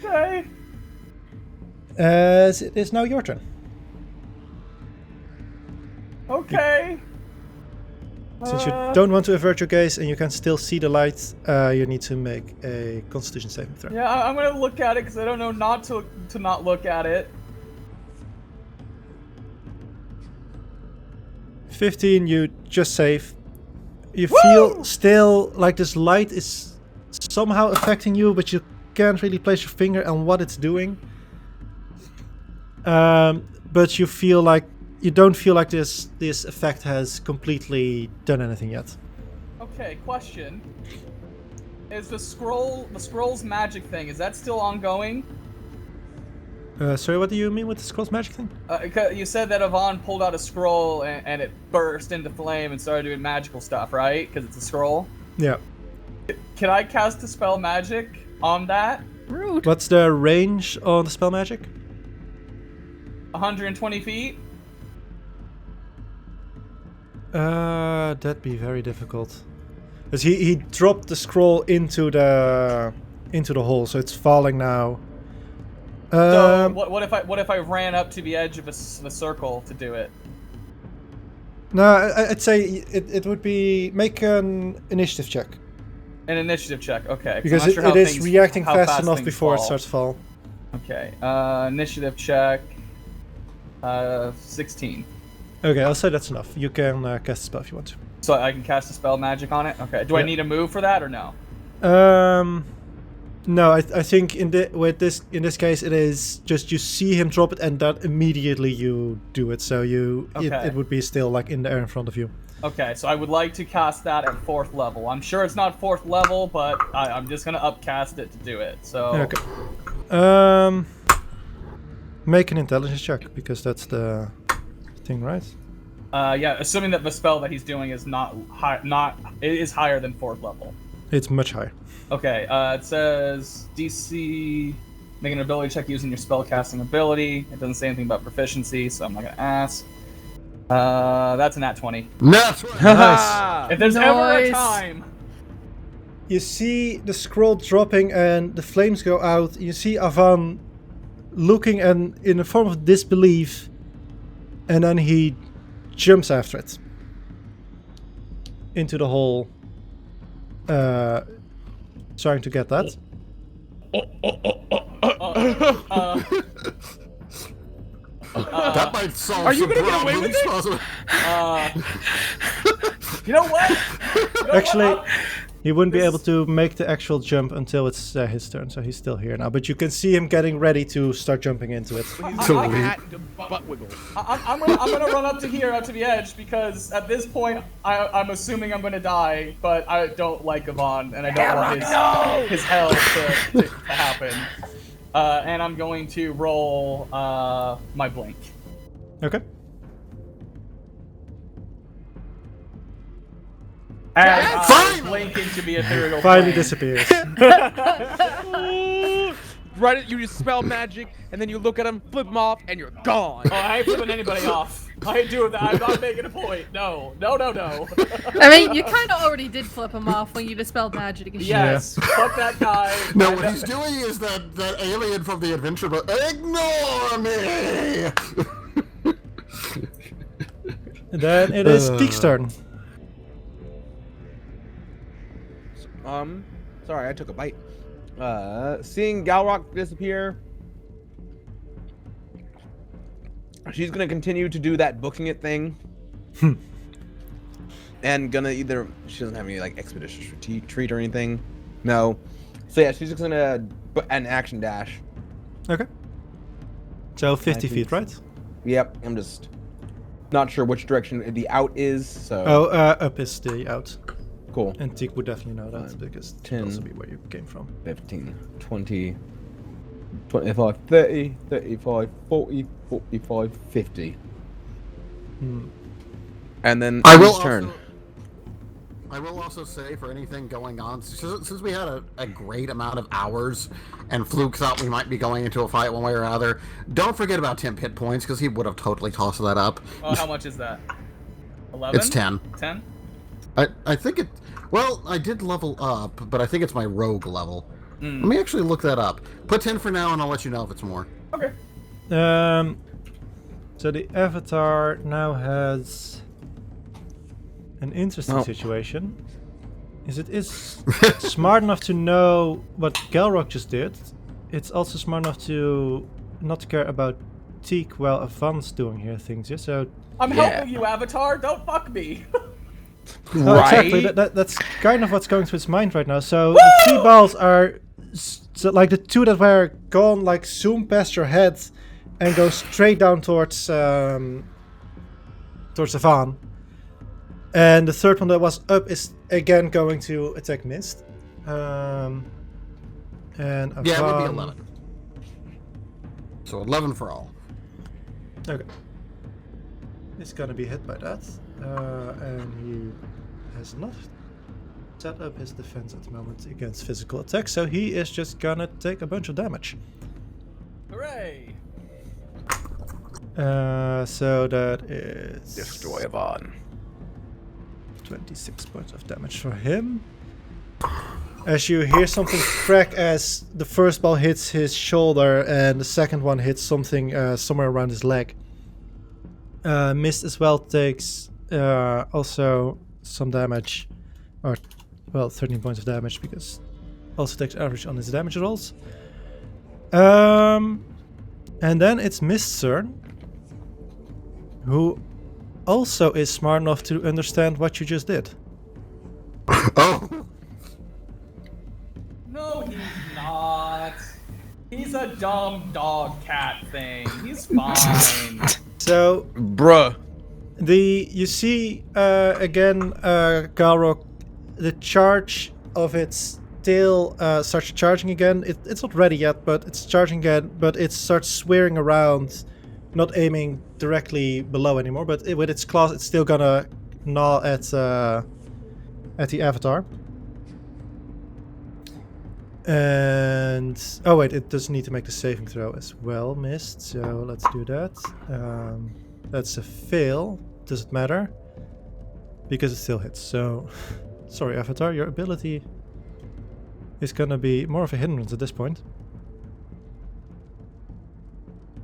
Okay. As it is now your turn. Okay. Since you don't want to avert your gaze and you can still see the light, you need to make a Constitution saving throw. Yeah, I'm gonna look at it because I don't know not to not look at it. 15, you just save. You feel still like this light is somehow affecting you, but you can't really place your finger on what it's doing. But you feel like you don't feel like this effect has completely done anything yet. Okay, question. Is the scroll's magic thing, is that still ongoing? Sorry, what do you mean with the scroll's magic thing? You said that Avan pulled out a scroll and it burst into flame and started doing magical stuff, right? Because it's a scroll? Yeah. Can I cast Dispel Magic on that? Rude. What's the range on the spell magic? 120 feet? That'd be very difficult. Because he dropped the scroll into the hole, so it's falling now. So what if I ran up to the edge of a circle to do it? No, I'd say it would be make an initiative check. An initiative check, okay. Because it is reacting fast enough before it starts to fall. Okay, initiative check. 16. Okay, I'll say that's enough. You can cast a spell if you want to. So I can cast a spell magic on it? Okay. Do I need a move for that or no? No, I think in this case it is just you see him drop it and that immediately you do it. So it would be still like in the air in front of you. Okay, so I would like to cast that at 4th level. I'm sure it's not 4th level, but I'm just gonna upcast it to do it. So. Okay. Make an intelligence check because that's the thing, right? Yeah, assuming that the spell that he's doing is it is higher than 4th level. It's much higher. Okay, it says DC, make an ability check using your spellcasting ability. It doesn't say anything about proficiency, so I'm not gonna ask. That's a nat 20. Nice. If there's ever a time. You see the scroll dropping and the flames go out. You see Avan looking and in a form of disbelief, and then he jumps after it into the hole, trying to get that. That might solve Are you some gonna get away with problems. You know what? Actually, he wouldn't be able to make the actual jump until it's his turn, so he's still here now. But you can see him getting ready to start jumping into it. Butt wiggle. I'm gonna run up to the edge, because at this point I'm assuming I'm gonna die, but I don't like Avan and I don't want his hell to happen. And I'm going to roll my blink. Okay. And blink into the ethereal Finally plane. disappears. Right, you just spell magic, and then you look at him, flip him off, and you're gone. Oh, I ain't flipping anybody off. I ain't doing that. I'm not making a point. No. I mean, you kind of already did flip him off when you dispelled magic. Yes, fuck that guy. No, what he's doing is that alien from the adventure book. Ignore me! Then it is Teak's turn. Sorry, I took a bite. Seeing Galrok disappear, she's gonna continue to do that booking it thing. And gonna she doesn't have any like expeditious retreat or anything. No. So yeah, she's just gonna an action dash. Okay. So 50 feet, right? Yep. I'm just not sure which direction the out is. So. Oh, up is the out. Cool. And Teak would definitely know that because it 10, would also be where you came from. 15, 20, 25, 30, 35, 40, 45, 50. And then his turn. I will also say, for anything going on, since we had a great amount of hours, and Fluke thought we might be going into a fight one way or another, don't forget about Tim hit points, because he would have totally tossed that up. Oh, how much is that? 11? It's 10. 10? I think it... Well, I did level up, but I think it's my rogue level. Let me actually look that up. Put 10 for now, and I'll let you know if it's more. Okay. So the Avatar now has an interesting situation. It is smart enough to know what Galrok just did. It's also smart enough to not care about Teak while Avan's doing here things. Yeah, so I'm helping you, Avatar. Don't fuck me. Oh, exactly. That's kind of what's going through its mind right now. So the 3 balls are like the 2 that were gone, like zoom past your head and go straight down towards Avan. And the 3rd one that was up is again going to attack Mist. And Avan... Yeah, it would be 11. So 11 for all. Okay. He's gonna be hit by that. And he has not set up his defense at the moment against physical attacks, so he is just gonna take a bunch of damage. Hooray! So that is... Destroy Avan. 26 points of damage for him. As you hear something crack as the first ball hits his shoulder and the second one hits something somewhere around his leg. Mist as well takes also some damage, or well, 13 points of damage because also takes average on his damage rolls. And then it's Mist's turn, who also is smart enough to understand what you just did. Oh! No, he's not. He's a dumb dog cat thing. He's fine. So, bruh. You see again, Galrok, the charge of its tail starts charging again. It's not ready yet, but it's charging again. But it starts swearing around, not aiming directly below anymore. But with its claws, it's still gonna gnaw at the Avatar. And oh wait, it does need to make the saving throw as well, Mist. So let's do that. That's a fail. Doesn't matter because it still hits. So sorry, Avatar, your ability is gonna be more of a hindrance at this point.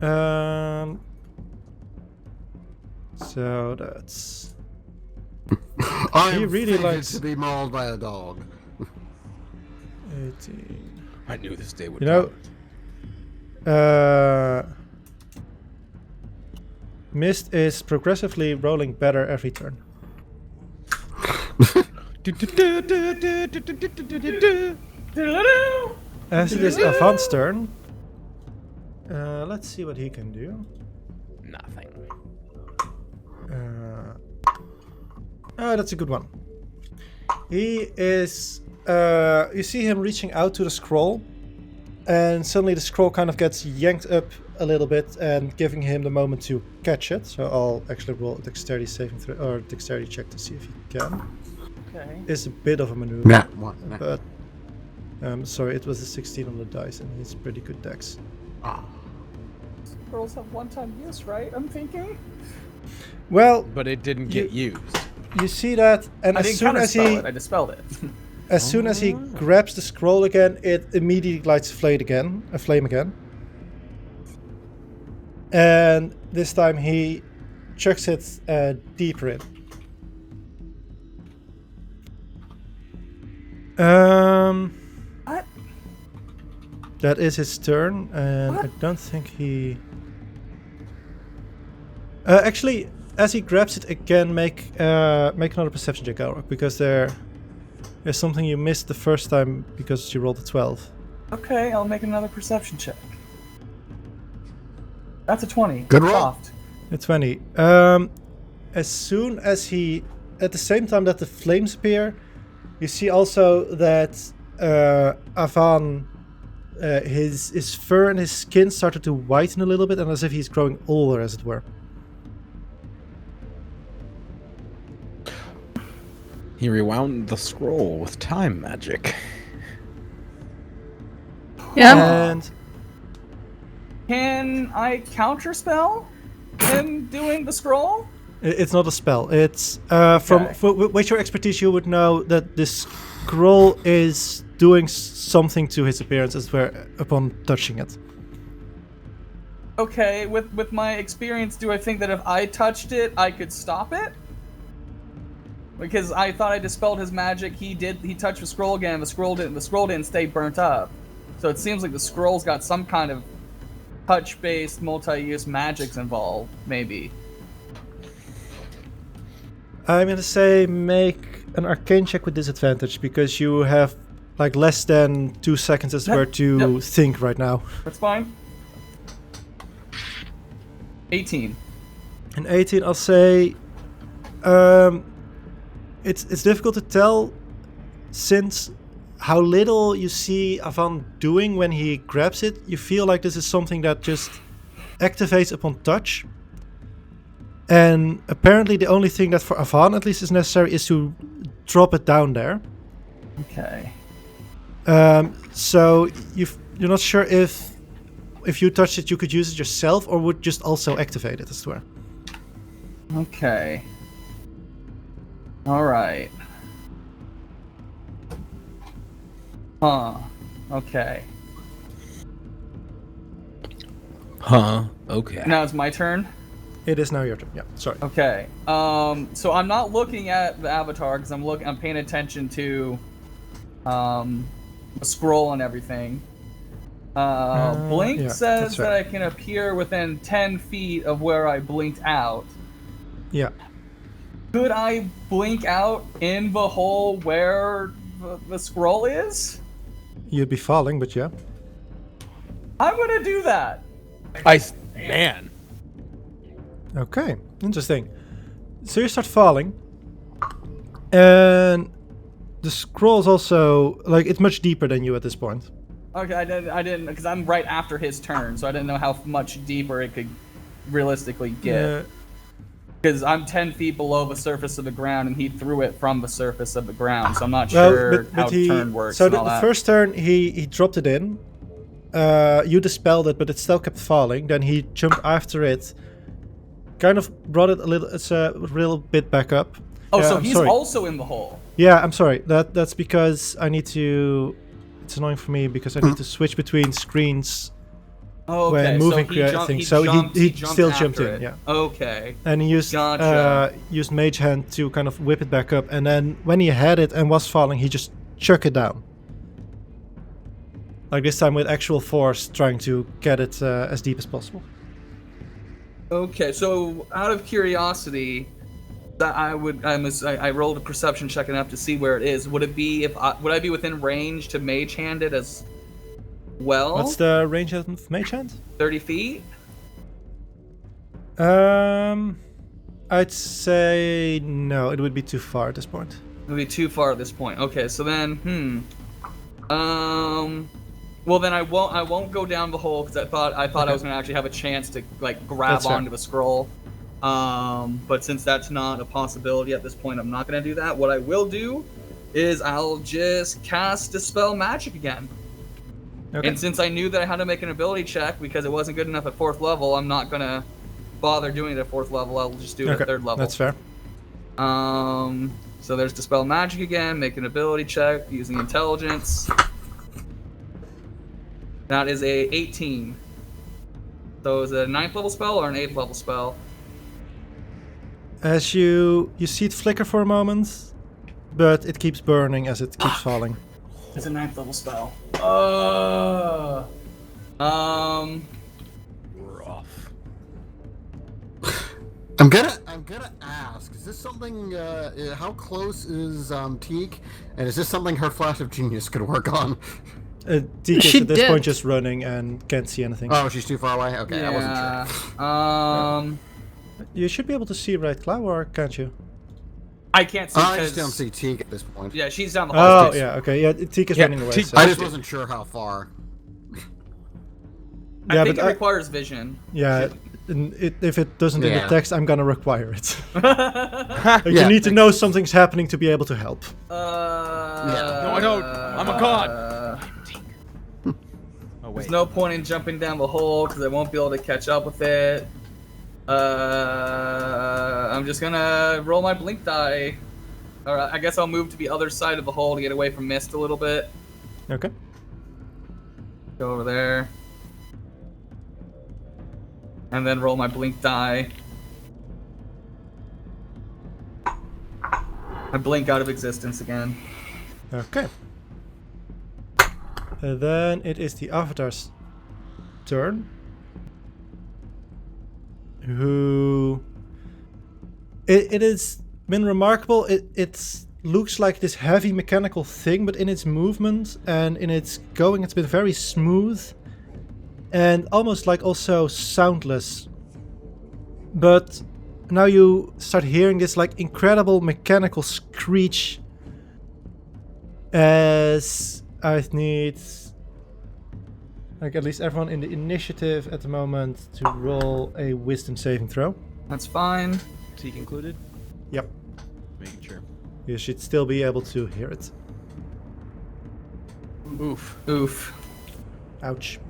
So that's. I really likes to be mauled by a dog. 18. I knew this day would come. Mist is progressively rolling better every turn. As it is Avan's turn, let's see what he can do. Nothing. Oh, that's a good one. He is... you see him reaching out to the scroll, and suddenly the scroll kind of gets yanked up a little bit and giving him the moment to catch it. So I'll actually roll a dexterity saving throw or dexterity check to see if he can. Okay. It's a bit of a maneuver. Nah. But sorry, it was a 16 on the dice, and he's pretty good dex. Girls have one-time use, right? I'm thinking. Well, but it didn't get used. You see that, and I as didn't soon as he I dispelled it. as soon as he grabs the scroll again, it immediately lights a flame again. And this time he chucks it deeper in. What? That is his turn, and I don't think he... actually, as he grabs it again, make another perception check, Galrok, because there's something you missed the first time because you rolled a 12. Okay, I'll make another perception check. That's a 20. Good roll. Soft. A 20. As soon as he... At the same time that the flames appear, you see also that Avan, his fur and his skin started to whiten a little bit, and as if he's growing older, as it were. He rewound the scroll with time magic. Yeah. And Can I counterspell him doing the scroll? it's not a spell. It's Okay. with your expertise, you would know that this scroll is doing something to his appearance, as it were, upon touching it. Okay, with my experience, do I think that if I touched it, I could stop it? Because I thought I dispelled his magic. He touched the scroll again. The scroll didn't stay burnt up. So it seems like the scroll's got some kind of touch-based multi-use magics involved, maybe. I'm gonna say make an arcane check with disadvantage, because you have like less than 2 seconds as it were to think right now. That's fine. 18. And 18, I'll say, it's difficult to tell, since how little you see Avan doing when he grabs it. You feel like this is something that just activates upon touch. And apparently the only thing that for Avan at least is necessary is to drop it down there. Okay. So you're not sure if you touched it you could use it yourself, or would just also activate it, I swear. Okay. Alright. Huh. Okay. Huh? Okay. Now it's my turn? It is now your turn. Yeah, sorry. Okay. So I'm not looking at the avatar because I'm paying attention to the scroll and everything. Blink yeah, says that's right. that I can appear within 10 feet of where I blinked out. Yeah. Could I blink out in the hole where the scroll is? You'd be falling, but yeah. I'm gonna do that. Man. Okay, interesting. So you start falling, and the scroll's also like it's much deeper than you at this point. Okay, I didn't, because I'm right after his turn, so I didn't know how much deeper it could realistically get. Because I'm 10 feet below the surface of the ground, and he threw it from the surface of the ground, so I'm not sure how the turn works. So and the all that. first turn, he dropped it in. You dispelled it, but it still kept falling. Then he jumped after it, kind of brought it a little bit back up. Oh, so I'm he's sorry. also in the hole. Yeah, I'm sorry. That's because I need to. It's annoying for me because I need to switch between screens. Oh, okay. When moving he still jumped in, it. yeah. Okay. And he used Gotcha. used Mage Hand to kind of whip it back up, and then when he had it and was falling, he just chuck it down. Like this time with actual force, trying to get it as deep as possible. Okay, so out of curiosity, that I rolled a perception check enough to see where it is. Would it be would I be within range to Mage Hand it as well? What's the range of Mage Hand? 30 feet? I'd say no. It would be too far at this point. It would be too far at this point. Okay, so then, well then I won't go down the hole because I thought I was gonna actually have a chance to like grab That's fair. onto the scroll. But since that's not a possibility at this point, I'm not gonna do that. What I will do is I'll just cast Dispel Magic again. Okay. And since I knew that I had to make an ability check because it wasn't good enough at 4th level, I'm not gonna bother doing it at 4th level. I'll just do it at 3rd level. That's fair. So there's Dispel Magic again. Make an ability check using intelligence. That is a 18. So is it a 9th level spell or an 8th level spell? As you see it flicker for a moment, but it keeps burning as it keeps falling. It's a 9th level spell. Rough. I'm gonna ask. Is this something? How close is Teak? And is this something her flash of genius could work on? Teak is She at this did. point just running and can't see anything. Oh, she's too far away. Okay, I wasn't sure. You should be able to see Red Cloud, or can't you? I can't see I because just don't see Teak at this point. yeah, she's down the hall. Oh, yeah, okay. Yeah, Teak is Yeah, running away. Teak- So. I just wasn't sure how far. I think but it requires vision. Yeah, if it doesn't in the Yeah. text, I'm gonna require it. Yeah, You need to know something's happening to be able to help. No, I don't. I'm a god. Oh, wait. There's no point in jumping down the hole because I won't be able to catch up with it. I'm just gonna roll my blink die. Alright, I guess I'll move to the other side of the hole to get away from mist a little bit. Okay. Go over there. And then roll my blink die. I blink out of existence again. Okay. Then it is the Avatar's turn. Who... It has been remarkable. It looks like this heavy mechanical thing, but in its movement and in its going, it's been very smooth. And almost like also soundless. But now you start hearing this like incredible mechanical screech. As I need like at least everyone in the initiative at the moment to roll a wisdom saving throw. That's fine. Teak included? Yep. Making sure. You should still be able to hear it. Oof. Oof. Ouch.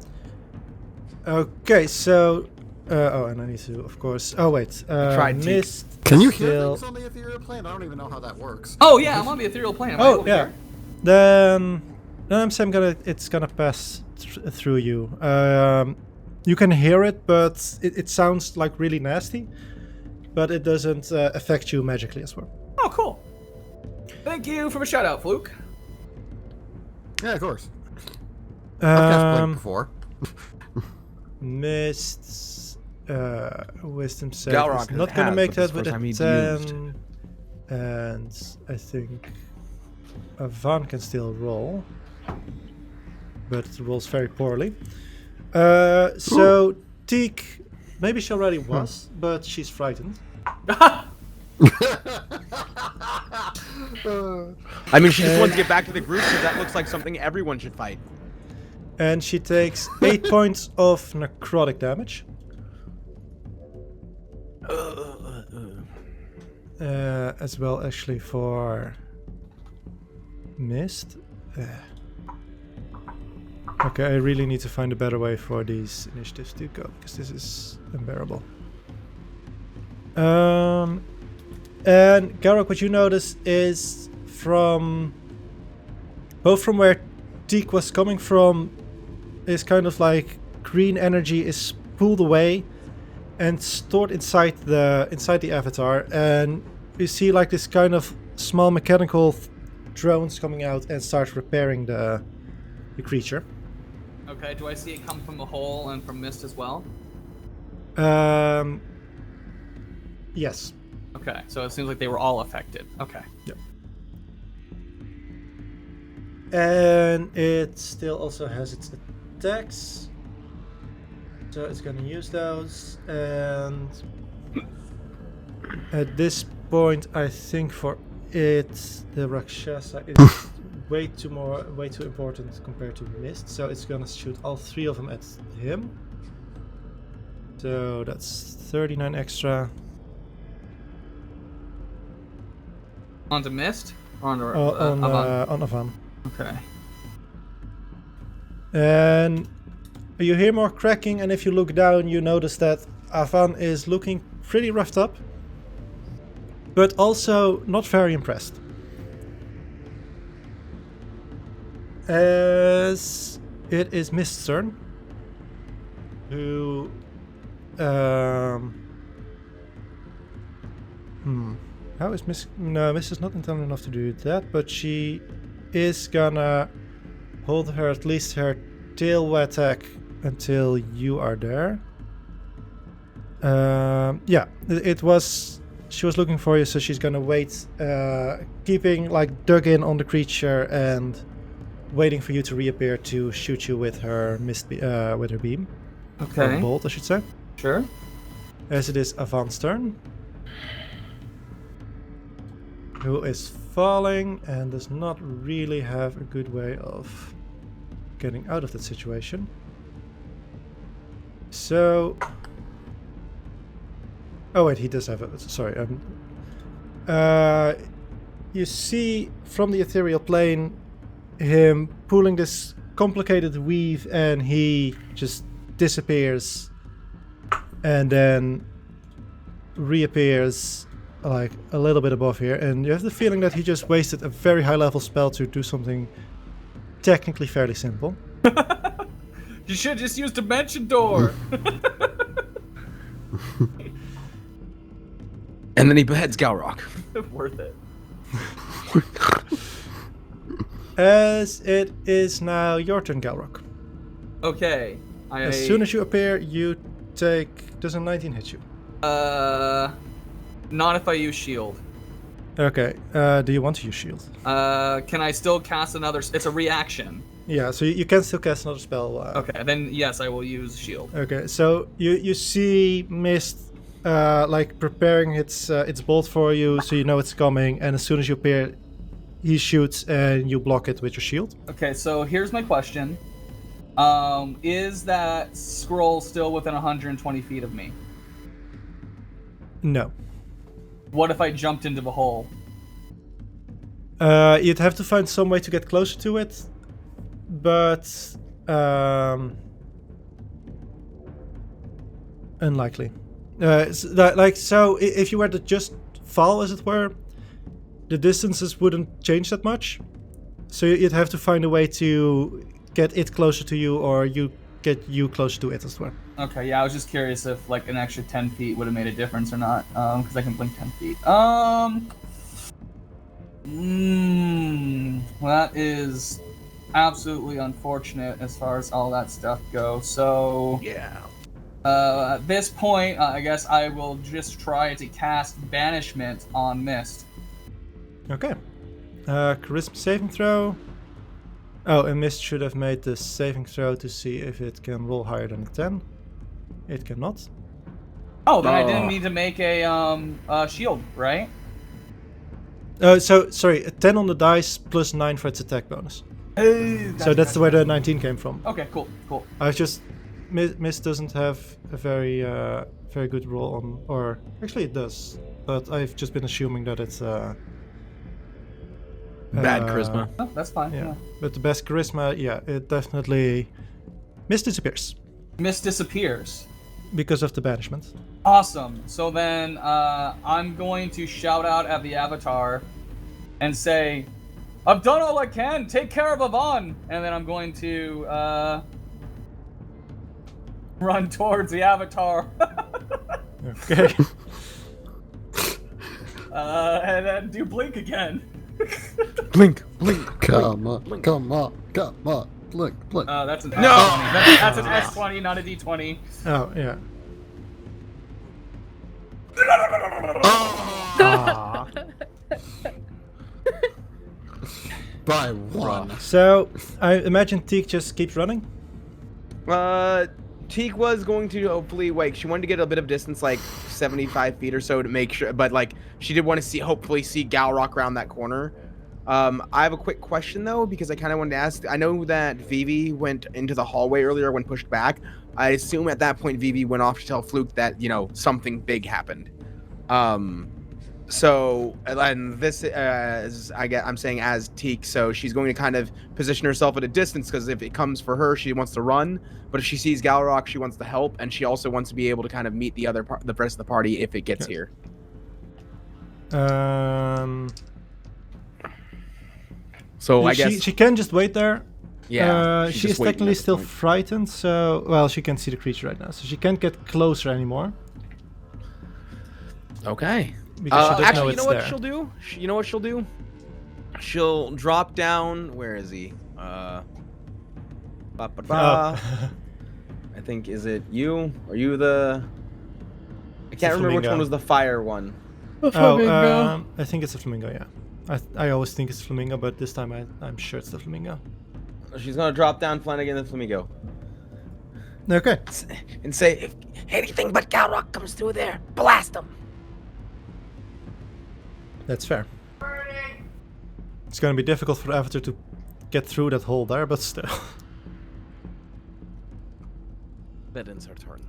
Okay, so oh, and I need to, of course. Oh wait, tried, Teak. mist. Can you hear still... things on the ethereal plane? I don't even know how that works. Oh yeah, I'm on the ethereal plane. Am I Oh over yeah. here? Then I'm saying it's gonna pass through you. You can hear it, but it sounds like really nasty. But it doesn't affect you magically as well. Oh cool. Thank you for the shout out, Fluke. Yeah, of course. I've cast Blink before. Mist, wisdom save. Galrok Is not gonna has, make but that this with first a time he's 10. And I think Van can still roll, but it rolls very poorly. So Teak, maybe she already was, but she's frightened. I mean, she just wants to get back to the group because that looks like something everyone should fight. And she takes 8 points of necrotic damage. As well, actually, for mist. Okay, I really need to find a better way for these initiatives to go, because this is unbearable. And Galrok, what you notice is both from where Teak was coming from, is kind of like green energy is pulled away and stored inside the avatar, and you see like this kind of small mechanical drones coming out and start repairing the creature. Okay, do I see it come from the hole and from mist as well? Yes. Okay, so it seems like they were all affected. Okay. Yep. And it still also has its attacks. So it's gonna use those, and at this point I think for it the Rakshasa is way too important compared to Mist, so it's gonna shoot all 3 of them at him. So that's 39 extra. Onto mist? Or onto On Avan. Okay. And you hear more cracking, and if you look down, you notice that Avan is looking pretty roughed up, but also not very impressed. As it is Mist's turn, who how is Miss? No, Miss is not intelligent enough to do that, but she is gonna hold at least her tail attack until you are there. Yeah, it was. She was looking for you, so she's gonna wait, keeping like dug in on the creature and waiting for you to reappear to shoot you with her with her beam. Okay. Or bolt, I should say. Sure. As it is Avan's turn, who is falling and does not really have a good way of getting out of that situation. So, oh wait, he does have a. Sorry. You see from the ethereal plane him pulling this complicated weave, and he just disappears and then reappears like a little bit above here, and you have the feeling that he just wasted a very high level spell to do something technically fairly simple. You should just use Dimension Door. And then he beheads Galrok. Worth it. As it is now your turn, Galrok. Okay. As soon as you appear, you take... Does a 19 hit you? Not if I use shield. Okay. Do you want to use shield? Can I still cast another... It's a reaction. Yeah, so you can still cast another spell. Okay, then yes, I will use shield. Okay, so you see Mist like preparing its bolt for you, so you know it's coming, and as soon as you appear, he shoots and you block it with your shield. Okay, so here's my question. Is that scroll still within 120 feet of me? No. What if I jumped into the hole? You'd have to find some way to get closer to it, but unlikely. So if you were to just fall, as it were, the distances wouldn't change that much. So you'd have to find a way to get it closer to you, or you get you closer to it as well. Okay, yeah, I was just curious if like an extra 10 feet would have made a difference or not, because I can blink 10 feet. Well, that is absolutely unfortunate as far as all that stuff goes. So Yeah. At this point, I guess I will just try to cast Banishment on Mist. Okay. Charisma saving throw. Oh, and Mist should have made the saving throw to see if it can roll higher than a 10. It cannot. Oh, then I didn't need to make a shield, right? So, sorry, a 10 on the dice plus 9 for its attack bonus. So that's where the 19 came from. Okay, cool. I've just... Mist doesn't have a very very good roll on... Or, actually it does. But I've just been assuming that it's... Bad charisma. Oh, that's fine. Yeah. But the best charisma, yeah, it definitely... Mist disappears. Mist disappears. Because of the banishment. Awesome. So then I'm going to shout out at the avatar and say, I've done all I can. Take care of Avan. And then I'm going to run towards the avatar. Okay. And then do blink again. Blink. Come on, blink. That's an No! S20. That's an S20, not a D20. Oh, yeah. By one. So, I imagine Teak just keeps running? Teak was going to hopefully wait. She wanted to get a bit of distance, like 75 feet or so, to make sure. But like, she did want to hopefully see Galrok around that corner. I have a quick question though, because I kind of wanted to ask. I know that Vivi went into the hallway earlier when pushed back. I assume at that point Vivi went off to tell Fluke that something big happened. So, and this is, I'm saying as Teak, so she's going to kind of position herself at a distance because if it comes for her, she wants to run. But if she sees Galrok, she wants to help, and she also wants to be able to kind of meet the rest of the party if it gets here. So I guess she can just wait there. Yeah. She is technically still frightened, so well, she can't see the creature right now, so she can't get closer anymore. Okay. Because she doesn't know actually, it's you know there. what she'll do? You know what she'll do? She'll drop down. Where is he? I think, is it you? Are you the? I can't remember which one was the fire one. I think it's a flamingo. Yeah, I always think it's a flamingo, but this time I'm sure it's the flamingo. She's gonna drop down Flanagan and Flamingo. Okay. And say, if anything but Galrok comes through there, blast him. That's fair. It's gonna be difficult for the Avatar to get through that hole there, but still. That ends her turn.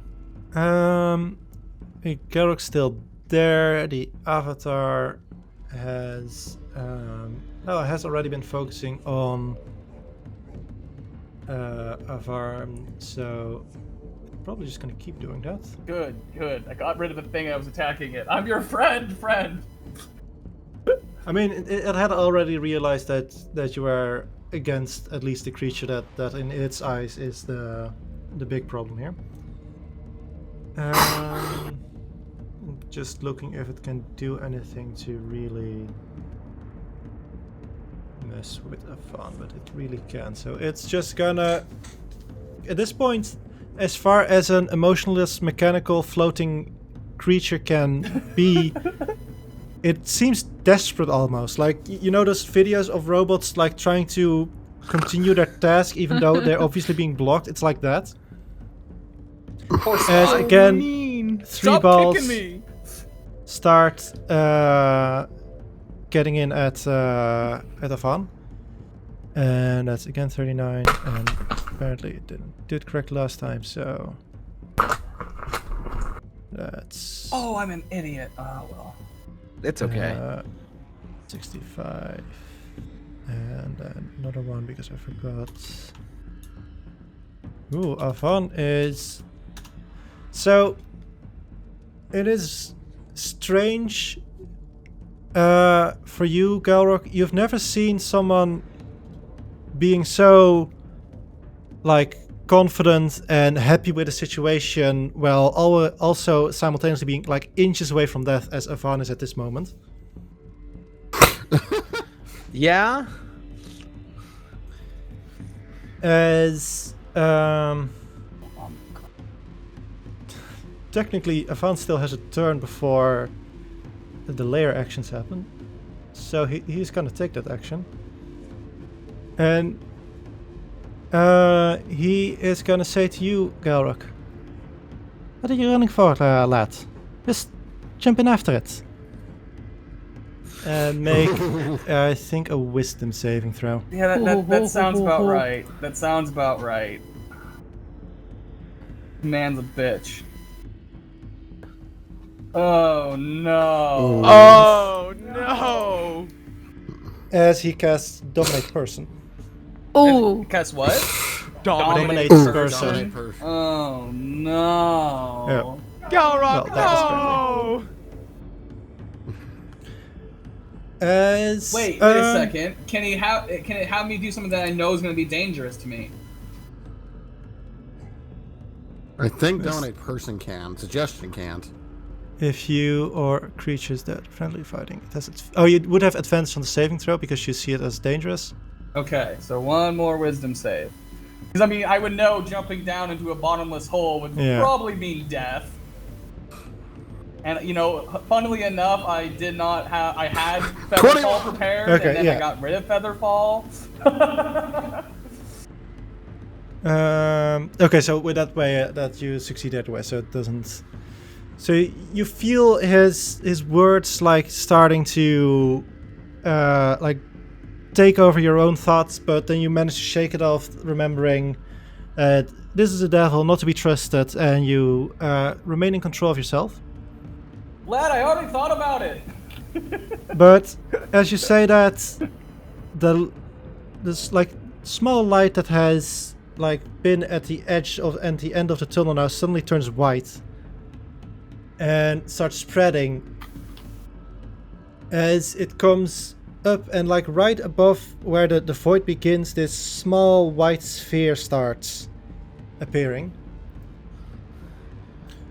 Galrok's still there. The Avatar has already been focusing on Avarn, so probably just gonna keep doing that. Good. I got rid of the thing I was attacking it. I'm your friend. I mean, it had already realized that you are against at least the creature that in its eyes is the big problem here. Just looking if it can do anything to really mess with Avan, but it really can. So it's just gonna, at this point, as far as an emotionless mechanical floating creature can be, it seems desperate almost. Like, you know those videos of robots like trying to continue their task even though they're obviously being blocked? It's like that. As again, three balls start getting in at Avan. And that's again 39, and apparently it didn't do it correct last time, so that's... Oh, I'm an idiot. Oh, well. It's okay. 65. And another one because I forgot. Ooh, Avan is... So, it is strange for you, Galrok. You've never seen someone being so, like, confident and happy with the situation while also simultaneously being, like, inches away from death as Avan is at this moment. Yeah? As, technically, Avan still has a turn before the layer actions happen. So he's gonna take that action. And he is gonna say to you, Galrok, what are you running for, lad? Just jump in after it. And make, I think, a wisdom saving throw. Yeah, that sounds about right. That sounds about right. Man's a bitch. Oh no. Oh no! As he casts Dominate Person. Oh, Guess what? Dominate Dominate Person. person. Oh no. Galrok, Well, that no! As Wait a second. Can it have me do something that I know is going to be dangerous to me? I think Dominate Person can. Suggestion can't. If you or creatures that are friendly fighting, it has you would have advantage on the saving throw because you see it as dangerous. Okay, so one more wisdom save. Because I mean, I would know jumping down into a bottomless hole would probably mean death. And you know, funnily enough, I did not have. I had Featherfall prepared, Okay, and then I got rid of Featherfall. Okay, so with that way that you succeed that way, so it doesn't. So you feel his words like starting to like take over your own thoughts, but then you manage to shake it off, remembering this is a devil, not to be trusted, and you remain in control of yourself. Lad, I already thought about it. But as you say that, this like small light that has like been at the edge of and the end of the tunnel now suddenly turns white and starts spreading as it comes up, and like right above where the void begins, this small white sphere starts appearing.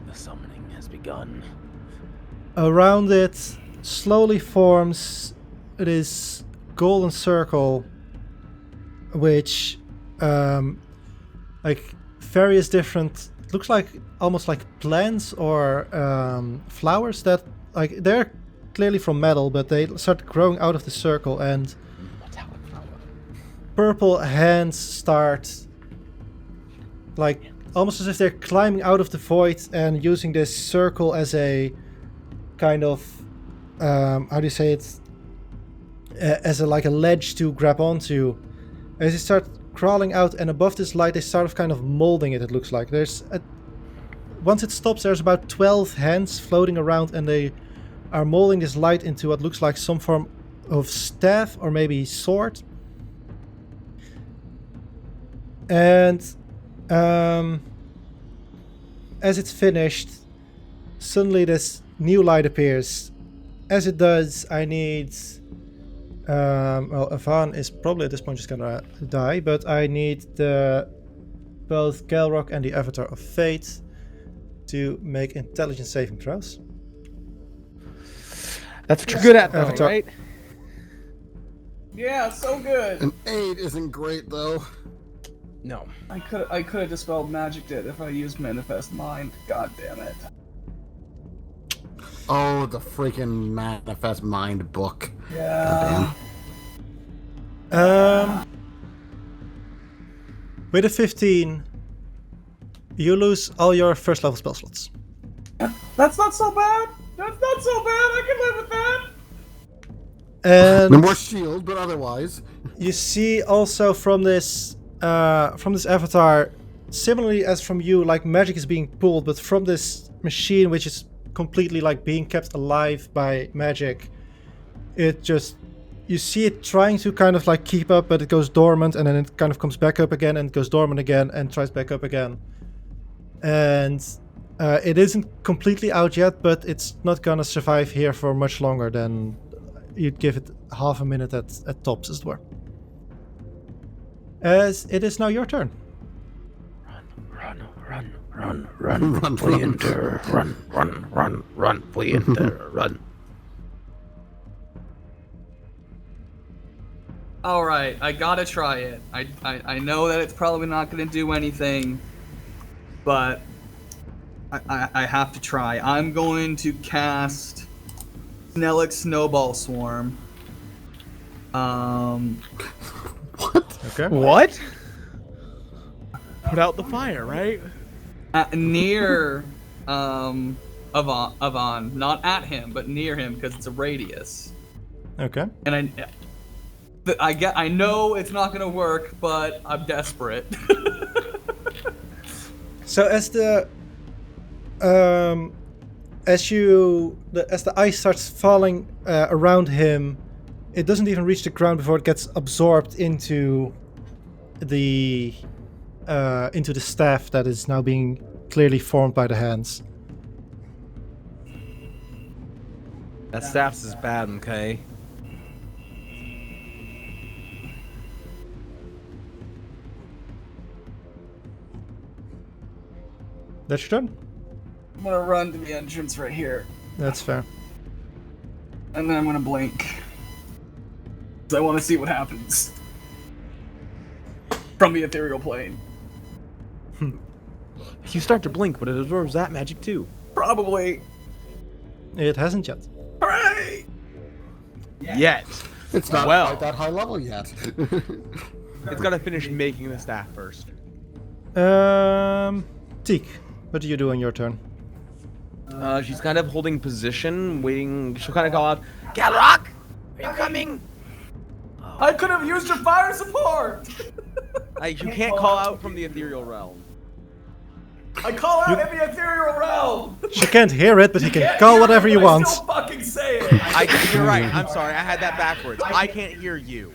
The summoning has begun. Around it slowly forms this golden circle, which like various different, looks like almost like plants or flowers that like they're clearly from metal, but they start growing out of the circle, and purple hands start like almost as if they're climbing out of the void and using this circle as a kind of how do you say it, as a like a ledge to grab onto. As they start crawling out, and above this light they start kind of molding it. It looks like there's once it stops, there's about 12 hands floating around, and they are molding this light into what looks like some form of staff or maybe sword. And as it's finished, suddenly this new light appears. As it does, I need well, Avan is probably at this point just gonna die, but I need both Galrok and the Avatar of Fate to make intelligence saving throws. That's what you're good at, though, Avatar. right? Yeah, so good. An 8 isn't great though. No. I could have dispelled magic it if I used manifest mind. God damn it. Oh, the freaking manifest mind book. Yeah. With a 15, you lose all your first level spell slots. That's not so bad. That's not so bad. I can live with that. And No more shield, but otherwise. you see also from this avatar, similarly as from you, like magic is being pulled, but from this machine, which is completely like being kept alive by magic, it just, you see it trying to kind of like keep up, but it goes dormant, and then it kind of comes back up again, and it goes dormant again, and tries back up again. And it isn't completely out yet, but it's not gonna survive here for much longer than you'd give it half a minute at tops, as it were. As it is now your turn. Run, flee enter, run, flee enter, run. Alright, I gotta try it. I know that it's probably not gonna do anything, but I have to try. I'm going to cast Snellic Snowball Swarm. What? Okay. What? Put out the fire, right? Near Avon, not at him, but near him, because it's a radius. Okay. And I know it's not gonna work, but I'm desperate. So as the ice starts falling around him, it doesn't even reach the ground before it gets absorbed into the staff that is now being clearly formed by the hands. That staff's is bad, okay? That's your turn. I'm gonna run to the entrance right here, That's fair. and then I'm gonna blink. 'Cause I want to see what happens from the ethereal plane. You start to blink, but it absorbs that magic too. Probably. It hasn't yet. Hooray! Yet. It's not Well. quite that high level yet. It's gotta finish making the staff first. Teak, what do you do on your turn? She's kind of holding position, waiting. She'll kind of call out, Galrok! Are you coming? I could have used your fire support! You can't call out from the ethereal realm. I call out in the ethereal realm. She can't hear it, but he can call whatever you want. Still fucking say it. You're right. I'm sorry. I had that backwards. I can't hear you.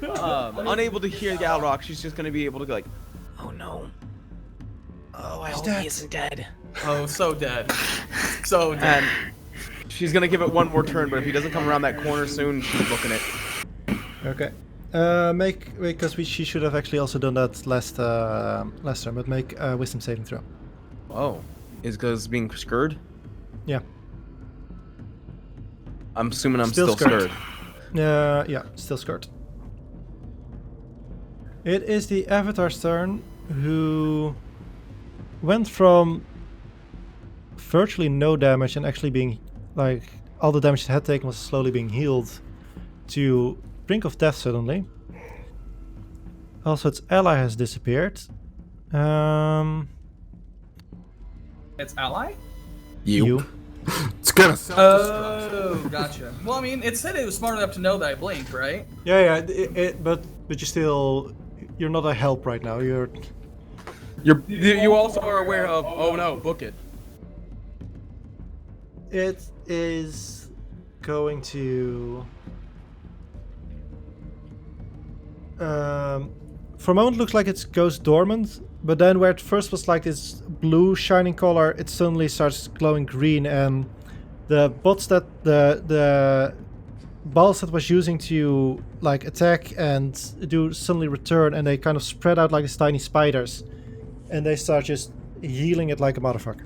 Unable to hear Galrok. She's just gonna be able to be like, oh no. Oh, I hope he isn't dead. Oh, so dead. So dead. And she's gonna give it one more turn, but if he doesn't come around that corner soon, she's booking it. Okay. Because she should have actually also done that last turn, but make a wisdom saving throw. Oh, is because being scared? Yeah. I'm assuming I'm still scared. Yeah, still scared. It is the Avatar's turn, who went from virtually no damage and actually being like all the damage it had taken was slowly being healed to brink of death suddenly. Also, its ally has disappeared. Its ally? You. It's gonna self-destruct. Oh, gotcha. Well, I mean, it said it was smart enough to know that I blinked, right? Yeah. But you're not a help right now. You also are aware of. Oh no, book it. It is going to. For a moment, it looks like it goes dormant, but then where it first was like this blue shining color, it suddenly starts glowing green, and the bots that the balls that was using to like attack and do suddenly return, and they kind of spread out like these tiny spiders, and they start just healing it like a motherfucker.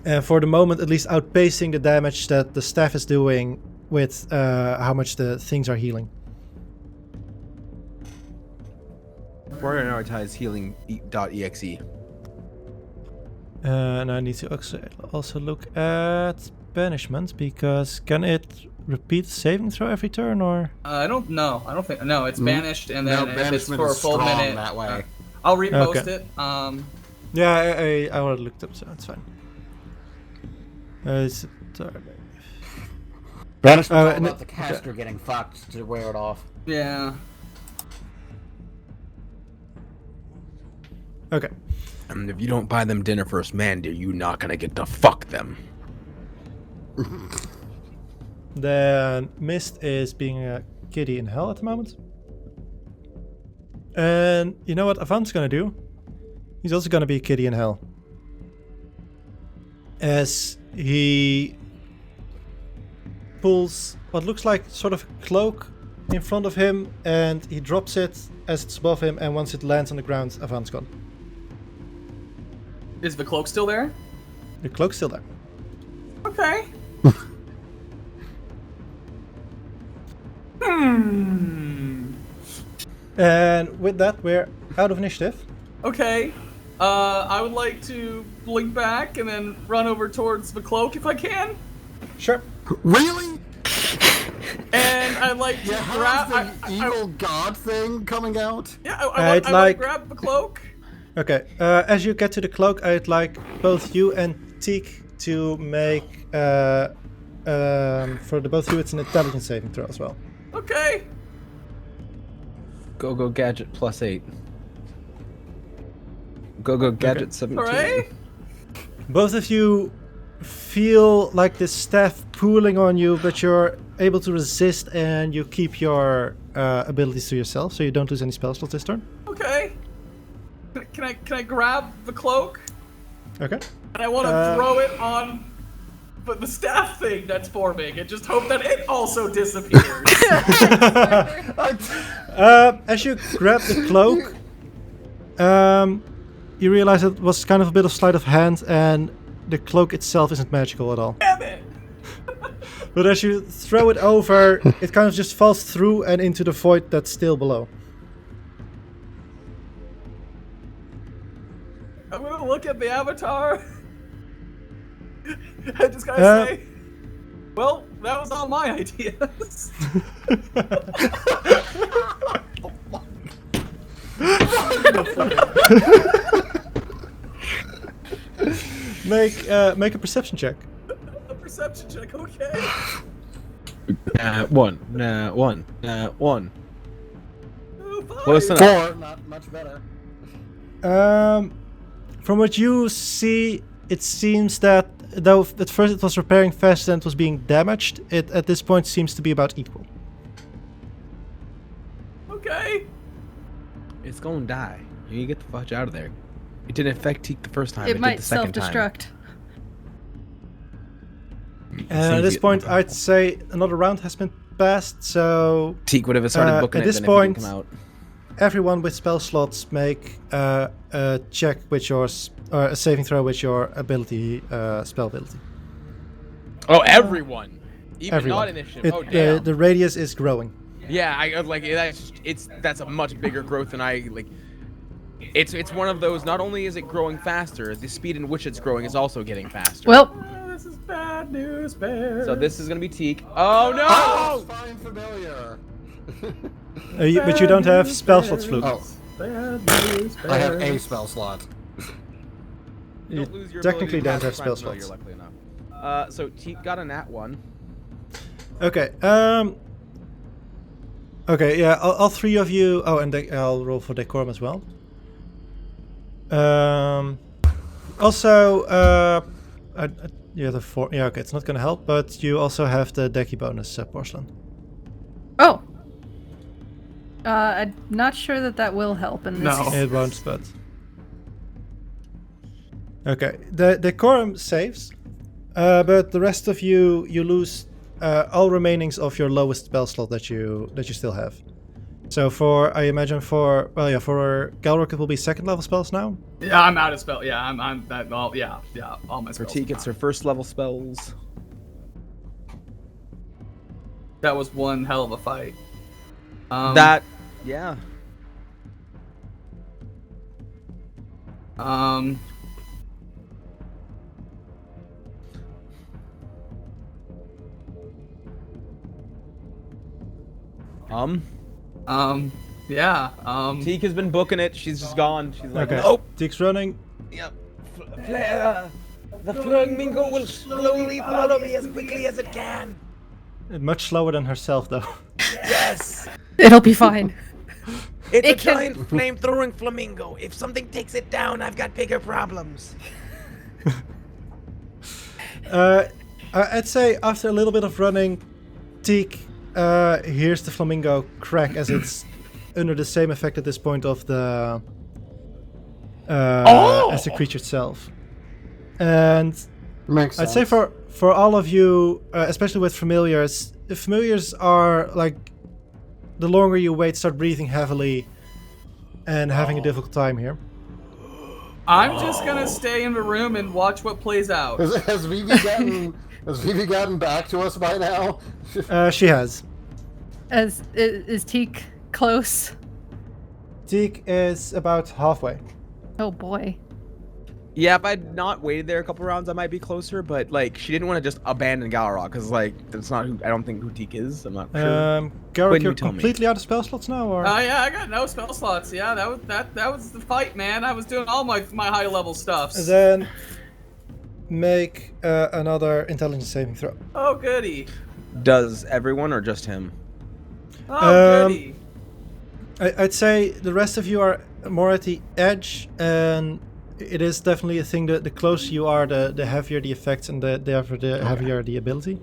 And for the moment, at least outpacing the damage that the staff is doing with how much the things are healing. Prioritize healing.exe. And I need to also look at banishment, because can it repeat saving throw every turn, or? I don't know. I don't think. No, it's banished, and then if it's for a full strong minute, that way. I'll repost Okay. it. Yeah, I already looked up, so that's fine. It's Banishment's all and about the caster getting fucked to wear it off. Yeah. okay. And if you don't buy them dinner first, man, you're not gonna get to fuck them. Then Mist is being a kitty in hell at the moment. And you know what Avant's gonna do? He's also gonna be a kitty in hell. As he pulls what looks like sort of a cloak in front of him, and he drops it as it's above him, and once it lands on the ground, Avant's gone. Is the cloak still there? The cloak's still there. Okay. And with that, we're out of initiative. Okay. I would like to blink back and then run over towards the cloak if I can. Sure. Really? And I'd like to grab the evil god thing coming out? Yeah, I want to grab the cloak. Okay. As you get to the cloak, I'd like both you and Teak to make for the both of you, it's an intelligence saving throw as well. Okay. Go gadget +8. Go gadget 17. Alright. Both of you feel like this staff pooling on you, but you're able to resist, and you keep your abilities to yourself, so you don't lose any spell slots this turn. Okay. Can I grab the cloak? Okay. And I want to throw it on the staff thing that's forming, and just hope that it also disappears. As you grab the cloak, you realize it was kind of a bit of sleight of hand, and the cloak itself isn't magical at all. Damn it! But as you throw it over, it kind of just falls through and into the void that's still below. I'm gonna look at the avatar. I just gotta say, well, that was all my ideas. Make a perception check. A perception check, okay. One. Oh, Close enough. 4, not much better. From what you see, it seems that though at first it was repairing faster than it was being damaged, it at this point seems to be about equal. Okay. It's gonna die. You get the fudge out of there. It didn't affect Teak the first time. It did might the second time. self-destruct. And at this point, I'd say another round has been passed, so Teak would have started booking at it this then point, if he didn't come out. everyone with spell slots make a check with yours, or a saving throw with your ability, spell ability. Oh, everyone, even Everyone. not initiative. Oh, The damn. radius is growing. Yeah, I like that's a much bigger growth than I like. It's one of those. Not only is it growing faster, the speed in which it's growing is also getting faster. Well, This is bad news, bear. so this is gonna be Teak. Oh no! Oh, find familiar. But you don't have spell slots, Fluke. Oh, Bad news, I have bear. a spell slot. You don't lose your technically ability to don't have Find spell Familiar, slots. luckily enough. So Teak got a nat 1. Okay. Okay. Yeah. All three of you. Oh, and I'll roll for Decorm as well. Also, yeah, the 4. Yeah. Okay. It's not gonna help, but you also have the Decky bonus, Porcelain. oh. I'm not sure that will help in this. No. It won't, but. Okay. The Decorum saves, but the rest of you lose all remainings of your lowest spell slot that you still have. So I imagine for Galrok it will be second level spells now. Yeah, I'm out of spell. Yeah, I'm that. Well, yeah, all my For spells. Teak, it's her first level spells. That was one hell of a fight. Yeah. Yeah. Teak has been booking it. She's just gone. She's like, Okay. nope. Teak's running. Yep. The flamingo will slowly follow me as quickly as it can. Much slower than herself, though. Yes. It'll be fine. It's It a can- giant flame-throwing flamingo. If something takes it down, I've got bigger problems. I'd say after a little bit of running, Teak hears the flamingo crack as it's under the same effect at this point of the as the creature itself. And Makes sense. I'd say for all of you, especially with familiars, the familiars are like the longer you wait, start breathing heavily and having a difficult time here. I'm just gonna stay in the room and watch what plays out. Has Vivi gotten back to us by now? She has. Is Teak close? Teak is about halfway. Oh boy. Yeah, if I'd not waited there a couple rounds, I might be closer. But like, she didn't want to just abandon Galrok because like that's not who I don't think who Teak is. I'm not sure. Galrok, Quinn, you're you tell me. completely out of spell slots now, or? Yeah, I got no spell slots. Yeah, that was the fight, man. I was doing all my high level stuffs. Then make another intelligence saving throw. Oh goody. Does everyone or just him? Oh goody. I'd say the rest of you are more at the edge, and it is definitely a thing that the closer you are, the heavier the effects, and therefore the heavier the ability.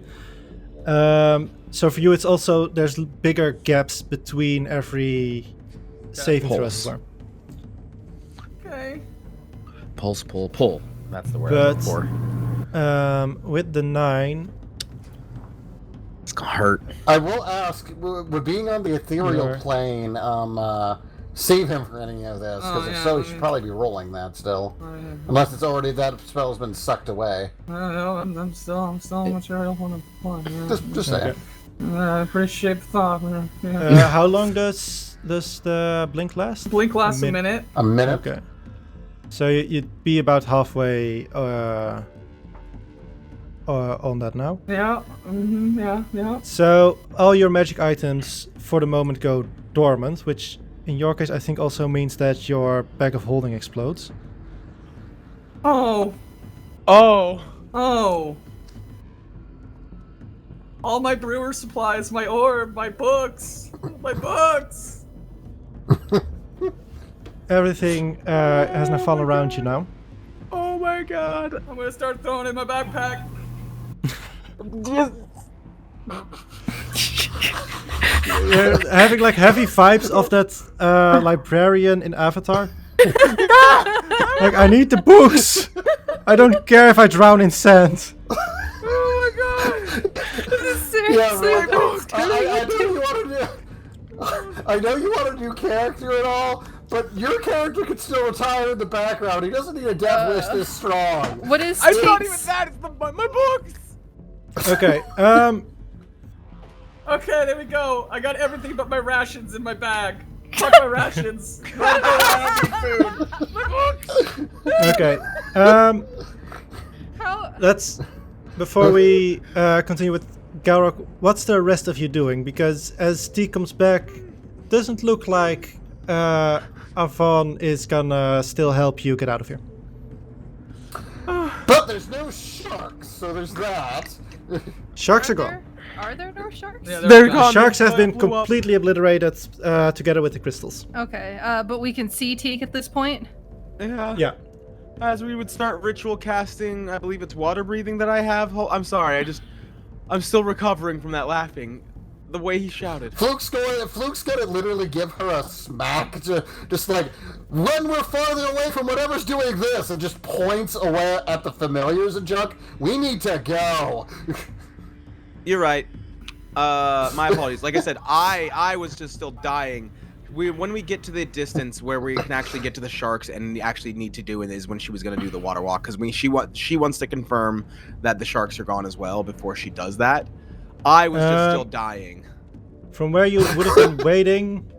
So for you, it's also there's bigger gaps between every saving throw as well. Okay. Pulse, pull. That's the word I'm But looking for. with the 9, It's gonna hurt. I will ask, would being on the ethereal Yeah. plane save him from any of this? Because if so, he should probably be rolling that still. Unless it's already that spell's been sucked away. I don't know. I'm still not sure I don't want to play. Just saying. I appreciate the thought. Yeah. how long does the blink last? Blink lasts a minute. A minute? Okay. So you'd be about halfway on that now. Yeah. Yeah. So all your magic items for the moment go dormant, which in your case I think also means that your bag of holding explodes. Oh. All my brewer supplies, my orb, my books. Everything has now fallen around you now. my god. I'm gonna start throwing it in my backpack. You're having like heavy vibes of that librarian in Avatar. Like, I need the books. I don't care if I drown in sand. Oh my god. This is seriously Yeah, what I know you want to do. I know you want a new character and all, but your character could still retire in the background. He doesn't need a death wish this strong. What is I'm not Teak's- even that. It's my books. Okay. Okay, there we go. I got everything but my rations in my bag. Fuck my rations. I'm going out with food. My books. Okay. How? Let's before we continue with Galrok. What's the rest of you doing? Because as Teak comes back, doesn't look like Avon is gonna still help you get out of here. But there's no sharks, so there's that. Sharks are gone. Are there no sharks? Yeah, They're gone. gone. Sharks have been Blew up. completely obliterated together with the crystals. Okay, but we can see Teak at this point. Yeah. Yeah. As we would start ritual casting, I believe it's water breathing that I have. I'm sorry, I'm still recovering from that laughing. The way he shouted. Fluke's gonna literally give her a smack to just like, when we're farther away from whatever's doing this, and just points away at the familiars and junk. We need to go. You're right. My apologies. Like I said, I was just still dying. When we get to the distance where we can actually get to the sharks and actually need to do it is when she was gonna do the water walk, because she wants to confirm that the sharks are gone as well before she does that. I was just still dying. From where you would have been waiting,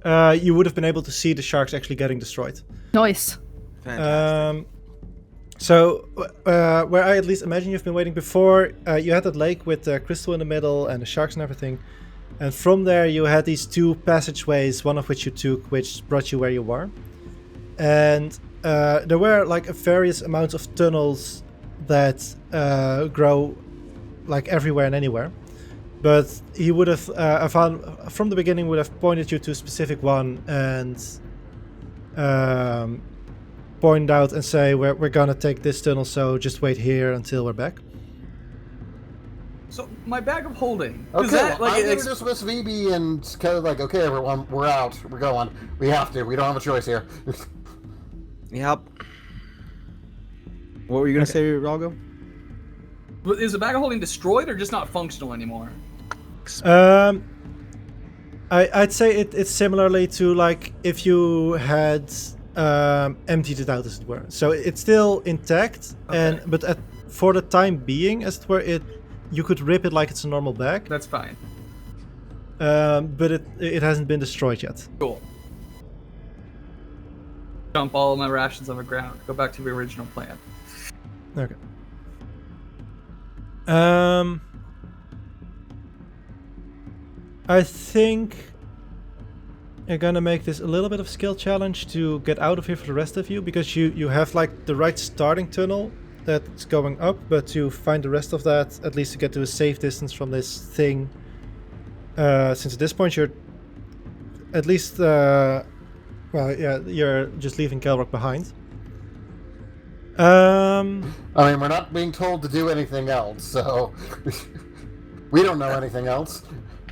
you would have been able to see the sharks actually getting destroyed. Nice. Fantastic. So, where I at least imagine you've been waiting before, you had that lake with the crystal in the middle and the sharks and everything. And from there you had these two passageways, one of which you took, which brought you where you were. And there were like various amounts of tunnels that grow like everywhere and anywhere. But he would have, from the beginning, would have pointed you to a specific one and point out and say, we're gonna take this tunnel, so just wait here until we're back. So my bag of holding. Okay, Is that like I'm gonna dismiss VB and kind of like, okay, everyone, we're out. We're going. We have to. We don't have a choice here. Yep. What were you gonna say, Ralgo? Is the bag of holding destroyed or just not functional anymore? I'd say it's similarly to like if you had emptied it out, as it were. So it's still intact, Okay. but for the time being, as it were, you could rip it like it's a normal bag. That's fine. But it hasn't been destroyed yet. Cool. Dump all of my rations on the ground. Go back to the original plan. Okay. I think you're gonna make this a little bit of skill challenge to get out of here for the rest of you, because you have like the right starting tunnel that's going up, but to find the rest of that, at least to get to a safe distance from this thing, since at this point you're at least well, yeah, you're just leaving Galrok behind. I mean, we're not being told to do anything else, so we don't know anything else.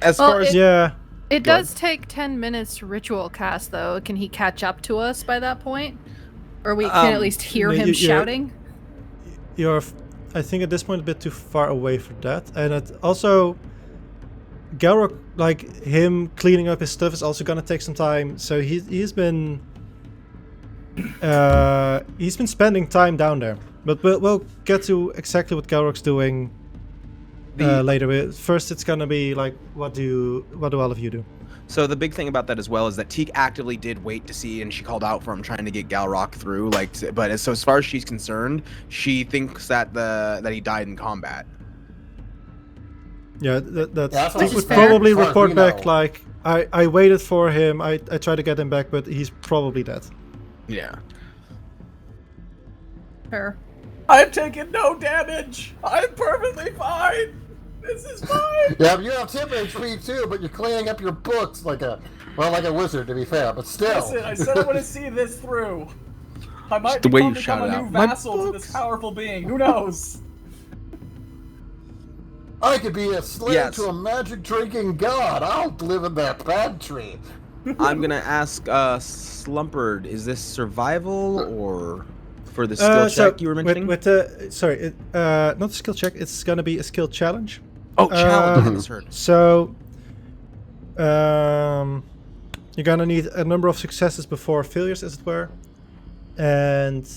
As Well, far as Yeah. It Go does take 10 minutes to ritual cast, though. Can he catch up to us by that point? Or we can at least hear no, him you're- shouting? You're, I think at this point, a bit too far away for that. And it also, Galrok, like him cleaning up his stuff is also gonna take some time. So he's been spending time down there. But we'll get to exactly what Galrok's doing later. First, it's gonna be like, what do all of you do? So the big thing about that as well is that Teak actively did wait to see, and she called out for him trying to get Galrok through. Like, but as far as she's concerned, she thinks that that he died in combat. Yeah, that's Yeah, that's Teak what would she's fair, probably as far as we report back know. like, I waited for him, I tried to get him back, but he's probably dead. Yeah. Fair. I've taken no damage. I'm perfectly fine. This is fine. Yeah, but you have tip HP too, but you're cleaning up your books like a wizard, to be fair, but still. Listen, I said I want to see this through. I might the way you become shouted a new out, "My vassal to this powerful being. Who knows? I could be a slave Yes. to a magic drinking god. I'll live in that pantry. I'm gonna ask Slumperd, is this survival or for the skill check you were mentioning? Not a skill check. It's gonna be a skill challenge. Oh, challenge, I misheard. So, you're gonna need a number of successes before failures, as it were, and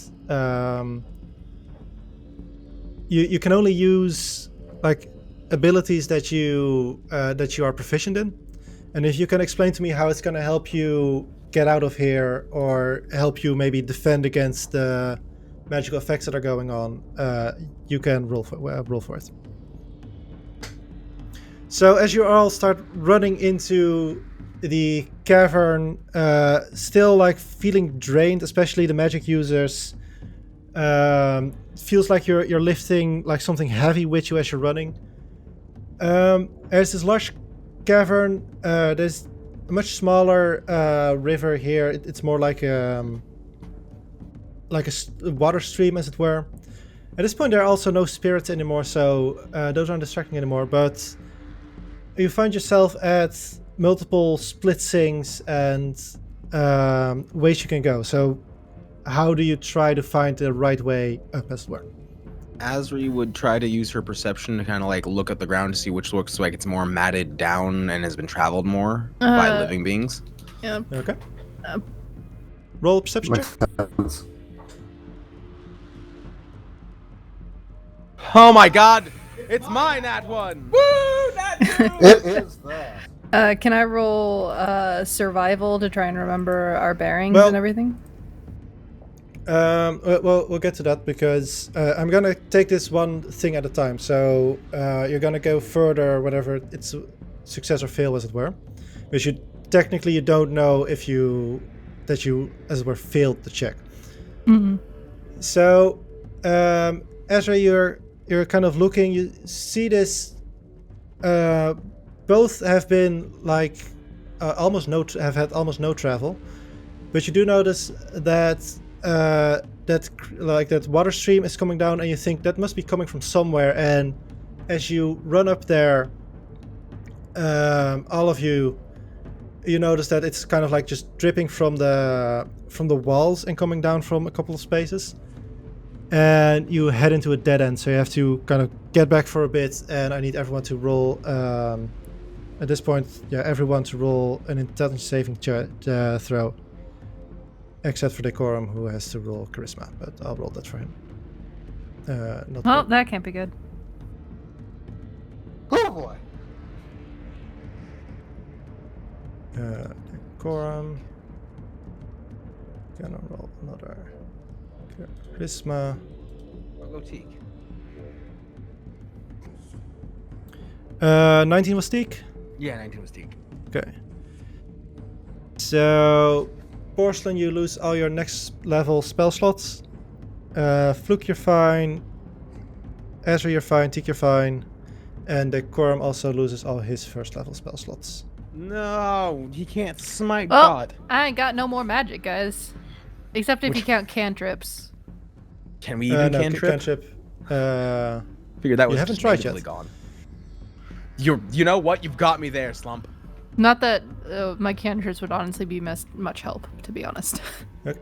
you can only use like abilities that you are proficient in, and if you can explain to me how it's gonna help you get out of here or help you maybe defend against the magical effects that are going on, you can roll for it. So as you all start running into the cavern, still like feeling drained, especially the magic users, feels like you're lifting like something heavy with you as you're running. There's this large cavern. There's a much smaller river here. It's more like a water stream, as it were. At this point, there are also no spirits anymore, so those aren't distracting anymore. But you find yourself at multiple split sinks and ways you can go. So how do you try to find the right way up, as it were? Asri would try to use her perception to kind of like look at the ground to see which looks like it's more matted down and has been traveled more by living beings. Yeah. Okay. Roll a perception check. Oh my god! It's mine, that one! Woo! That dude! It is that. Can I roll survival to try and remember our bearings Well- and everything? Well, we'll get to that because I'm gonna take this one thing at a time. So you're gonna go further whenever it's a success or fail, as it were, because you don't know if you as it were failed the check. Mm-hmm. So Ezra, you're kind of looking. You see this. Both have been like have had almost no travel, but you do notice that. That water stream is coming down, and you think that must be coming from somewhere. And as you run up there, all of you notice that it's kind of like just dripping from the walls and coming down from a couple of spaces. And you head into a dead end, so you have to kind of get back for a bit. And I need everyone to roll. At this point, everyone to roll an intelligence saving throw. Except for Decorm, who has to roll charisma, but I'll roll that for him. Well, that can't be good. Oh boy. Decorm. Gonna roll another charisma. I'll go Teak. 19 was Teak? Yeah, 19 was Teak. Okay. So, Porcelain, you lose all your next level spell slots. Fluke, you're fine. Ezra, you're fine. Teak, you're fine. And Decorm also loses all his first level spell slots. No, he can't smite Well, God. I ain't got no more magic, guys. Except if you count cantrips. Can we even No, cantrip? cantrip. Figured that was haven't just tried natively yet. gone. You know what? You've got me there, Slump. Not that my cantrips would honestly be much help, to be honest. Okay.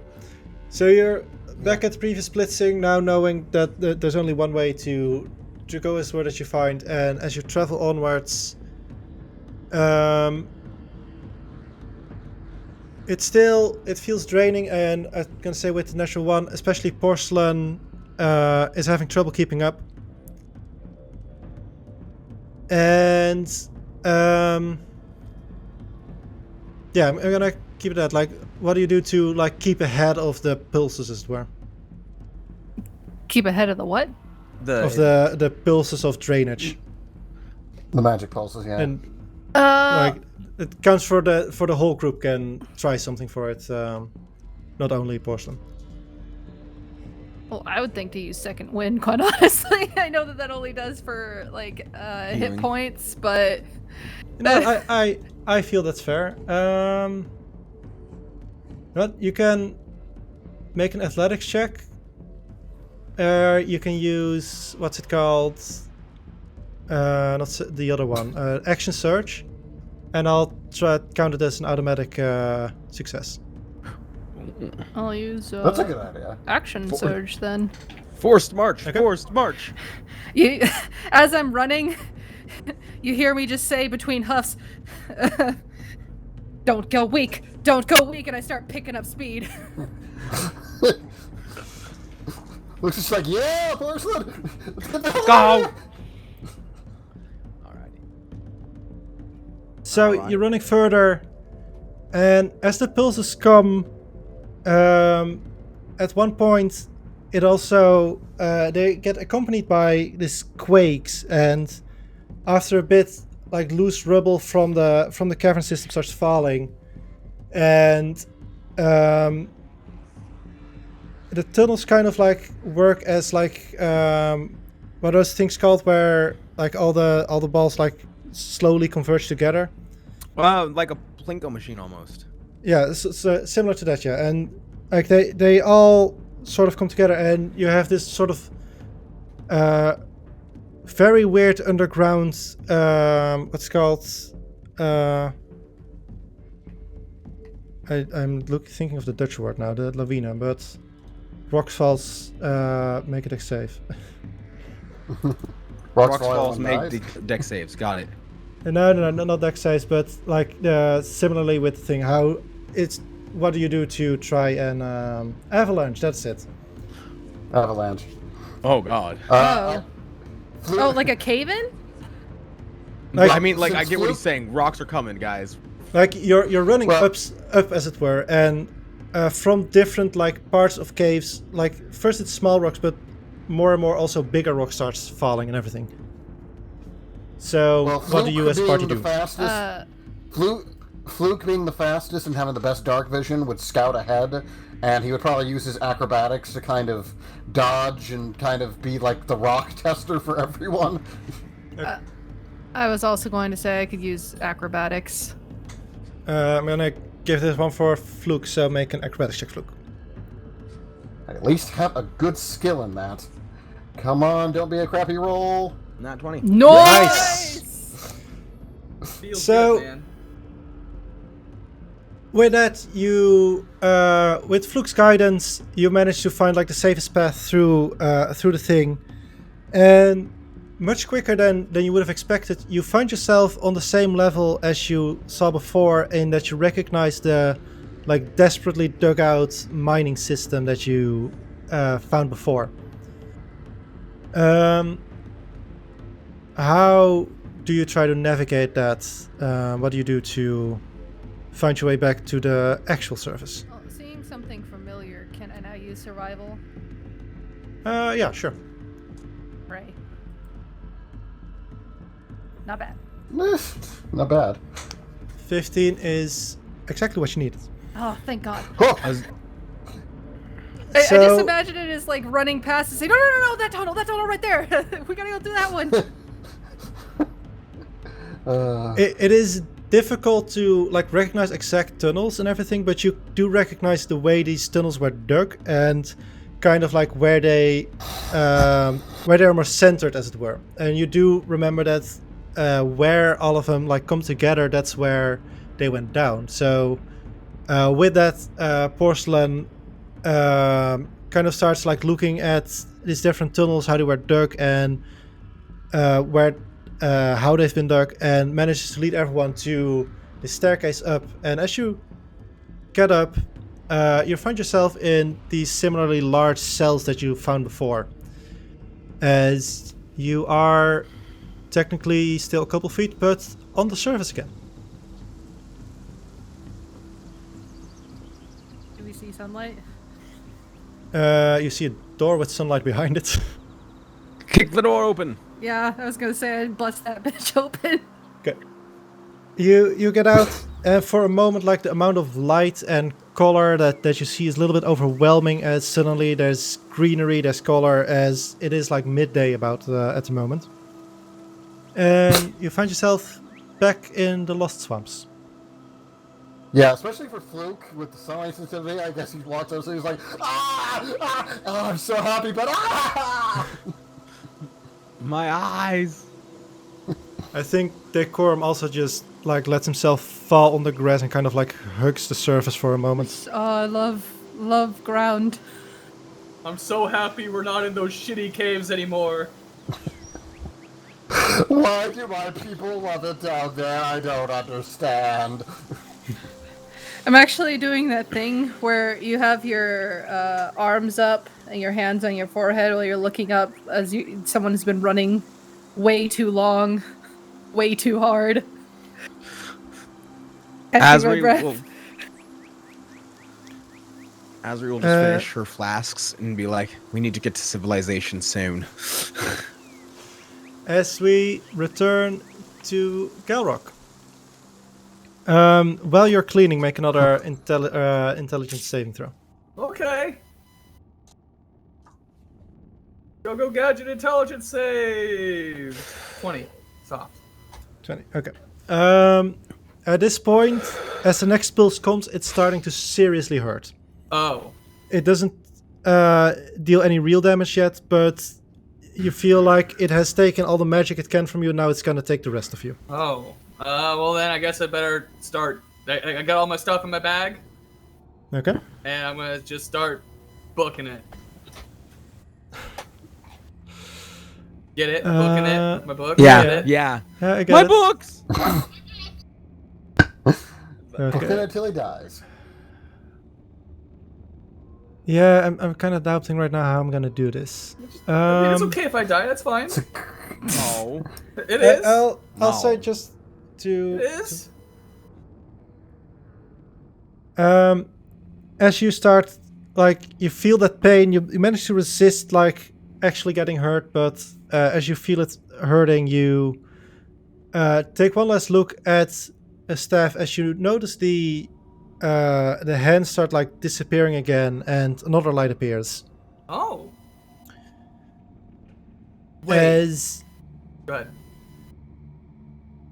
So you're back at the previous blitzing, now knowing that there's only one way to go as where that you find, and as you travel onwards, it feels draining, and I'm gonna say with the natural one, especially Porcelain is having trouble keeping up. And yeah, I'm gonna keep it at like, what do you do to like keep ahead of the pulses, as it were? Keep ahead of the what? Of the pulses of drainage. The magic pulses, yeah. And like it counts for the whole group can try something for it, not only Porcelain. Well, I would think to use second wind, quite honestly. I know that only does for like hit Healing. points, but No, I feel that's fair. But you can make an athletics check. You can use what's it called? Not the other one. Action surge, and I'll try to count it as an automatic success. I'll use That's a good idea. action surge then. Forced march. Okay. Forced march. You, as I'm running, you hear me just say between huffs, "Don't go weak, don't go weak," and I start picking up speed. Looks just like, yeah, porcelain! Let's get the hell Go! out of here! Alrighty. So Alright. you're running further, and as the pulses come, at one point, it also they get accompanied by these quakes, and after a bit, like loose rubble from the cavern system starts falling, and the tunnels kind of like work as like what are those things called where like all the balls like slowly converge together. Wow, like a Plinko machine almost. Yeah, so similar to that, yeah. And like they all sort of come together, and you have this sort of very weird underground what's called I'm thinking of the Dutch word now, the lawine, but rockfalls make it safe. Rock falls make deck saves. Got it. No, not deck saves, but like similarly with the thing, how it's what do you do to try and avalanche? That's it. Avalanche. Oh God. Oh, like a cave-in? Like, I mean, like I get what Fluke- he's saying. Rocks are coming, guys. Like you're running Well- up as it were, and from different like parts of caves. Like first it's small rocks, but more and more also bigger rocks starts falling and everything. So Well, what do you as a party the do? fastest, Fluke being the fastest and having the best dark vision would scout ahead, and he would probably use his acrobatics to kind of dodge and kind of be like the rock tester for everyone. I was also going to say I could use acrobatics. I'm gonna give this one for Fluke, so make an acrobatics check, Fluke. At least have a good skill in that. Come on, don't be a crappy roll. Not 20. Nice! Feels So- good, man. With that, you with Fluke's guidance, you manage to find like the safest path through the thing, and much quicker than you would have expected. You find yourself on the same level as you saw before, in that you recognize the like desperately dug out mining system that you found before. How do you try to navigate that? What do you do to find your way back to the actual surface? Oh, seeing something familiar, can I now use survival? Yeah, sure. Right. Not bad. Not bad. 15 is exactly what you needed. Oh, thank God. Oh, I So- just imagine it as like running past and saying, no, that tunnel right there. We gotta go through that one. It is difficult to like recognize exact tunnels and everything, but you do recognize the way these tunnels were dug and kind of like where they are more centered, as it were. And you do remember that where all of them like come together, that's where they went down. So with that, Porcelain kind of starts like looking at these different tunnels, how they were dug, and how they've been dug, and manages to lead everyone to the staircase up. And as you get up, you find yourself in these similarly large cells that you found before, as you are technically still a couple feet, but on the surface again. Do we see sunlight? You see a door with sunlight behind it. Kick the door open. Yeah, I was gonna say I'd bust that bitch open. Okay. You get out, and for a moment, like the amount of light and color that you see is a little bit overwhelming, as suddenly there's greenery, there's color, as it is like midday about at the moment. And you find yourself back in the Lost Swamps. Yeah, especially for Fluke with the sunlight sensitivity. I guess he walks up and he's like, oh, I'm so happy, but My eyes. I think Decorm also just like lets himself fall on the grass and kind of like hugs the surface for a moment. Oh, I love ground. I'm so happy we're not in those shitty caves anymore. Why do my people love it down there? I don't understand. I'm actually doing that thing where you have your arms up and your hands on your forehead while you're looking up as someone's been running way too long, way too hard. Asri will just finish her flasks and be like, we need to get to civilization soon. As we return to Galrok. While you're cleaning, make another intelligence saving throw. Okay. Go gadget intelligence save. 20. Soft. 20. Okay. At this point, as the next pulse comes, it's starting to seriously hurt. Oh. It doesn't deal any real damage yet, but you feel like it has taken all the magic it can from you. Now it's gonna take the rest of you. Oh. Well then I guess I better start. I got all my stuff in my bag. Okay. And I'm gonna just start booking it. Get it? Booking it with my book? Yeah, Get it? yeah. I get My it. books! Okay. Until he dies. Yeah, I'm kind of doubting right now how I'm gonna do this. I mean, it's okay if I die, that's fine. No. It is. I'll say just to. It is. As you start, like, you feel that pain, you manage to resist, like, actually getting hurt, but as you feel it hurting, you take one last look at a staff as you notice the hands start, like, disappearing again, and another light appears. Oh. Wait. Go ahead.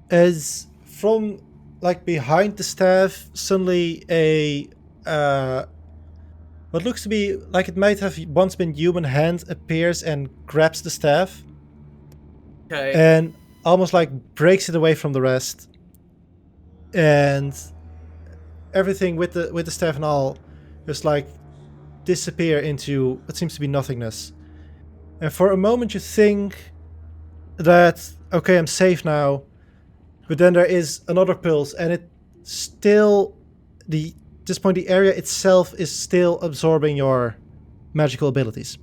As from, like, behind the staff, suddenly a what looks to be like it might have once been human hand appears and grabs the staff. Okay. And almost like breaks it away from the rest. And everything with the staff and all just like disappear into what seems to be nothingness. And for a moment you think that, okay, I'm safe now. But then there is another pulse, and it still, at this point, the area itself is still absorbing your magical abilities.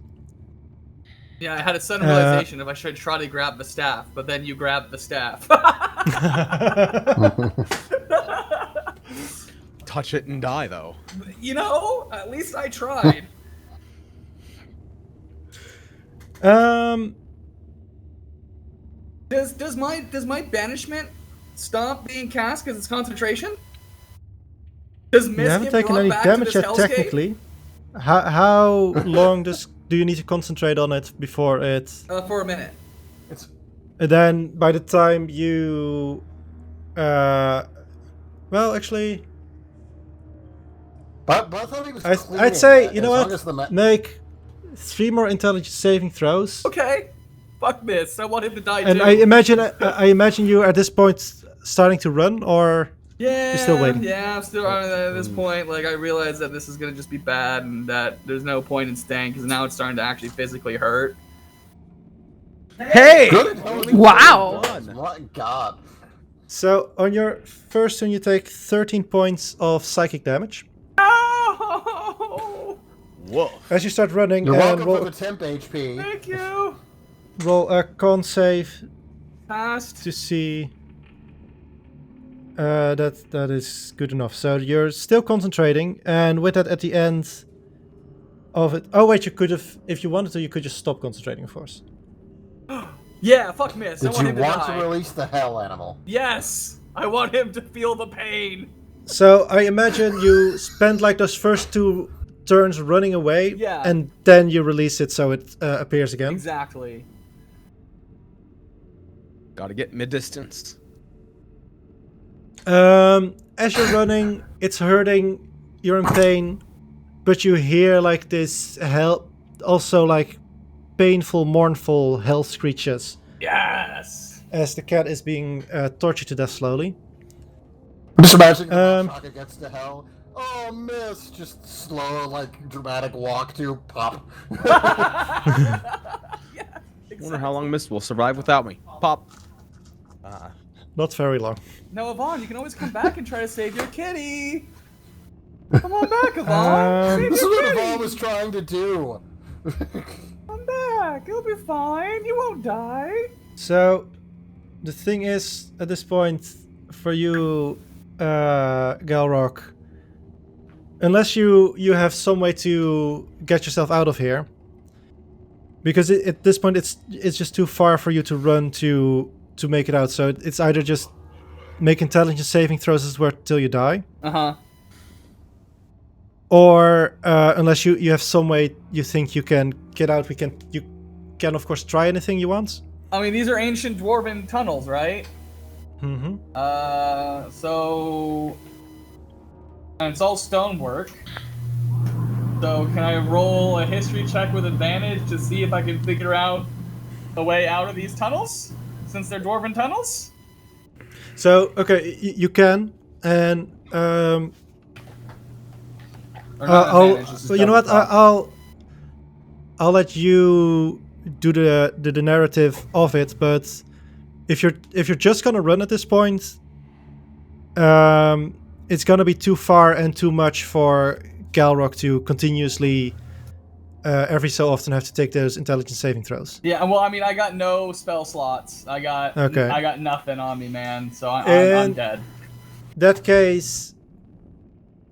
Yeah, I had a sudden realization if I should try to grab the staff, but then you grabbed the staff. Touch it and die, though. You know, at least I tried. Does my banishment stop being cast because it's concentration? Does Mist you haven't get taken brought any back damage to this yet, hellscape? technically. How long do you need to concentrate on it before it? For a minute. And then by the time you, well, actually, But I thought he was I'd say, you know as what? long as Make 3 more intelligence saving throws. Okay. Fuck Mist. I want him to die And too. I imagine you at this point starting to run, or Yeah, you're still waiting. Yeah, I'm still at this point. Like, I realize that this is gonna just be bad, and that there's no point in staying because now it's starting to actually physically hurt. Hey! Good. Wow. My God. So on your first turn, you take 13 points of psychic damage. Oh! Whoa. As you start running, You're and welcome for the temp HP. Thank you. roll a con save Passed. to see. That is good enough. So you're still concentrating, and with that, at the end of it. Oh wait, you could have, if you wanted to, you could just stop concentrating, of course. Yeah, fuck Mist. I Did want you him to want die. to release the hell animal? Yes, I want him to feel the pain. So I imagine you spend like those first 2 turns running away, Yeah. and then you release it so it appears again. Exactly. Gotta get mid-distance. as you're running, it's hurting. You're in pain, but you hear like this hell, also like painful, mournful hell screeches. Yes. As the cat is being tortured to death slowly. Just imagine Shock against the hell. Oh, miss! Just slow, like dramatic walk to pop. Yeah, exactly. Wonder how long Mist will survive without me. Pop. Not very long. No, Yvonne, you can always come back and try to save your kitty. Come on back, Yvonne. Save This is your what kitty. Yvonne was trying to do. Come back. It'll be fine. You won't die. So, the thing is, at this point, for you, Galrok, unless you have some way to get yourself out of here, because at this point it's just too far for you to run to make it out. So it's either just make intelligence saving throws as well till you die, or unless you have some way you think you can get out, you can of course try anything you want. I mean, these are ancient dwarven tunnels, right? Mm-hmm. So... And it's all stonework. So can I roll a history check with advantage to see if I can figure out a way out of these tunnels? Since they're dwarven tunnels? So, okay, you can, and Or not advantage, this is you know what? double I'll let you do the narrative of it. But if you're just gonna run at this point, it's gonna be too far and too much for Galrok to continuously every so often have to take those intelligence saving throws. Yeah, well, I mean, I got no spell slots. I got nothing on me, man. So I'm dead. That case,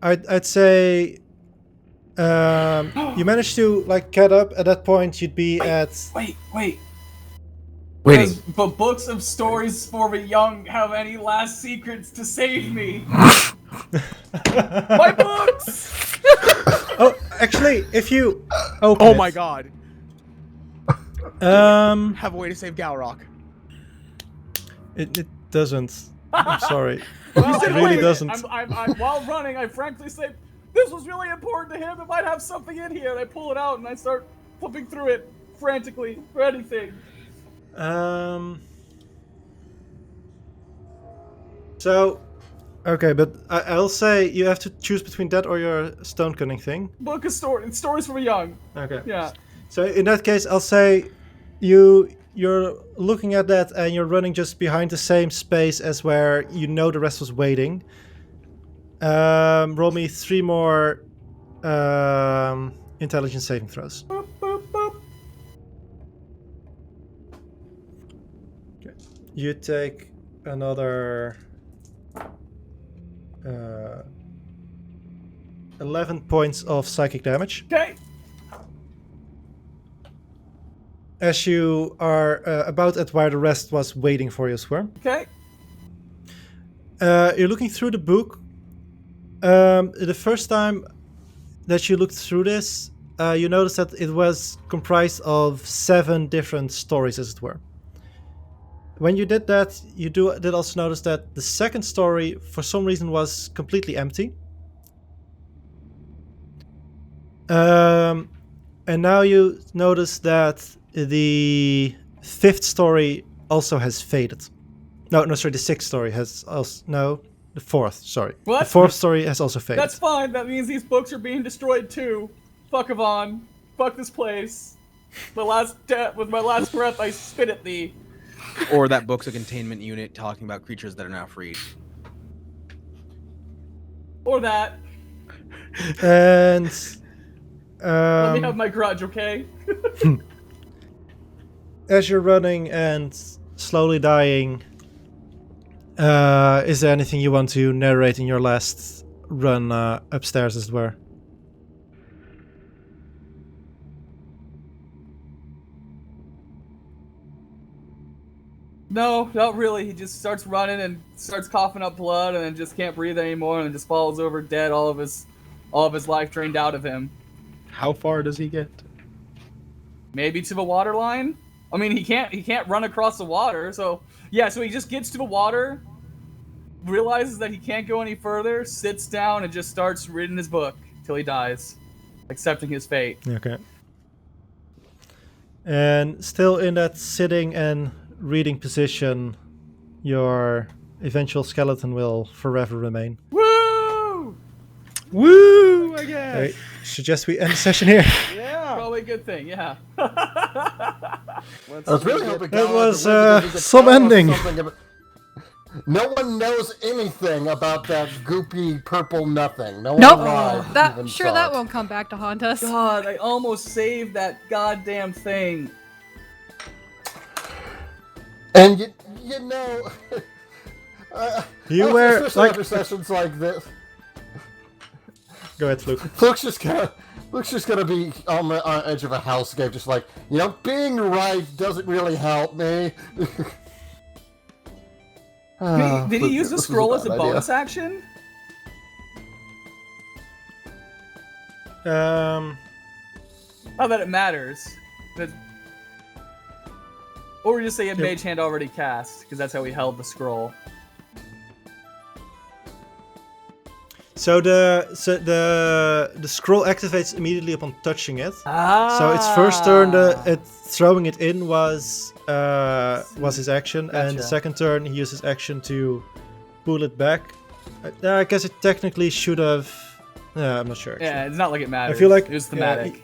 I'd say you managed to like get up. At that point, you'd be Wait. Waiting. But books of stories for the young have any last secrets to save me. My books! Oh, actually, if you open Oh my god. Um, Have a way to save Galrok. it doesn't. I'm sorry. Well, It really doesn't. I'm while running, I frankly say, this was really important to him. It might have something in here. And I pull it out and I start flipping through it frantically for anything. So, okay, but I'll say you have to choose between that or your stone cunning thing. Book of stories for the young. Okay. Yeah. So in that case, I'll say you're looking at that and you're running just behind the same space as where you know the rest was waiting. Roll me 3 more intelligence saving throws. Boop, boop, boop. Okay. You take another 11 points of psychic damage. Okay. As you are about at where the rest was waiting for you, Square. Okay. You're looking through the book. The first time that you looked through this, you noticed that it was comprised of 7 different stories, as it were. When you did that, you did also notice that the second story, for some reason, was completely empty. And now you notice that the 5th story also has faded. No, sorry, the 6th story has also... No, the 4th, sorry. What? The 4th story has also faded. That's fine. That means these books are being destroyed too. Fuck Yvonne. Fuck this place. With my last breath, I spit at thee. Or that book's a containment unit talking about creatures that are now freed. Or that. And... Let me have my grudge, okay? As you're running and slowly dying, is there anything you want to narrate in your last run upstairs, as it were? No, not really. He just starts running and starts coughing up blood and then just can't breathe anymore and just falls over dead, all of his life drained out of him. How far does he get? Maybe to the water line? I mean, he can't run across the water, so yeah, so he just gets to the water, realizes that he can't go any further, sits down, and just starts reading his book till he dies, accepting his fate. Okay. And still in that sitting and reading position, your eventual skeleton will forever remain. Woo! Woo! I guess. I suggest we end the session here. Yeah. Probably a good thing, yeah. I was really hoping That was Galrok some ending. No one knows anything about that goopy purple nothing. No one Nope. alive even That saw that it. won't come back to haunt us. God, I almost saved that goddamn thing. And you know, You were especially like. after sessions like this. Go ahead, Fluke. Luke's just gonna be on the edge of a hellscape, just like, you know, being right doesn't really help me. Did he use the scroll as a bonus action? Not that it matters. Or we just say a Mage Hand already cast, because that's how we held the scroll. So the scroll activates immediately upon touching it. So its first turn, throwing it in was his action, and the second turn he used his action to pull it back. I guess it technically should have. I'm not sure. Actually. Yeah, it's not like it matters. I feel like it was thematic.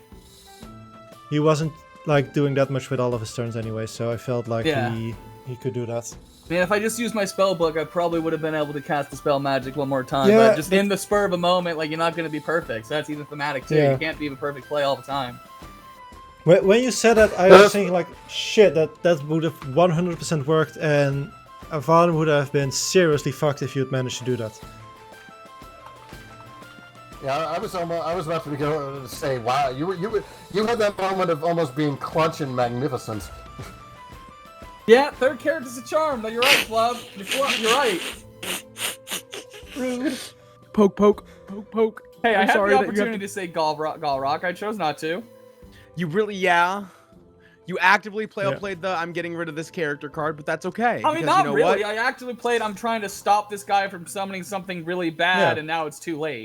He wasn't like doing that much with all of his turns anyway, so I felt like he could do that. Man, if I just used my spell book, I probably would have been able to cast Dispel Magic one more time. Yeah, but just in the spur of a moment, like, you're not going to be perfect. So that's even thematic, too. Yeah. You can't be a perfect play all the time. When you said that, I was thinking, like, shit, that would have 100% worked, and Avon would have been seriously fucked if you'd managed to do that. Yeah, I was about to go to say, wow, you had that moment of almost being clutch and magnificent. Yeah, third character's a charm. No, you're right, Flub. You're right. Rude. Poke, poke, poke, poke. Hey, I had sorry the that you have opportunity to say Galrok. I chose not to. You really, You actively played the I'm getting rid of this character card, but that's okay. I mean, because not you know really. What? I actively played I'm trying to stop this guy from summoning something really bad, and now it's too late.